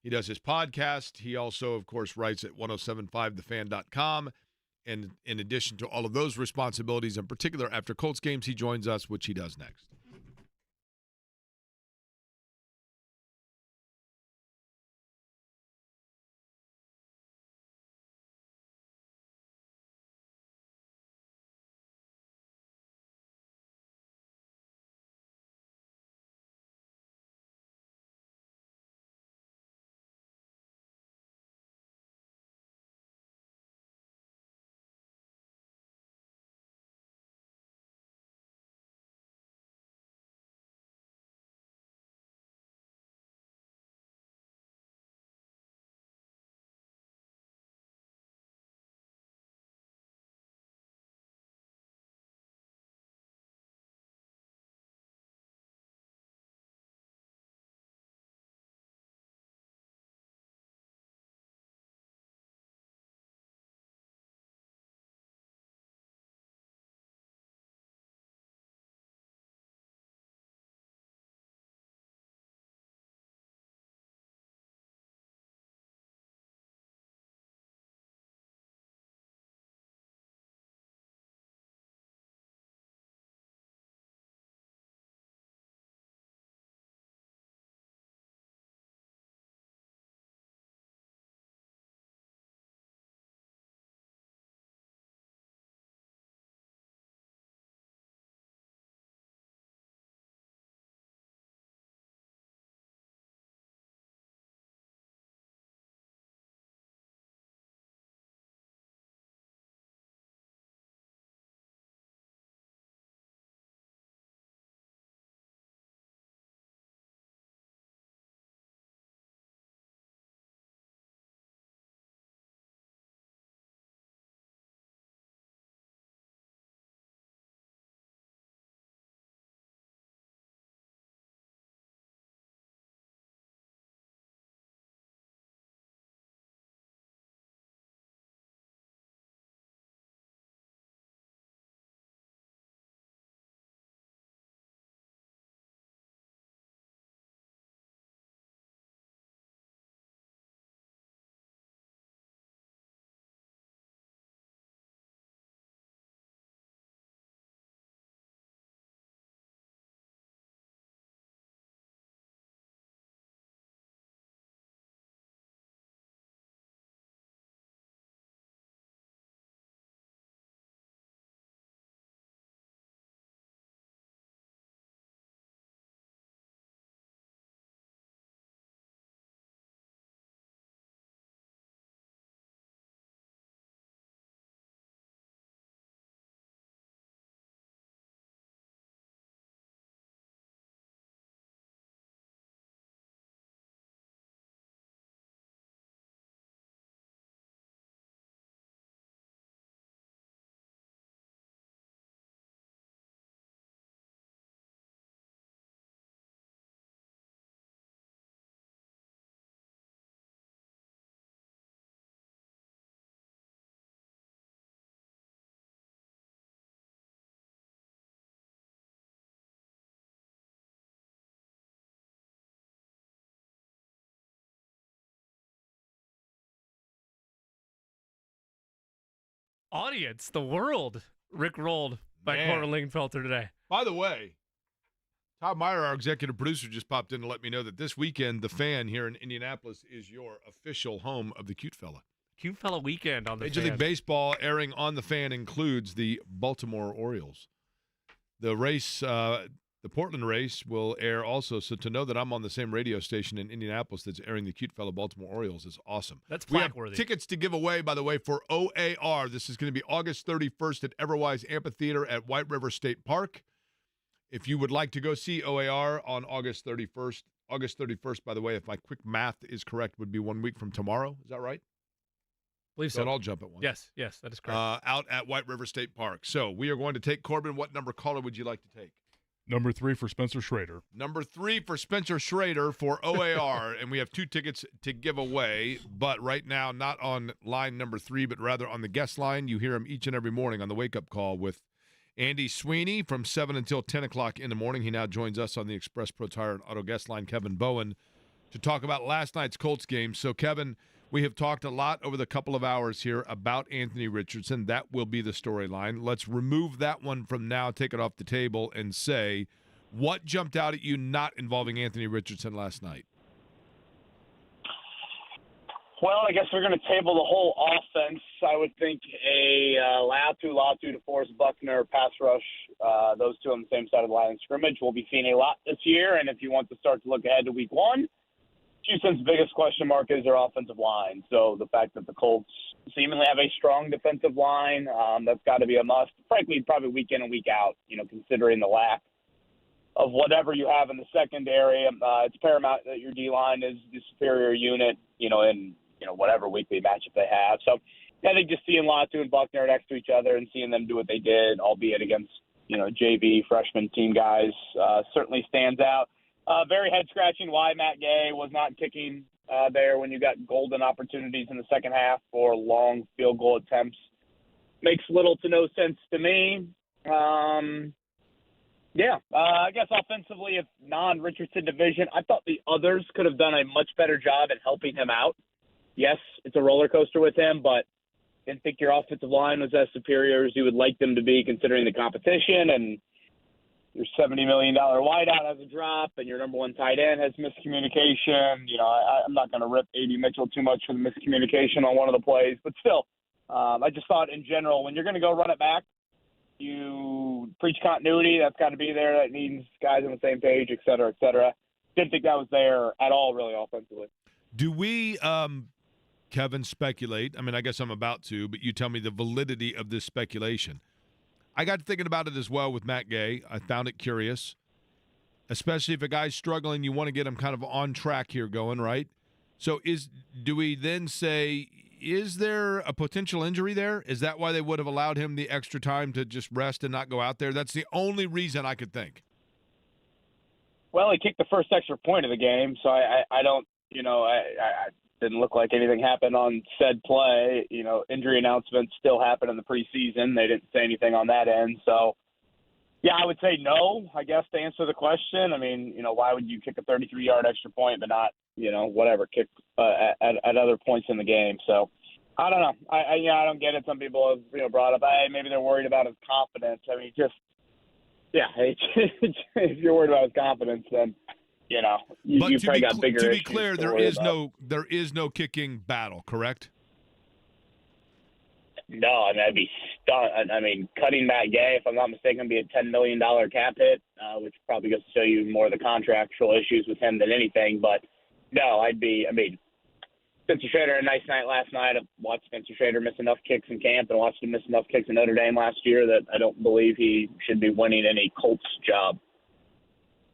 [SPEAKER 1] He does his podcast. He also, of course, writes at 1075thefan.com. And in addition to all of those responsibilities, in particular after Colts games, he joins us, which he does next.
[SPEAKER 2] Audience, the world, Rick rolled by
[SPEAKER 1] Man.
[SPEAKER 2] Corbin Lingenfelter today.
[SPEAKER 1] By the way, Todd Meyer, our executive producer, just popped in to let me know that this weekend, the Fan here in Indianapolis is your official home of the Cute Fella.
[SPEAKER 2] Cute Fella weekend on the
[SPEAKER 1] Major
[SPEAKER 2] Fan.
[SPEAKER 1] League Baseball airing on the Fan includes the Baltimore Orioles. The race, the Portland race, will air also. So to know that I'm on the same radio station in Indianapolis that's airing the Cute Fella Baltimore Orioles is awesome.
[SPEAKER 2] That's
[SPEAKER 1] We have
[SPEAKER 2] plaque-worthy.
[SPEAKER 1] tickets to give away, by the way, for OAR. This is going to be August 31st at Everwise Amphitheater at White River State Park. If you would like to go see OAR on August 31st, by the way, if my quick math is correct, would be 1 week from tomorrow. Is that right?
[SPEAKER 2] Believe so.
[SPEAKER 1] Don't all jump at once.
[SPEAKER 2] Yes, that is correct.
[SPEAKER 1] Out at White River State Park. So we are going to take Corbin. What number caller would you like to take?
[SPEAKER 5] Number 3 for Spencer Schrader.
[SPEAKER 1] Number 3 for Spencer Schrader for OAR, and we have 2 tickets to give away. But right now, not on line number 3, but rather on the guest line. You hear him each and every morning on the wake-up call with Andy Sweeney from 7 until 10 o'clock in the morning. He now joins us on the Express Pro Tire and Auto guest line, Kevin Bowen, to talk about last night's Colts game. So, Kevin, we have talked a lot over the couple of hours here about Anthony Richardson. That will be the storyline. Let's remove that one from now, take it off the table, and say, what jumped out at you not involving Anthony Richardson last night?
[SPEAKER 7] Well, I guess we're going to table the whole offense. I would think a Latu to Forrest Buckner pass rush, those two on the same side of the line of scrimmage, we'll be seeing a lot this year. And if you want to start to look ahead to week 1, Houston's biggest question mark is their offensive line. So the fact that the Colts seemingly have a strong defensive line, that's got to be a must. Frankly, probably week in and week out, considering the lack of whatever you have in the secondary. It's paramount that your D-line is the superior unit, in whatever weekly matchup they have. So I think just seeing Latu and Buckner next to each other and seeing them do what they did, albeit against, JV freshman team guys, certainly stands out. Very head-scratching why Matt Gay was not kicking there when you got golden opportunities in the second half for long field goal attempts. Makes little to no sense to me. I guess offensively, if non-Richardson division, I thought the others could have done a much better job at helping him out. Yes, it's a roller coaster with him, but didn't think your offensive line was as superior as you would like them to be considering the competition, and your $70 million wideout has a drop, and your number 1 tight end has miscommunication. I'm not going to rip A.D. Mitchell too much for the miscommunication on one of the plays, but still, I just thought in general, when you're going to go run it back, you preach continuity. That's got to be there. That means guys on the same page, et cetera, et cetera. Didn't think that was there at all, really, offensively.
[SPEAKER 1] Do we, Kevin, speculate? I mean, I guess I'm about to, but you tell me the validity of this speculation. I got thinking about it as well with Matt Gay. I found it curious, especially if a guy's struggling, you want to get him kind of on track here going, right? So do we then say, is there a potential injury there? Is that why they would have allowed him the extra time to just rest and not go out there? That's the only reason I could think.
[SPEAKER 7] Well, he kicked the first extra point of the game, so I don't, I didn't look like anything happened on said play. Injury announcements still happen in the preseason. They didn't say anything on that end. So, yeah, I would say no, I guess, to answer the question. I mean, why would you kick a 33-yard extra point but not, kick at other points in the game? So, I don't know. I don't get it. Some people have, brought up, hey, maybe they're worried about his confidence. I mean, if you're worried about his confidence, then you probably got bigger issues.
[SPEAKER 1] To be clear, there is no kicking battle, correct?
[SPEAKER 7] No, I mean, I'd be stunned. I mean, cutting Matt Gay, if I'm not mistaken, would be a $10 million cap hit, which probably goes to show you more of the contractual issues with him than anything. But no, Spencer Schrader had a nice night last night. I've watched Spencer Schrader miss enough kicks in camp and watched him miss enough kicks in Notre Dame last year that I don't believe he should be winning any Colts job.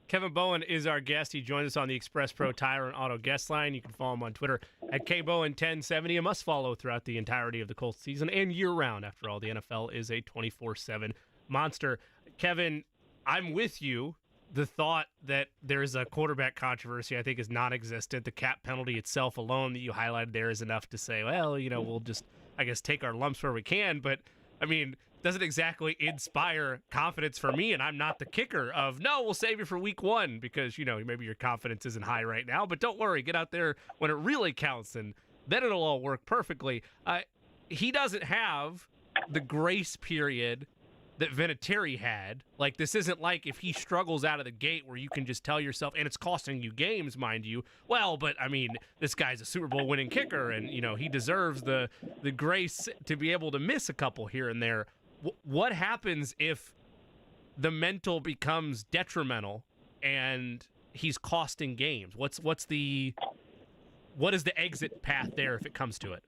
[SPEAKER 2] Kevin Bowen is our guest. He joins us on the Express Pro Tire and Auto guest line. You can follow him on Twitter at KBowen1070. A must follow throughout the entirety of the Colts season and year-round. After all, the NFL is a 24/7 monster. Kevin, I'm with you. The thought that there's a quarterback controversy, I think, is non-existent. The cap penalty itself alone that you highlighted there is enough to say, well, we'll just, I guess, take our lumps where we can. But, I mean, doesn't exactly inspire confidence for me, and I'm not the kicker of, no, we'll save you for week 1 because, maybe your confidence isn't high right now. But don't worry, get out there when it really counts, and then it'll all work perfectly. He doesn't have the grace period that Vinatieri had. Like, this isn't like if he struggles out of the gate where you can just tell yourself, and it's costing you games, mind you, well, but, I mean, this guy's a Super Bowl winning kicker, and, you know, he deserves the grace to be able to miss a couple here and there. What happens if the mental becomes detrimental and he's costing games? What is the exit path there if it comes to it?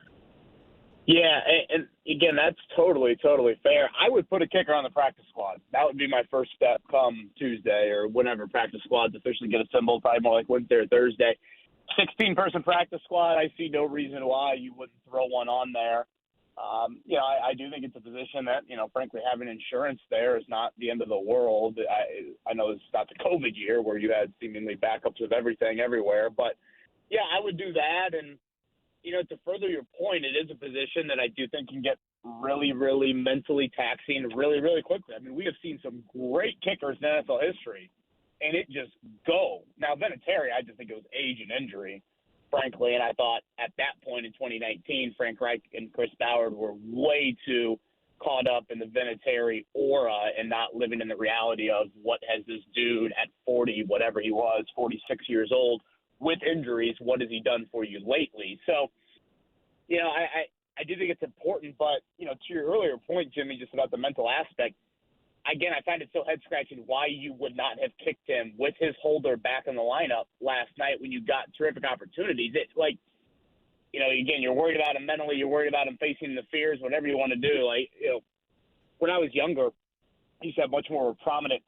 [SPEAKER 7] Yeah, and again, that's totally fair. I would put a kicker on the practice squad. That would be my first step come Tuesday or whenever practice squads officially get assembled, probably more like Wednesday or Thursday. 16-person practice squad, I see no reason why you wouldn't throw one on there. You know, I do think it's a position that, you know, frankly, having insurance there is not the end of the world. I know it's not the COVID year where you had seemingly backups of everything everywhere, but, yeah, I would do that. And, you know, to further your point, it is a position that I do think can get really, really mentally taxing really, really quickly. I mean, we have seen some great kickers in NFL history, and it just go. Now, Vinatieri, I just think it was age and injury, frankly, and I thought at that point in 2019, Frank Reich and Chris Ballard were way too caught up in the Vinatieri aura and not living in the reality of what has this dude at 40, whatever he was, 46 years old, with injuries, what has he done for you lately? So, you know, I do think it's important, but, you know, to your earlier point, Jimmy, just about the mental aspect, again, I find it so head-scratching why you would not have kicked him with his holder back in the lineup last night when you got terrific opportunities. It's like, you know, again, you're worried about him mentally, you're worried about him facing the fears, whatever you want to do. Like, you know, when I was younger, I used to have much more of a prominent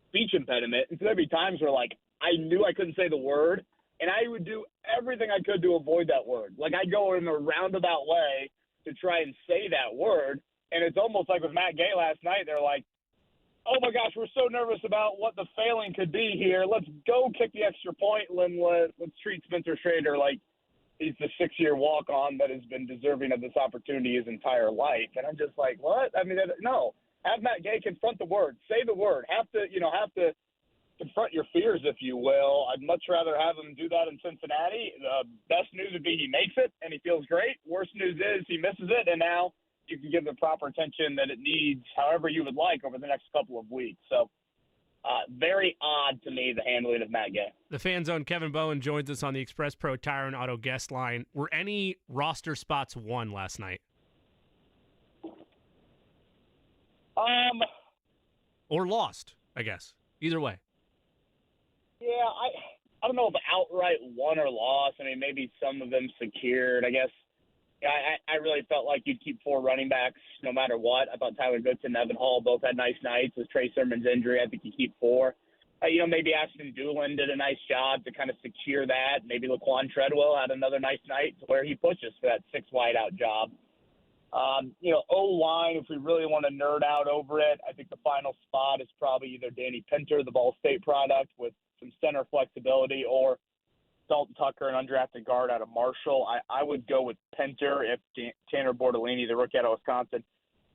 [SPEAKER 7] speech impediment, and so there'd be times where, like, I knew I couldn't say the word, and I would do everything I could to avoid that word. Like, I'd go in a roundabout way to try and say that word. And it's almost like with Matt Gay last night, they're like, oh, my gosh, we're so nervous about what the failing could be here. Let's go kick the extra point. Let's treat Spencer Schrader like he's the 6-year walk-on that has been deserving of this opportunity his entire life. And I'm just like, what? I mean, no. Have Matt Gay confront the word. Say the word. Have to confront your fears, if you will. I'd much rather have him do that in Cincinnati. The best news would be he makes it and he feels great. Worst news is he misses it, and now you can give the proper attention that it needs however you would like over the next couple of weeks. So very odd to me, the handling of Matt Gay.
[SPEAKER 2] The Fan Zone, Kevin Bowen, joins us on the Express Pro Tire and Auto guest line. Were any roster spots won last night? Or lost, I guess. Either way.
[SPEAKER 7] Yeah, I don't know if outright won or lost. I mean, maybe some of them secured. I guess I really felt like you'd keep 4 running backs no matter what. I thought Tyler Goodson and Evan Hall both had nice nights. With Trey Sermon's injury, I think you keep 4. You know, maybe Ashton Doolin did a nice job to kind of secure that. Maybe Laquan Treadwell had another nice night to where he pushes for that 6 wideout job. You know, O-line, if we really want to nerd out over it, I think the final spot is probably either Danny Pinter, the Ball State product, with some center flexibility, or Dalton Tucker, an undrafted guard out of Marshall. I would go with Pinter if Tanner Bortolini, the rookie out of Wisconsin,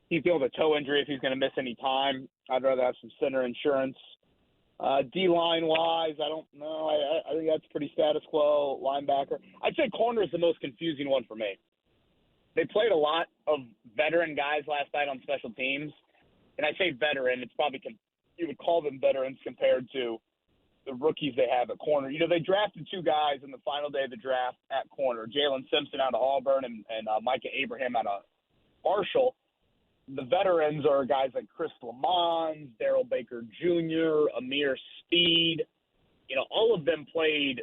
[SPEAKER 7] he's dealing with a toe injury if he's going to miss any time. I'd rather have some center insurance. D-line-wise, I don't know. I think that's pretty status quo. Linebacker. I'd say corner is the most confusing one for me. They played a lot of veteran guys last night on special teams. And I say veteran, it's probably you would call them veterans compared to the rookies they have at corner. You know, they drafted 2 guys in the final day of the draft at corner, Jalen Simpson out of Auburn and Micah Abraham out of Marshall. The veterans are guys like Chris Lamons, Darrell Baker Jr., Amir Speed. You know, all of them played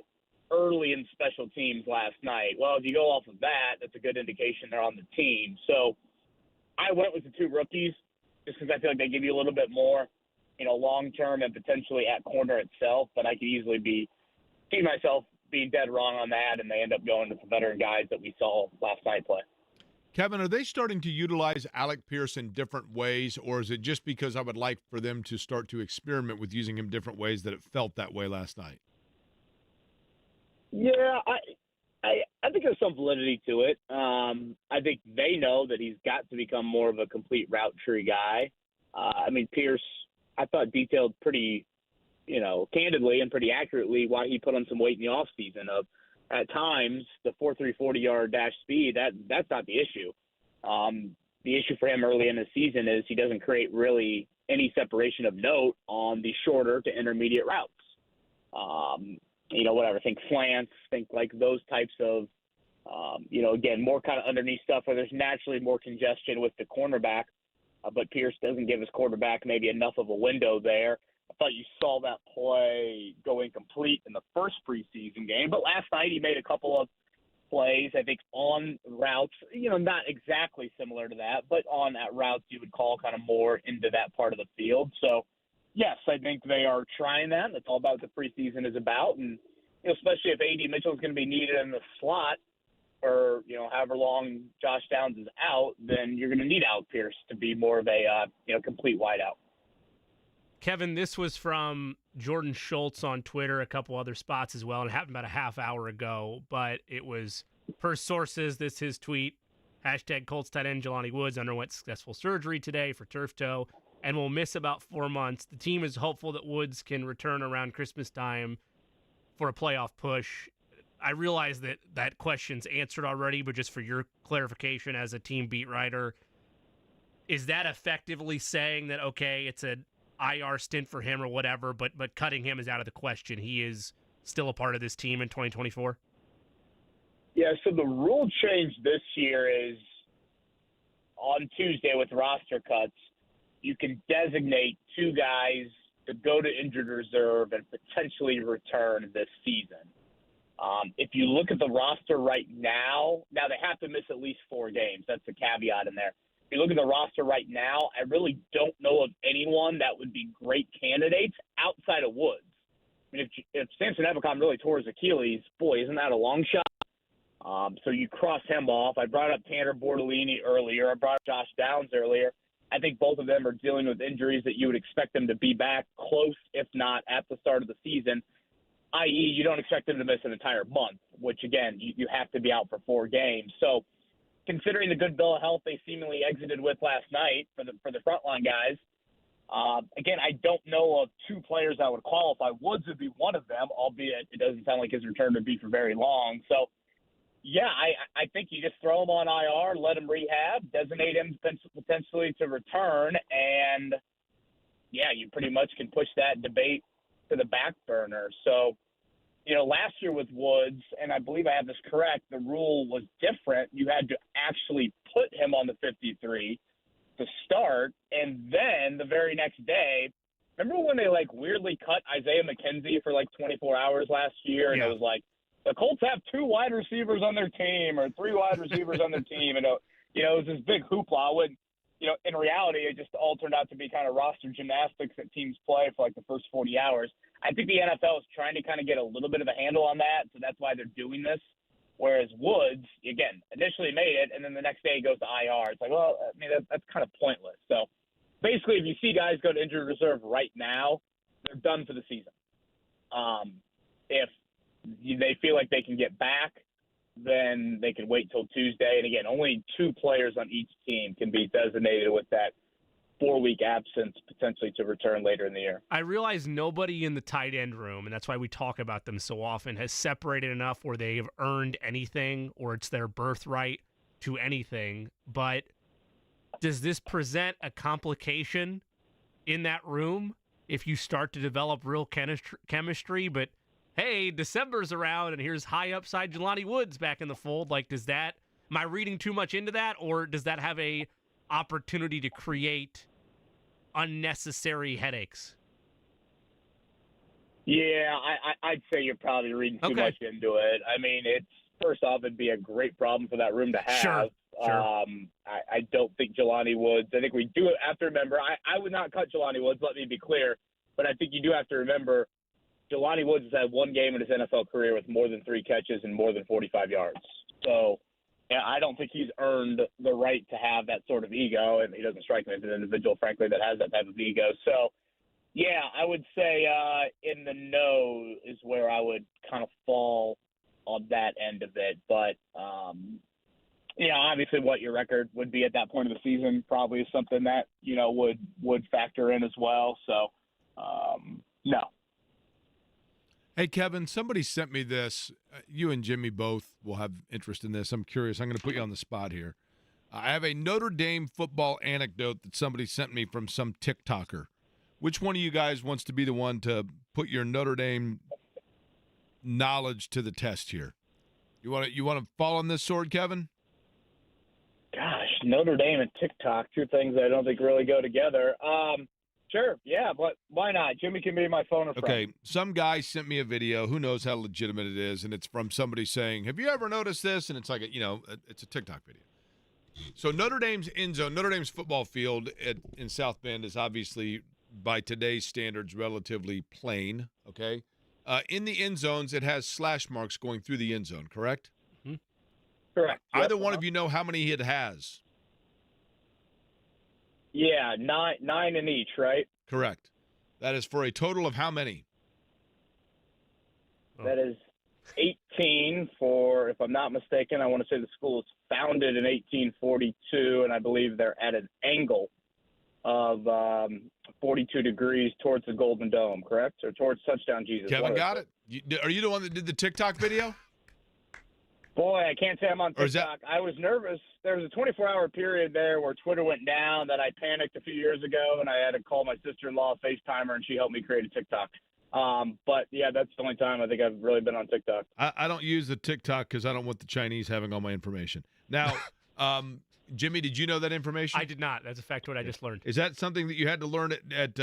[SPEAKER 7] early in special teams last night. Well, if you go off of that, that's a good indication they're on the team. So I went with the 2 rookies just because I feel like they give you a little bit more, you know, long-term and potentially at corner itself. But I could easily see myself being dead wrong on that, and they end up going with the veteran guys that we saw last night play.
[SPEAKER 1] Kevin, are they starting to utilize Alec Pierce in different ways, or is it just because I would like for them to start to experiment with using him different ways that it felt that way last night?
[SPEAKER 7] Yeah, I think there's some validity to it. I think they know that he's got to become more of a complete route tree guy. I mean, Pierce, I thought detailed pretty, you know, candidly and pretty accurately why he put on some weight in the offseason of, at times, the 4.3 40-yard dash speed, that's not the issue. The issue for him early in the season is he doesn't create really any separation of note on the shorter to intermediate routes. Whatever, think slants, think like those types of, again, more kind of underneath stuff where there's naturally more congestion with the cornerback, but Pierce doesn't give his quarterback maybe enough of a window there. I thought you saw that play go incomplete in the first preseason game, but last night he made a couple of plays, I think, on routes, not exactly similar to that, but on that routes you would call kind of more into that part of the field. So, yes, I think they are trying that. That's all about what the preseason is about, and especially if A.D. Mitchell is going to be needed in the slot for, however long Josh Downs is out, then you're going to need Alec Pierce to be more of a, complete wideout.
[SPEAKER 2] Kevin, this was from Jordan Schultz on Twitter, a couple other spots as well, and it happened about a half hour ago, but it was, per sources, this his tweet, #Colts tight end Jelani Woods underwent successful surgery today for turf toe and will miss about 4 months. The team is hopeful that Woods can return around Christmas time for a playoff push. I realize that that question's answered already, but just for your clarification as a team beat writer, is that effectively saying that, okay, it's an IR stint for him or whatever, but cutting him is out of the question? He is still a part of this team in 2024?
[SPEAKER 7] Yeah, so the rule change this year is on Tuesday with roster cuts, you can designate 2 guys to go to injured reserve and potentially return this season. If you look at the roster right now they have to miss at least 4 games. That's the caveat in there. If you look at the roster right now, I really don't know of anyone that would be great candidates outside of Woods. I mean, if Samson Ebicom really tore his Achilles, boy, isn't that a long shot? So you cross him off. I brought up Tanner Bortolini earlier. I brought up Josh Downs earlier. I think both of them are dealing with injuries that you would expect them to be back close, if not at the start of the season, i.e. you don't expect them to miss an entire month, which, again, you have to be out for 4 games. So considering the good bill of health they seemingly exited with last night for the frontline guys, again, I don't know of 2 players that would qualify. Woods would be one of them, albeit it doesn't sound like his return would be for very long. So, yeah, I think you just throw him on IR, let him rehab, designate him potentially to return, and, yeah, you pretty much can push that debate to the back burner. So, last year with Woods, and I believe I have this correct, the rule was different. You had to actually put him on the 53 to start, and then the very next day, remember when they, weirdly cut Isaiah McKenzie for, 24 hours last year, and It was like, the Colts have 2 wide receivers on their team or 3 wide receivers on their team. And, it was this big hoopla when, in reality, it just all turned out to be kind of roster gymnastics that teams play for the first 40 hours. I think the NFL is trying to kind of get a little bit of a handle on that. So that's why they're doing this. Whereas Woods, again, initially made it, and then the next day he goes to IR. It's like, well, I mean, that's kind of pointless. So basically, if you see guys go to injured reserve right now, they're done for the season. If they feel like they can get back, then they can wait till Tuesday. And again, only 2 players on each team can be designated with that 4-week absence potentially to return later in the year.
[SPEAKER 2] I realize nobody in the tight end room, and that's why we talk about them so often, has separated enough where they've earned anything or it's their birthright to anything. But does this present a complication in that room if you start to develop real chemistry? But hey, December's around and here's high upside Jelani Woods back in the fold. Am I reading too much into that, or does that have a opportunity to create unnecessary headaches?
[SPEAKER 7] Yeah, I'd say you're probably reading too much into it. I mean, first off, it'd be a great problem for that room to have.
[SPEAKER 2] Sure.
[SPEAKER 7] I don't think Jelani Woods, I think we do have to remember, I would not cut Jelani Woods, let me be clear, but I think you do have to remember Jelani Woods has had 1 game in his NFL career with more than 3 catches and more than 45 yards. So, yeah, I don't think he's earned the right to have that sort of ego, and he doesn't strike me as an individual, frankly, that has that type of ego. So, yeah, I would say in the no is where I would kind of fall on that end of it. But, obviously what your record would be at that point of the season probably is something that, would factor in as well. So, no.
[SPEAKER 1] Hey, Kevin, somebody sent me this. You and Jimmy both will have interest in this. I'm curious. I'm going to put you on the spot here. I have a Notre Dame football anecdote that somebody sent me from some TikToker. Which one of you guys wants to be the one to put your Notre Dame knowledge to the test here? You want to fall on this sword, Kevin?
[SPEAKER 7] Gosh, Notre Dame and TikTok, two things that I don't think really go together. Sure, yeah, but why not? Jimmy can be my phone a friend.
[SPEAKER 1] Okay, some guy sent me a video. Who knows how legitimate it is? And it's from somebody saying, "Have you ever noticed this?" And it's like, it's a TikTok video. So Notre Dame's end zone, Notre Dame's football field in South Bend is obviously, by today's standards, relatively plain. Okay, in the end zones, it has slash marks going through the end zone. Correct?
[SPEAKER 2] Mm-hmm.
[SPEAKER 7] Correct.
[SPEAKER 1] Either one of you know how many it has?
[SPEAKER 7] Yeah, nine in each, right?
[SPEAKER 1] Correct. That is for a total of how many?
[SPEAKER 7] That is 18 for, if I'm not mistaken, I want to say the school was founded in 1842, and I believe they're at an angle of 42 degrees towards the Golden Dome, correct? Or towards Touchdown Jesus.
[SPEAKER 1] Kevin got it. Are you the one that did the TikTok video?
[SPEAKER 7] Boy, I can't say I'm on TikTok. I was nervous. There was a 24-hour period there where Twitter went down that I panicked a few years ago, and I had to call my sister-in-law, FaceTime her, and she helped me create a TikTok. But, yeah, that's the only time I think I've really been on TikTok.
[SPEAKER 1] I don't use the TikTok because I don't want the Chinese having all my information. Now, Jimmy, did you know that information?
[SPEAKER 2] I did not. That's a fact what I just learned.
[SPEAKER 1] Is that something that you had to learn at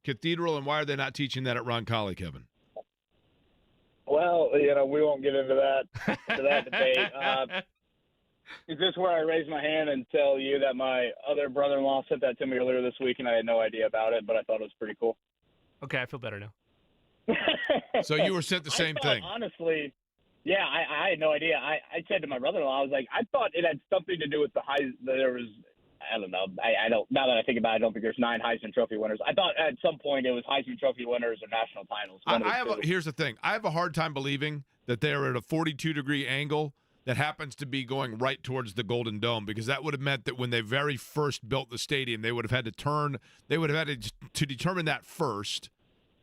[SPEAKER 1] Cathedral, and why are they not teaching that at Roncalli, Kevin?
[SPEAKER 7] Well, we won't get into that debate. Is this where I raise my hand and tell you that my other brother-in-law sent that to me earlier this week, and I had no idea about it, but I thought it was pretty cool.
[SPEAKER 2] Okay, I feel better now.
[SPEAKER 1] So you were sent the same thing.
[SPEAKER 7] Honestly, yeah, I had no idea. I said to my brother-in-law, I was like, I thought it had something to do with there was, I don't know. I don't, now that I think about it, I don't think there's 9 Heisman Trophy winners. I thought at some point it was Heisman Trophy winners or national titles.
[SPEAKER 1] Here's the thing. I have a hard time believing that they're at a 42-degree angle that happens to be going right towards the Golden Dome, because that would have meant that when they very first built the stadium, they would have had to determine that first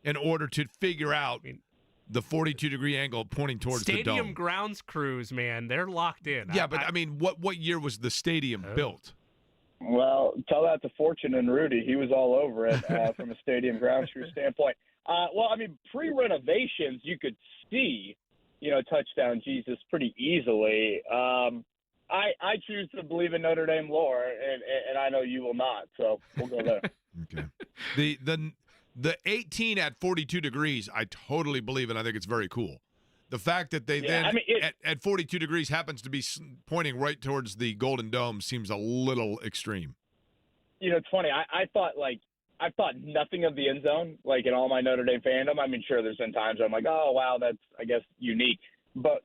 [SPEAKER 1] in order to figure out the 42-degree angle pointing towards the dome.
[SPEAKER 2] Stadium grounds crews, man, they're locked in.
[SPEAKER 1] Yeah, but I mean, what year was the stadium built?
[SPEAKER 7] Well, tell that to Fortune and Rudy. He was all over it from a stadium grounds crew standpoint. Pre-renovations, you could see, Touchdown Jesus pretty easily. I choose to believe in Notre Dame lore, and I know you will not, so we'll go there.
[SPEAKER 1] Okay. The 18 at 42 degrees, I totally believe it. I think it's very cool. The fact that they at 42 degrees happens to be pointing right towards the Golden Dome seems a little extreme.
[SPEAKER 7] It's funny. I thought nothing of the end zone, like in all my Notre Dame fandom. I mean, sure, there's been times where I'm like, oh, wow, that's, I guess, unique. But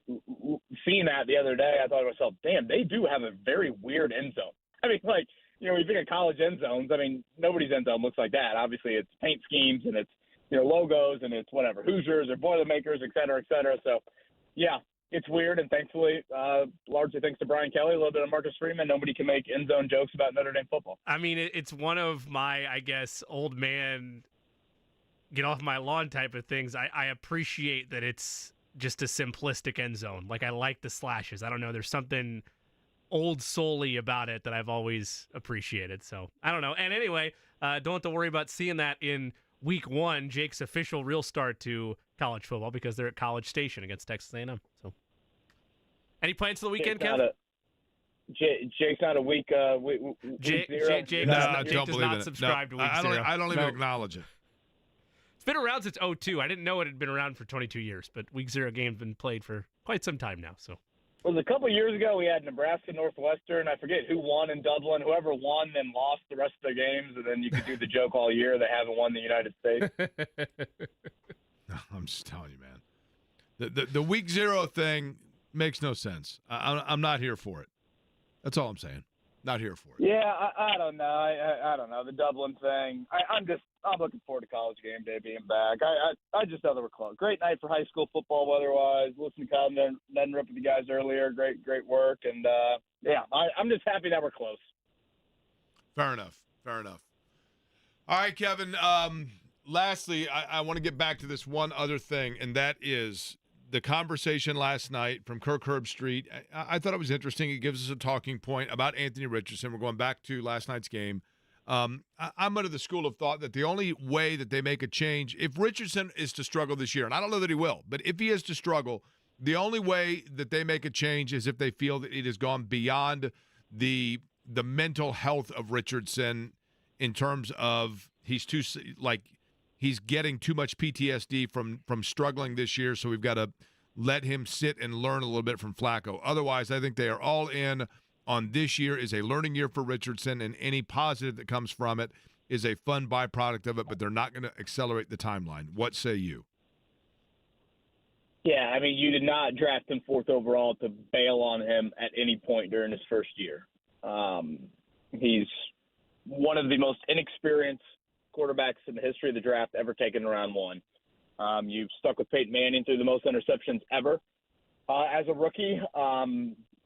[SPEAKER 7] seeing that the other day, I thought to myself, damn, they do have a very weird end zone. I mean, when you think of college end zones, I mean, nobody's end zone looks like that. Obviously, it's paint schemes and it's, logos and it's whatever, Hoosiers or Boilermakers, et cetera, et cetera. So, yeah, it's weird. And thankfully, largely thanks to Brian Kelly, a little bit of Marcus Freeman, nobody can make end zone jokes about Notre Dame football.
[SPEAKER 2] I mean, it's one of my, I guess, old man, get off my lawn type of things. I appreciate that it's just a simplistic end zone. Like, I like the slashes. I don't know. There's something old soul-y about it that I've always appreciated. So, I don't know. And anyway, don't have to worry about seeing that in Week 1, Jake's official real start to college football, because they're at College Station against Texas A&M. So, any plans for the weekend, Kev?
[SPEAKER 7] Jake's not a week zero.
[SPEAKER 2] Jake
[SPEAKER 1] Jake
[SPEAKER 2] does not subscribe to week 0.
[SPEAKER 1] I don't even acknowledge it.
[SPEAKER 2] It's been around since 2002. I didn't know it had been around for 22 years, but week 0 game's been played for quite some time now. So.
[SPEAKER 7] It was a couple of years ago. We had Nebraska Northwestern. I forget who won in Dublin. Whoever won then lost the rest of the games, and then you could do the joke all year they haven't won the United States.
[SPEAKER 1] I'm just telling you, man. The week 0 thing makes no sense. I'm not here for it. That's all I'm saying. Not here for it.
[SPEAKER 7] Yeah, I don't know. I don't know the Dublin thing. I'm looking forward to College game day being back. I just thought they were close. Great night for high school football weather-wise. Listening to Kyle Neddenriep with the guys earlier. Great work. And, I'm just happy that we're close.
[SPEAKER 1] Fair enough. All right, Kevin. Lastly, I want to get back to this one other thing, and that is the conversation last night from Kirk Herbstreit, I thought it was interesting. It gives us a talking point about Anthony Richardson. We're going back to last night's game. I'm under the school of thought that the only way that they make a change, if Richardson is to struggle this year, and I don't know that he will, but if he is to struggle, the only way that they make a change is if they feel that it has gone beyond the mental health of Richardson in terms of he's getting too much PTSD from struggling this year, so we've got to let him sit and learn a little bit from Flacco. Otherwise, I think they are all in on this year is a learning year for Richardson, and any positive that comes from it is a fun byproduct of it, but they're not going to accelerate the timeline. What say you?
[SPEAKER 7] Yeah, I mean, you did not draft him 4th overall to bail on him at any point during his first year. He's one of the most inexperienced quarterbacks in the history of the draft ever taken in round 1. You've stuck with Peyton Manning through the most interceptions ever as a rookie.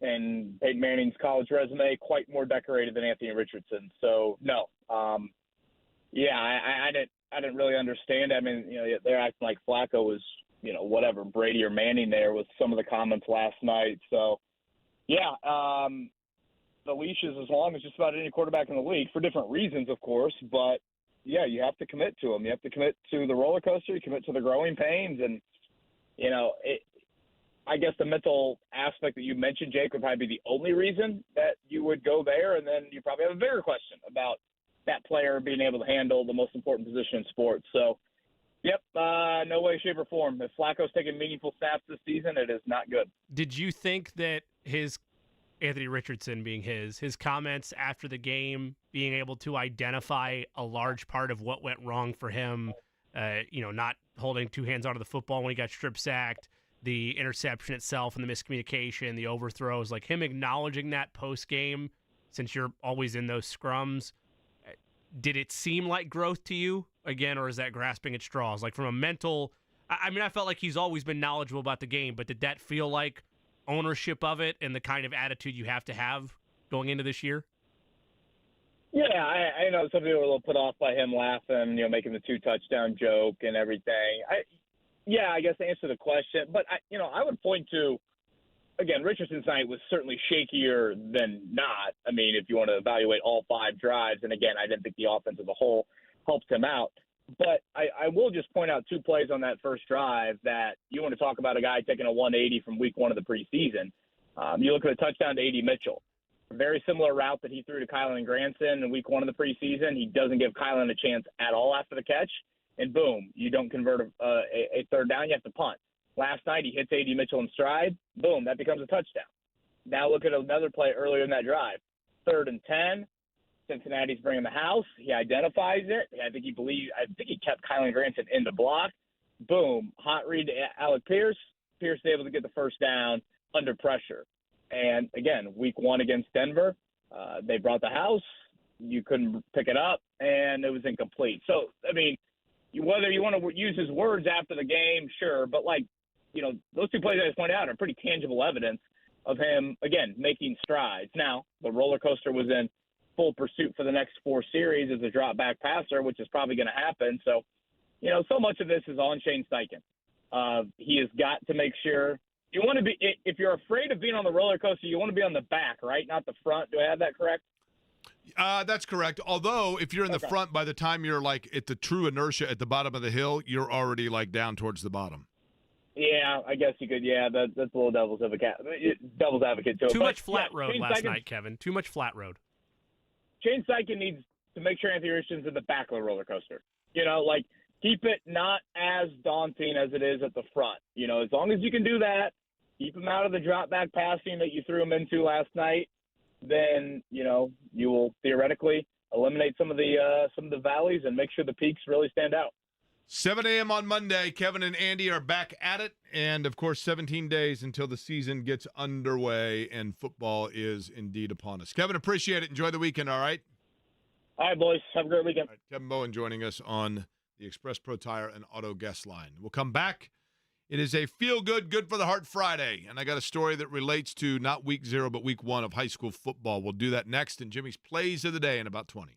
[SPEAKER 7] And Peyton Manning's college resume quite more decorated than Anthony Richardson. So no, I didn't really understand. I mean, they're acting like Flacco was, whatever, Brady or Manning there with some of the comments last night. So yeah, the leash is as long as just about any quarterback in the league for different reasons, of course. But yeah, you have to commit to them. You have to commit to the roller coaster. You commit to the growing pains, and I guess the mental aspect that you mentioned, Jake, would probably be the only reason that you would go there, and then you probably have a bigger question about that player being able to handle the most important position in sports. So, yep, no way, shape, or form. If Flacco's taking meaningful snaps this season, it is not good.
[SPEAKER 2] Did you think that Anthony Richardson being his comments after the game, being able to identify a large part of what went wrong for him, not holding two hands onto the football when he got strip sacked, the interception itself and the miscommunication, the overthrows, like him acknowledging that post-game, since you're always in those scrums, did it seem like growth to you, again, or is that grasping at straws? Like from a mental, I mean, I felt like he's always been knowledgeable about the game, but did that feel like ownership of it and the kind of attitude you have to have going into this year?
[SPEAKER 7] Yeah, I know some people were a little put off by him laughing, making the 2-touchdown joke and everything. I guess to answer the question, but I would point to, again, Richardson's night was certainly shakier than not. I mean, if you want to evaluate all 5 drives, and again, I didn't think the offense as a whole helped him out. But I will just point out 2 plays on that first drive that you want to talk about a guy taking a 180 from week 1 of the preseason. You look at a touchdown to A.D. Mitchell. A very similar route that he threw to Kylan Granson in week 1 of the preseason. He doesn't give Kylan a chance at all after the catch. And boom, you don't convert a third down, you have to punt. Last night, he hits A.D. Mitchell in stride. Boom, that becomes a touchdown. Now look at another play earlier in that drive. 3rd and 10. Cincinnati's bringing the house. He identifies it. I think he kept Kylan Granson in the block. Boom, hot read to Alec Pierce. Pierce is able to get the first down under pressure. And again, week 1 against Denver, they brought the house. You couldn't pick it up, and it was incomplete. So, I mean, whether you want to use his words after the game, sure, but those 2 plays I just pointed out are pretty tangible evidence of him, again, making strides. Now, the roller coaster was in full pursuit for the next 4 series as a drop back passer, which is probably going to happen. So, so much of this is on Shane Steichen. He has got to make sure you want to be, if you're afraid of being on the roller coaster, you want to be on the back, right? Not the front. Do I have that correct?
[SPEAKER 1] That's correct. Although, if you're in the front, by the time you're at the true inertia at the bottom of the hill, you're already down towards the bottom.
[SPEAKER 7] Yeah, I guess you could. Yeah, that's a little devil's advocate.
[SPEAKER 2] Too much flat road last night, Kevin. Too much flat road.
[SPEAKER 7] Shane Steichen needs to make sure Anthony Richardson's in the back of the roller coaster. Keep it not as daunting as it is at the front. As long as you can do that, keep him out of the drop back passing that you threw him into last night. Then you will theoretically eliminate some of the valleys and make sure the peaks really stand out.
[SPEAKER 1] 7 a.m. on Monday, Kevin and Andy are back at it, and of course 17 days until the season gets underway and football is indeed upon us. Kevin, appreciate it. Enjoy the weekend, all right?
[SPEAKER 7] All right, boys. Have a great weekend.
[SPEAKER 1] All right, Kevin Bowen joining us on the Express Pro Tire and Auto Guest Line. We'll come back. It is a feel-good, good for the heart Friday, and I got a story that relates to not week 0, but week 1 of high school football. We'll do that next in Jimmy's Plays of the Day in about 20.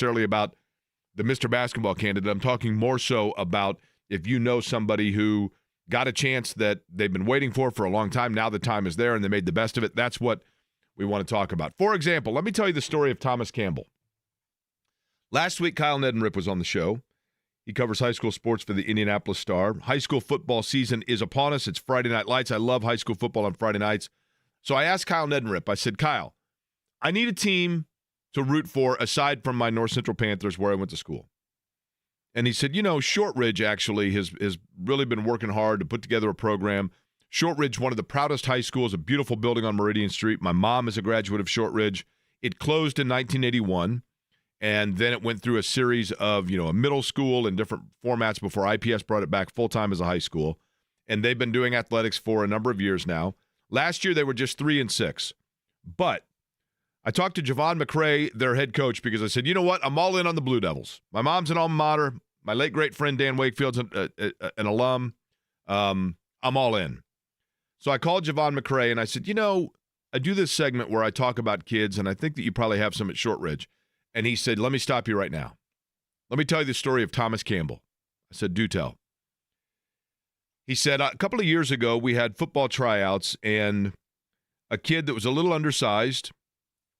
[SPEAKER 1] necessarily about the Mr. Basketball candidate. I'm talking more so about if you know somebody who got a chance that they've been waiting for a long time. Now the time is there, and they made the best of it. That's what we want to talk about. For example, let me tell you the story of Thomas Campbell. Last week, Kyle Neddenriep was on the show. He covers high school sports for the Indianapolis Star. High school football season is upon us. It's Friday Night Lights. I love high school football on Friday nights. So I asked Kyle Neddenriep, I said, Kyle, I need a team to root for aside from my North Central Panthers where I went to school. And he said, Shortridge actually has really been working hard to put together a program. Shortridge, one of the proudest high schools, a beautiful building on Meridian Street. My mom is a graduate of Shortridge. It closed in 1981, and then it went through a series of, a middle school and different formats before IPS brought it back full-time as a high school. And they've been doing athletics for a number of years now. Last year, they were just 3-6. But I talked to Javon McCray, their head coach, because I said, you know what? I'm all in on the Blue Devils. My mom's an alma mater. My late great friend Dan Wakefield's an alum. I'm all in. So I called Javon McCray, and I said, I do this segment where I talk about kids, and I think that you probably have some at Shortridge. And he said, let me stop you right now. Let me tell you the story of Thomas Campbell. I said, do tell. He said, a couple of years ago, we had football tryouts, and a kid that was a little undersized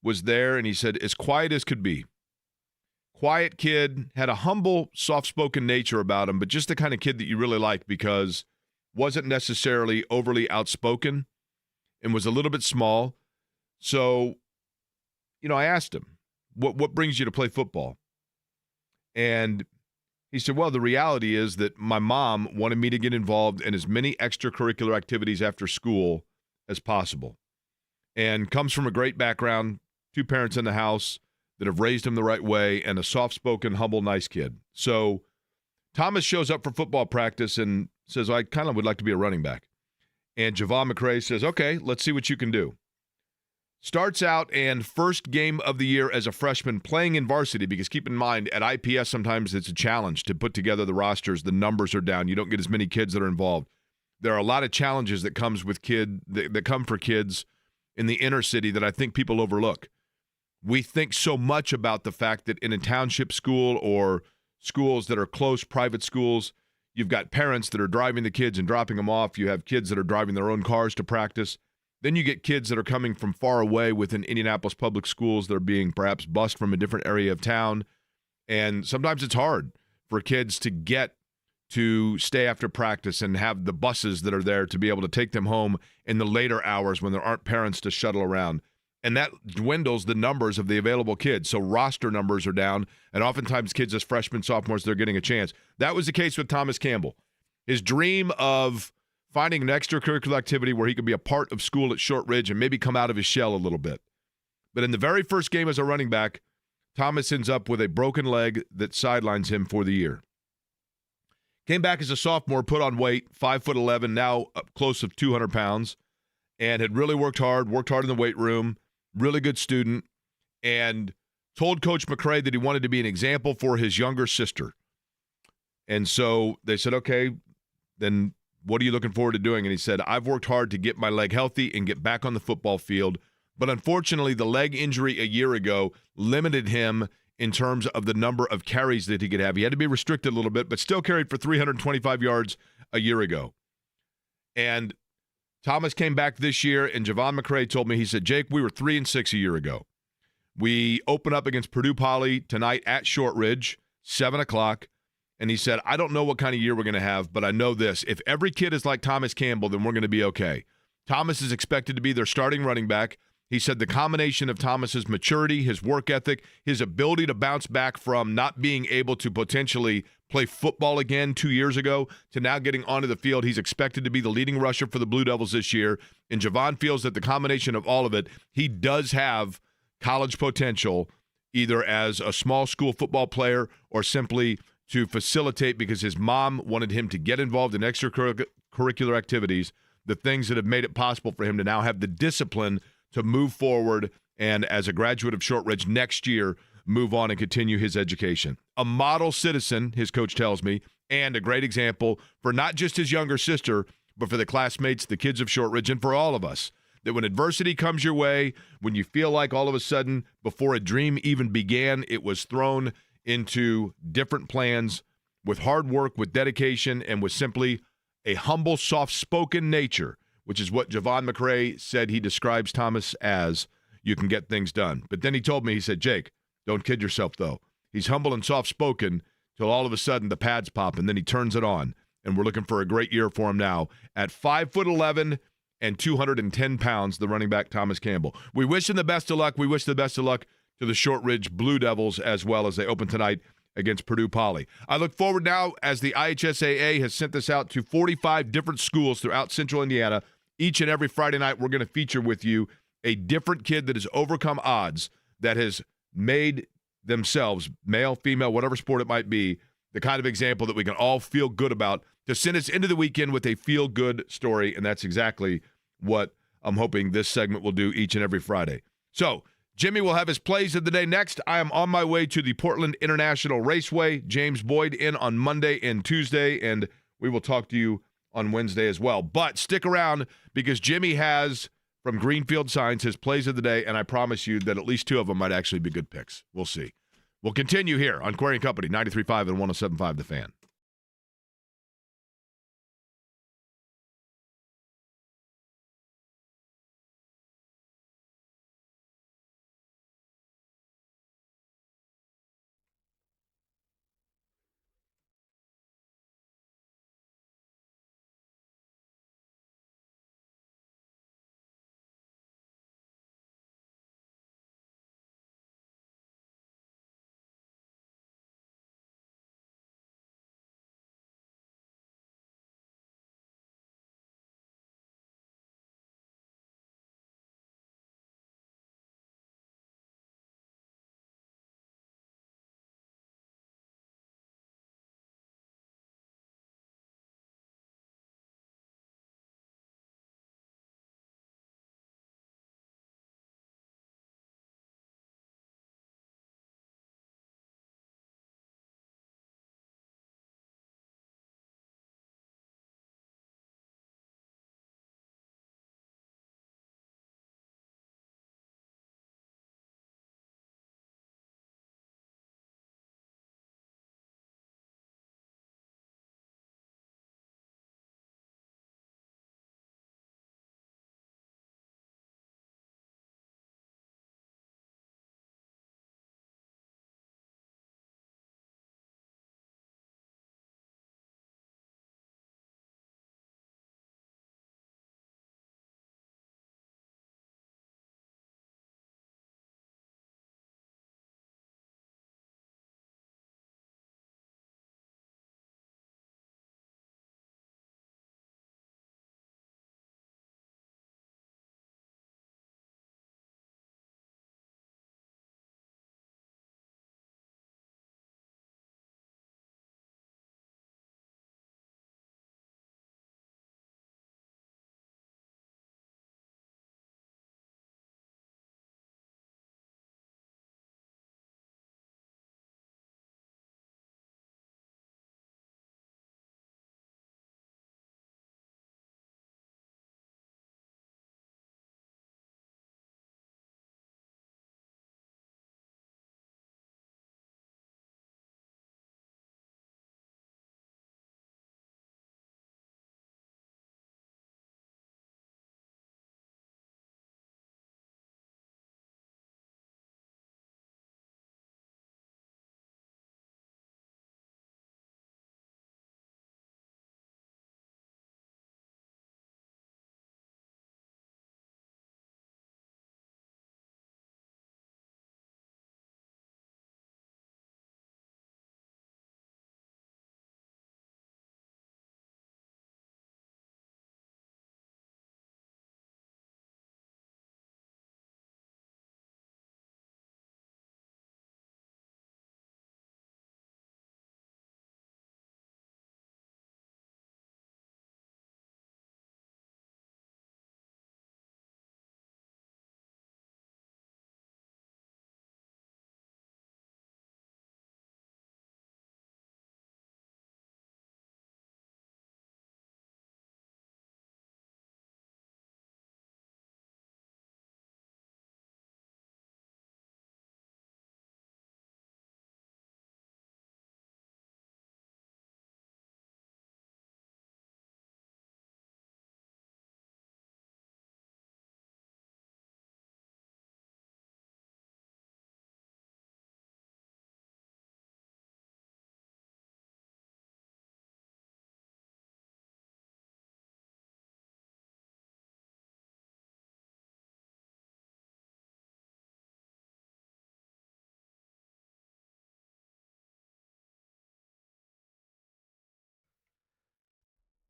[SPEAKER 1] was there, and he said, as quiet as could be. Quiet kid, had a humble, soft-spoken nature about him, but just the kind of kid that you really like because wasn't necessarily overly outspoken and was a little bit small. So, I asked him, what brings you to play football? And he said, well, the reality is that my mom wanted me to get involved in as many extracurricular activities after school as possible. And comes from a great background, 2 parents in the house that have raised him the right way, and a soft-spoken, humble, nice kid. So Thomas shows up for football practice and says, I kind of would like to be a running back. And Javon McCray says, okay, let's see what you can do. Starts out and first game of the year as a freshman playing in varsity, because keep in mind, at IPS sometimes it's a challenge to put together the rosters. The numbers are down. You don't get as many kids that are involved. There are a lot of challenges that come for kids in the inner city that I think people overlook. We think so much about the fact that in a township school or schools that are close private schools, you've got parents that are driving the kids and dropping them off. You have kids that are driving their own cars to practice. Then you get kids that are coming from far away within Indianapolis public schools that are being perhaps bused from a different area of town. And sometimes it's hard for kids to get to stay after practice and have the buses that are there to be able to take them home in the later hours when there aren't parents to shuttle around. And that dwindles the numbers of the available kids. So roster numbers are down, and oftentimes kids as freshmen, sophomores, they're getting a chance. That was the case with Thomas Campbell. His dream of finding an extracurricular activity where he could be a part of school at Shortridge and maybe come out of his shell a little bit. But in the very first game as a running back, Thomas ends up with a broken leg that sidelines him for the year. Came back as a sophomore, put on weight, 5'11", now up close to 200 pounds, and had really worked hard in the weight room. Really good student, and told Coach McCray that he wanted to be an example for his younger sister. And so they said, okay, then what are you looking forward to doing? And he said, I've worked hard to get my leg healthy and get back on the football field. But unfortunately, the leg injury a year ago limited him in terms of the number of carries that he could have. He had to be restricted a little bit, but still carried for 325 yards a year ago. And Thomas came back this year, and Javon McCray told me, he said, Jake, we were 3-6 a year ago. We open up against Purdue Poly tonight at Shortridge, 7 o'clock. And he said, I don't know what kind of year we're going to have, but I know this. If every kid is like Thomas Campbell, then we're going to be okay. Thomas is expected to be their starting running back. He said the combination of Thomas's maturity, his work ethic, his ability to bounce back from not being able to potentially play football again 2 years ago to now getting onto the field. He's expected to be the leading rusher for the Blue Devils this year. And Javon feels that the combination of all of it, he does have college potential, either as a small school football player or simply to facilitate, because his mom wanted him to get involved in extracurricular activities, the things that have made it possible for him to now have the discipline to move forward and, as a graduate of Shortridge next year, move on and continue his education. A model citizen, his coach tells me, and a great example for not just his younger sister, but for the classmates, the kids of Shortridge, and for all of us. that when adversity comes your way, when you feel like all of a sudden, before a dream even began, it was thrown into different plans with hard work, with dedication, and with simply a humble, soft-spoken nature, which is what Javon McRae said he describes Thomas as, you can get things done. But then he told me, he said, Jake, don't kid yourself, though. He's humble and soft-spoken till all of a sudden the pads pop, and then he turns it on. And we're looking for a great year for him now. At 5'11" and 210 pounds, the running back Thomas Campbell. We wish him the best of luck. We wish the best of luck to the Shortridge Blue Devils as well as they open tonight against Purdue Poly. I look forward now, as the IHSAA has sent this out to 45 different schools throughout central Indiana. Each and every Friday night, we're going to feature with you a different kid that has overcome odds, that has made themselves, male, female, whatever sport it might be, the kind of example that we can all feel good about, to send us into the weekend with a feel-good story, and that's exactly what I'm hoping this segment will do each and every Friday. So, Jimmy will have his plays of the day next. I am on my way to the Portland International Raceway. James Boyd in on Monday and Tuesday, and we will talk to you on Wednesday as well. But stick around, because Jimmy has, from Greenfield Signs, his plays of the day, and I promise you that at least two of them might actually be good picks. We'll see. We'll continue here on Query & Company, 93.5 and 107.5 The Fan.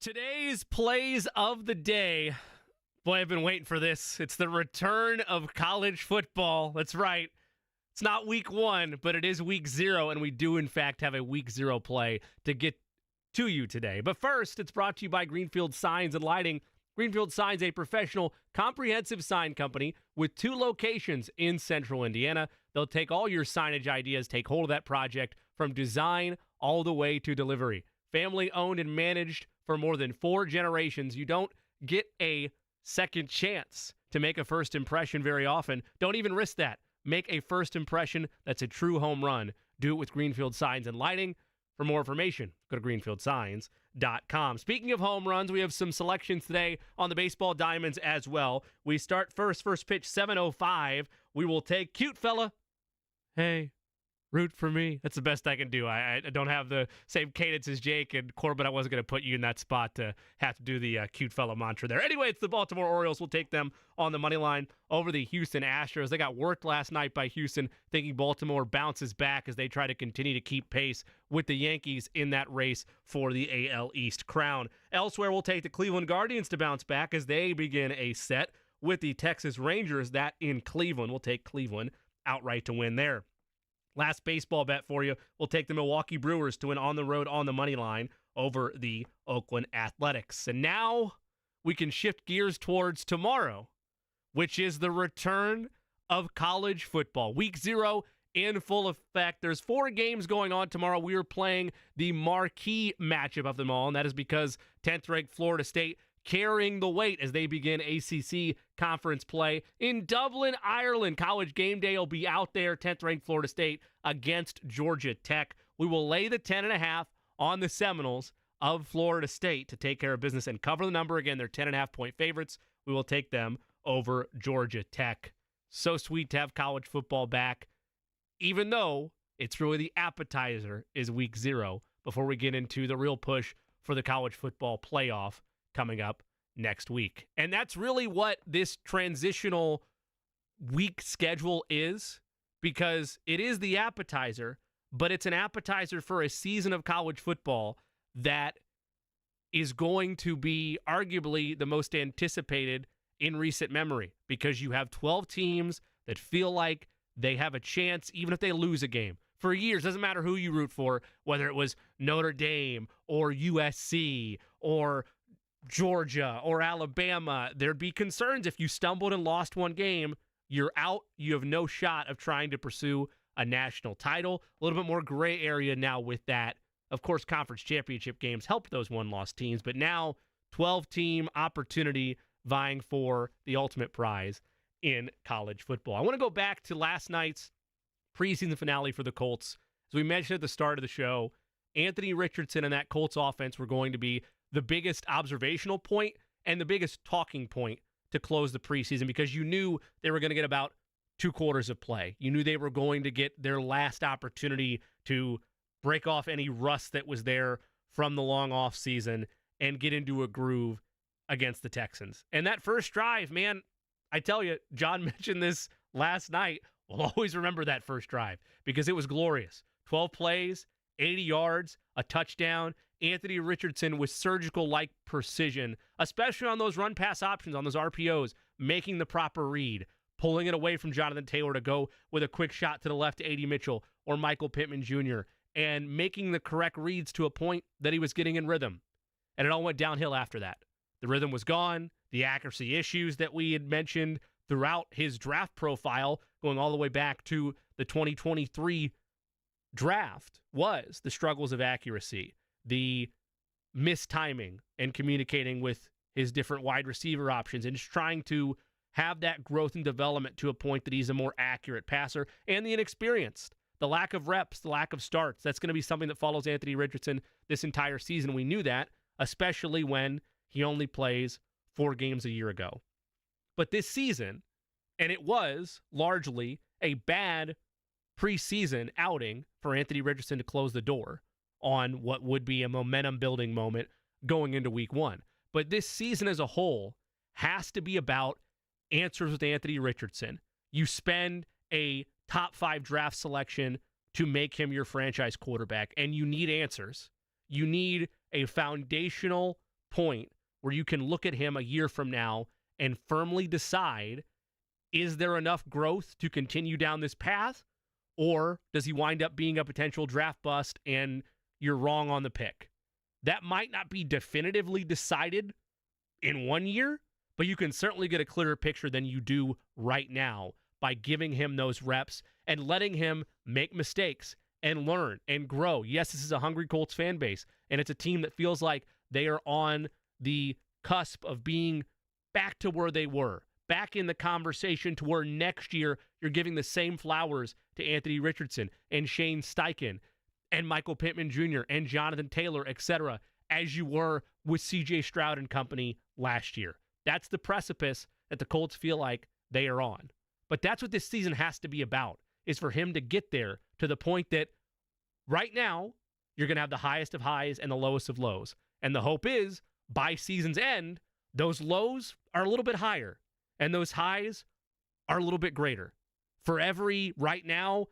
[SPEAKER 2] Today's plays of the day. Boy, I've been waiting for this. It's the return of college football. That's right. It's not week 1, but it is week 0, and we do, in fact, have a week 0 play to get to you today. But first, it's brought to you by Greenfield Signs and Lighting. Greenfield Signs, a professional, comprehensive sign company with 2 locations in central Indiana. They'll take all your signage ideas, take hold of that project from design all the way to delivery. Family owned and managed for more than 4 generations. You don't get a second chance to make a first impression very often. Don't even risk that. Make a first impression that's a true home run. Do it with Greenfield Signs and Lighting. For more information, go to greenfieldsigns.com. Speaking of home runs, we have some selections today on the baseball diamonds as well. We start first pitch, 7:05. We will take Cute Fella. Hey, root for me. That's the best I can do. I don't have the same cadence as Jake and Corbin. I wasn't going to put you in that spot to have to do the Cute Fella mantra there. Anyway, it's the Baltimore Orioles. We'll take them on the money line over the Houston Astros. They got worked last night by Houston, thinking Baltimore bounces back as they try to continue to keep pace with the Yankees in that race for the AL East crown. Elsewhere, we'll take the Cleveland Guardians to bounce back as they begin a set with the Texas Rangers. That in Cleveland. We'll take Cleveland outright to win there. Last baseball bet for you, we'll take the Milwaukee Brewers to win on the road on the money line over the Oakland Athletics. And now we can shift gears towards tomorrow, which is the return of college football. Week 0 in full effect. There's 4 games going on tomorrow. We are playing the marquee matchup of them all, and that is because 10th-ranked Florida State carrying the weight as they begin ACC conference play in Dublin, Ireland. College game day will be out there. 10th-ranked Florida State against Georgia Tech. We will lay the 10.5 on the Seminoles of Florida State to take care of business and cover the number. Again, they're 10.5-point favorites. We will take them over Georgia Tech. So sweet to have college football back, even though it's really the appetizer is week 0 before we get into the real push for the college football playoff coming up next week. And that's really what this transitional week schedule is, because it is the appetizer, but it's an appetizer for a season of college football that is going to be arguably the most anticipated in recent memory, because you have 12 teams that feel like they have a chance even if they lose a game. For years, doesn't matter who you root for, whether it was Notre Dame or USC or Georgia or Alabama, there'd be concerns if you stumbled and lost one game, you're out. You have no shot of trying to pursue a national title. A little bit more gray area now with that. Of course, conference championship games helped those one-loss teams, but now 12-team opportunity vying for the ultimate prize in college football. I want to go back to last night's preseason finale for the Colts. As we mentioned at the start of the show, Anthony Richardson and that Colts offense were going to be the biggest observational point and the biggest talking point to close the preseason, because you knew they were going to get about 2 quarters of play. You knew they were going to get their last opportunity to break off any rust that was there from the long off season and get into a groove against the Texans. And that first drive, man, I tell you, John mentioned this last night. We'll always remember that first drive because it was glorious. 12 plays, 80 yards, a touchdown. Anthony Richardson with surgical-like precision, especially on those run-pass options, on those RPOs, making the proper read, pulling it away from Jonathan Taylor to go with a quick shot to the left to A.D. Mitchell or Michael Pittman Jr., and making the correct reads to a point that he was getting in rhythm. And it all went downhill after that. The rhythm was gone. The accuracy issues that we had mentioned throughout his draft profile, going all the way back to the 2023 draft, was the struggles of accuracy, the mistiming and communicating with his different wide receiver options, and just trying to have that growth and development to a point that he's a more accurate passer, and the inexperienced, the lack of reps, the lack of starts. That's going to be something that follows Anthony Richardson this entire season. We knew that, especially when he only plays 4 games a year ago. But this season, and it was largely a bad preseason outing for Anthony Richardson to close the door on what would be a momentum-building moment going into week 1. But this season as a whole has to be about answers with Anthony Richardson. You spend a top 5 draft selection to make him your franchise quarterback, and you need answers. You need a foundational point where you can look at him a year from now and firmly decide, is there enough growth to continue down this path, or does he wind up being a potential draft bust and you're wrong on the pick? That might not be definitively decided in 1 year, but you can certainly get a clearer picture than you do right now by giving him those reps and letting him make mistakes and learn and grow. Yes, this is a hungry Colts fan base, and it's a team that feels like they are on the cusp of being back to where they were, back in the conversation to where next year you're giving the same flowers to Anthony Richardson and Shane Steichen and Michael Pittman Jr. and Jonathan Taylor, etc., as you were with C.J. Stroud and company last year. That's the precipice that the Colts feel like they are on. But that's what this season has to be about, is for him to get there to the point that right now you're going to have the highest of highs and the lowest of lows. And the hope is by season's end, those lows are a little bit higher and those highs are a little bit greater. For every, right now,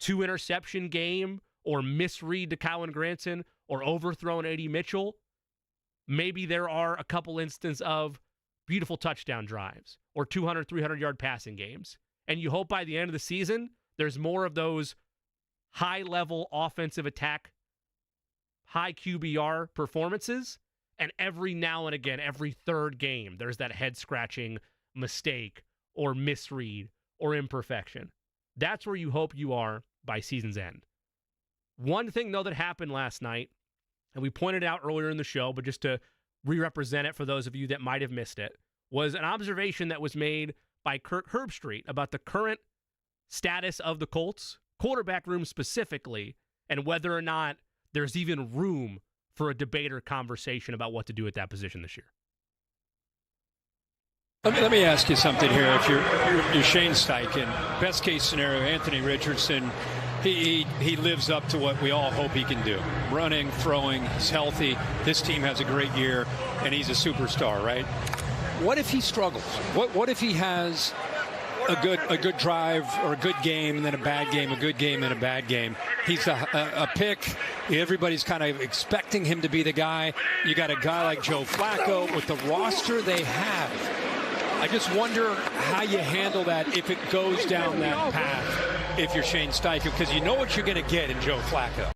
[SPEAKER 2] 2-interception game or misread to Kylan Granson or overthrown A.D. Mitchell, maybe there are a couple instances of beautiful touchdown drives or 200, 300-yard passing games. And you hope by the end of the season, there's more of those high-level offensive attack, high QBR performances. And every now and again, every third game, there's that head-scratching mistake or misread or imperfection. That's where you hope you are by season's end. One thing, though, that happened last night, and we pointed out earlier in the show, but just to re-represent it for those of you that might have missed it, was an observation that was made by Kirk Herbstreit about the current status of the Colts, quarterback room specifically, and whether or not there's even room for a debate or conversation about what to do at that position this year.
[SPEAKER 8] Let me ask you something here. If you're Shane Steichen, best case scenario, Anthony Richardson, he lives up to what we all hope he can do. Running, throwing, he's healthy. This team has a great year, and he's a superstar, right? What if he struggles? What if he has a good drive or a good game and then a bad game, a good game and a bad game? He's a pick. Everybody's kind of expecting him to be the guy. You got a guy like Joe Flacco with the roster they have. I just wonder how you handle that if it goes down that path if you're Shane Steichen, because you know what you're going to get in Joe Flacco.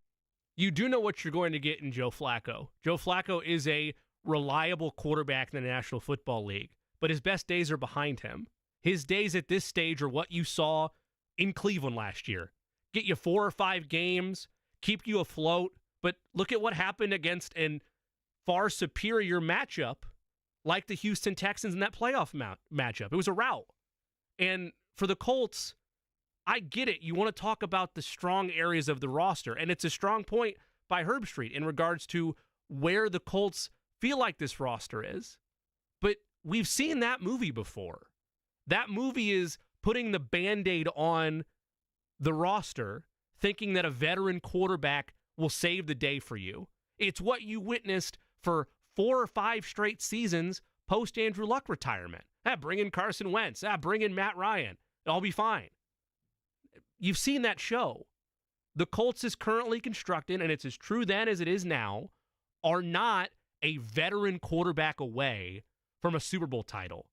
[SPEAKER 2] You do know what you're going to get in Joe Flacco. Joe Flacco is a reliable quarterback in the National Football League, but his best days are behind him. His days at this stage are what you saw in Cleveland last year. Get you 4 or 5 games, keep you afloat, but look at what happened against a far superior matchup like the Houston Texans in that playoff matchup. It was a rout. And for the Colts, I get it. You want to talk about the strong areas of the roster, and it's a strong point by Herbstreit in regards to where the Colts feel like this roster is. But we've seen that movie before. That movie is putting the Band-Aid on the roster, thinking that a veteran quarterback will save the day for you. It's what you witnessed for 4 or 5 straight seasons post-Andrew Luck retirement. Bring in Carson Wentz. Bring in Matt Ryan. It'll be fine. You've seen that show. The Colts is currently constructed, and it's as true then as it is now, are not a veteran quarterback away from a Super Bowl title.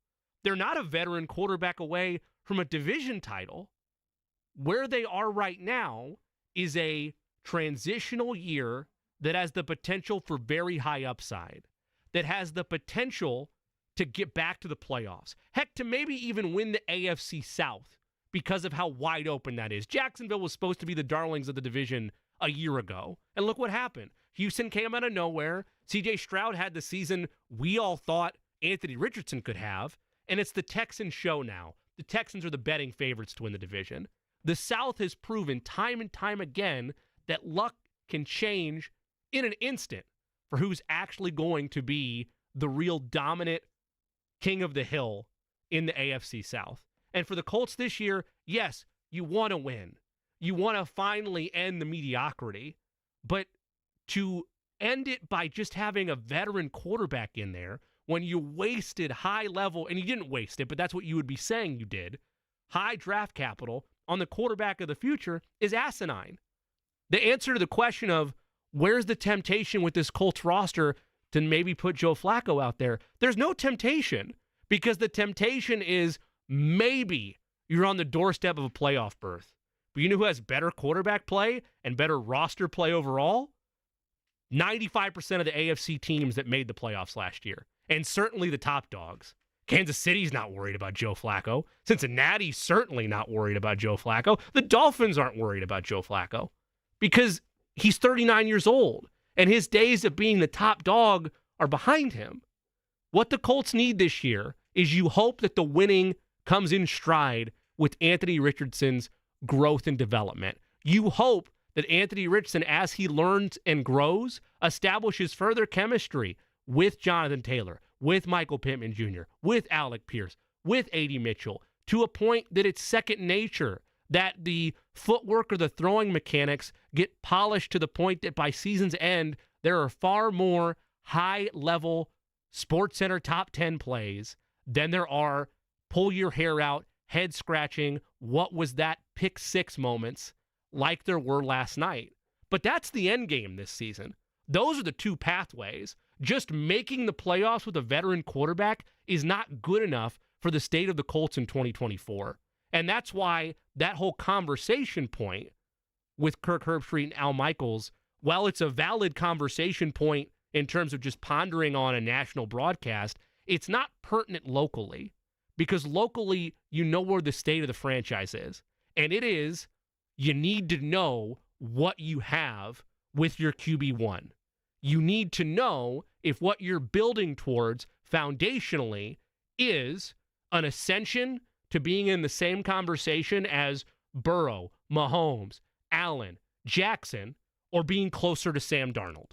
[SPEAKER 2] They're not a veteran quarterback away from a division title. Where they are right now is a transitional year that has the potential for very high upside, that has the potential to get back to the playoffs. Heck, to maybe even win the AFC South because of how wide open that is. Jacksonville was supposed to be the darlings of the division a year ago, and look what happened. Houston came out of nowhere. C.J. Stroud had the season we all thought Anthony Richardson could have, and it's the Texans show now. The Texans are the betting favorites to win the division. The South has proven time and time again that luck can change in an instant for who's actually going to be the real dominant king of the hill in the AFC South. And for the Colts this year, yes, you want to win. You want to finally end the mediocrity. But to end it by just having a veteran quarterback in there when you wasted high level, and you didn't waste it, but that's what you would be saying you did, high draft capital on the quarterback of the future is asinine. The answer to the question of where's the temptation with this Colts roster to maybe put Joe Flacco out there. There's no temptation, because the temptation is maybe you're on the doorstep of a playoff berth. But you know who has better quarterback play and better roster play overall? 95% of the AFC teams that made the playoffs last year, and certainly the top dogs. Kansas City's not worried about Joe Flacco. Cincinnati's certainly not worried about Joe Flacco. The Dolphins aren't worried about Joe Flacco because he's 39 years old, and his days of being the top dog are behind him. What the Colts need this year is you hope that the winning comes in stride with Anthony Richardson's growth and development. You hope that Anthony Richardson, as he learns and grows, establishes further chemistry with Jonathan Taylor, with Michael Pittman Jr., with Alec Pierce, with A.D. Mitchell, to a point that it's second nature, that the footwork or the throwing mechanics get polished to the point that by season's end, there are far more high-level SportsCenter top 10 plays than there are pull your hair out, head-scratching, what was that pick six moments like there were last night. But that's the end game this season. Those are the two pathways. Just making the playoffs with a veteran quarterback is not good enough for the state of the Colts in 2024. And that's why that whole conversation point with Kirk Herbstreit and Al Michaels, while it's a valid conversation point in terms of just pondering on a national broadcast, it's not pertinent locally. Because locally, you know where the state of the franchise is. And it is, you need to know what you have with your QB1. You need to know if what you're building towards foundationally is an ascension to being in the same conversation as Burrow, Mahomes, Allen, Jackson, or being closer to Sam Darnold.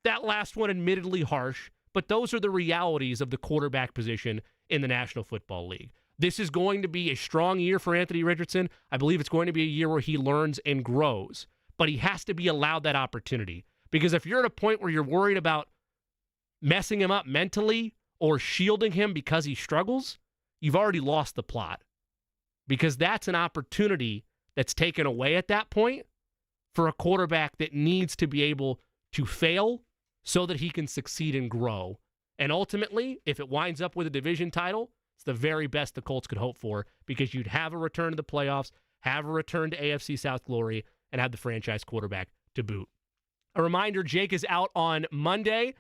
[SPEAKER 2] That last one admittedly harsh, but those are the realities of the quarterback position in the National Football League. This is going to be a strong year for Anthony Richardson. I believe it's going to be a year where he learns and grows, but he has to be allowed that opportunity. Because if you're at a point where you're worried about messing him up mentally or shielding him because he struggles, you've already lost the plot. Because that's an opportunity that's taken away at that point for a quarterback that needs to be able to fail so that he can succeed and grow. And ultimately, if it winds up with a division title, it's the very best the Colts could hope for, because you'd have a return to the playoffs, have a return to AFC South glory, and have the franchise quarterback to boot. A reminder, Jake is out on Monday.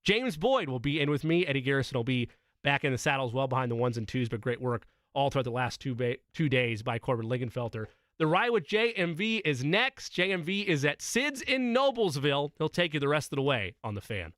[SPEAKER 2] James Boyd will be in with me. Eddie Garrison will be back in the saddle as well behind the ones and twos, but great work all throughout the last 2 days by Corbin Lingenfelter. The Ride with JMV is next. JMV is at Sid's in Noblesville. He'll take you the rest of the way on The Fan.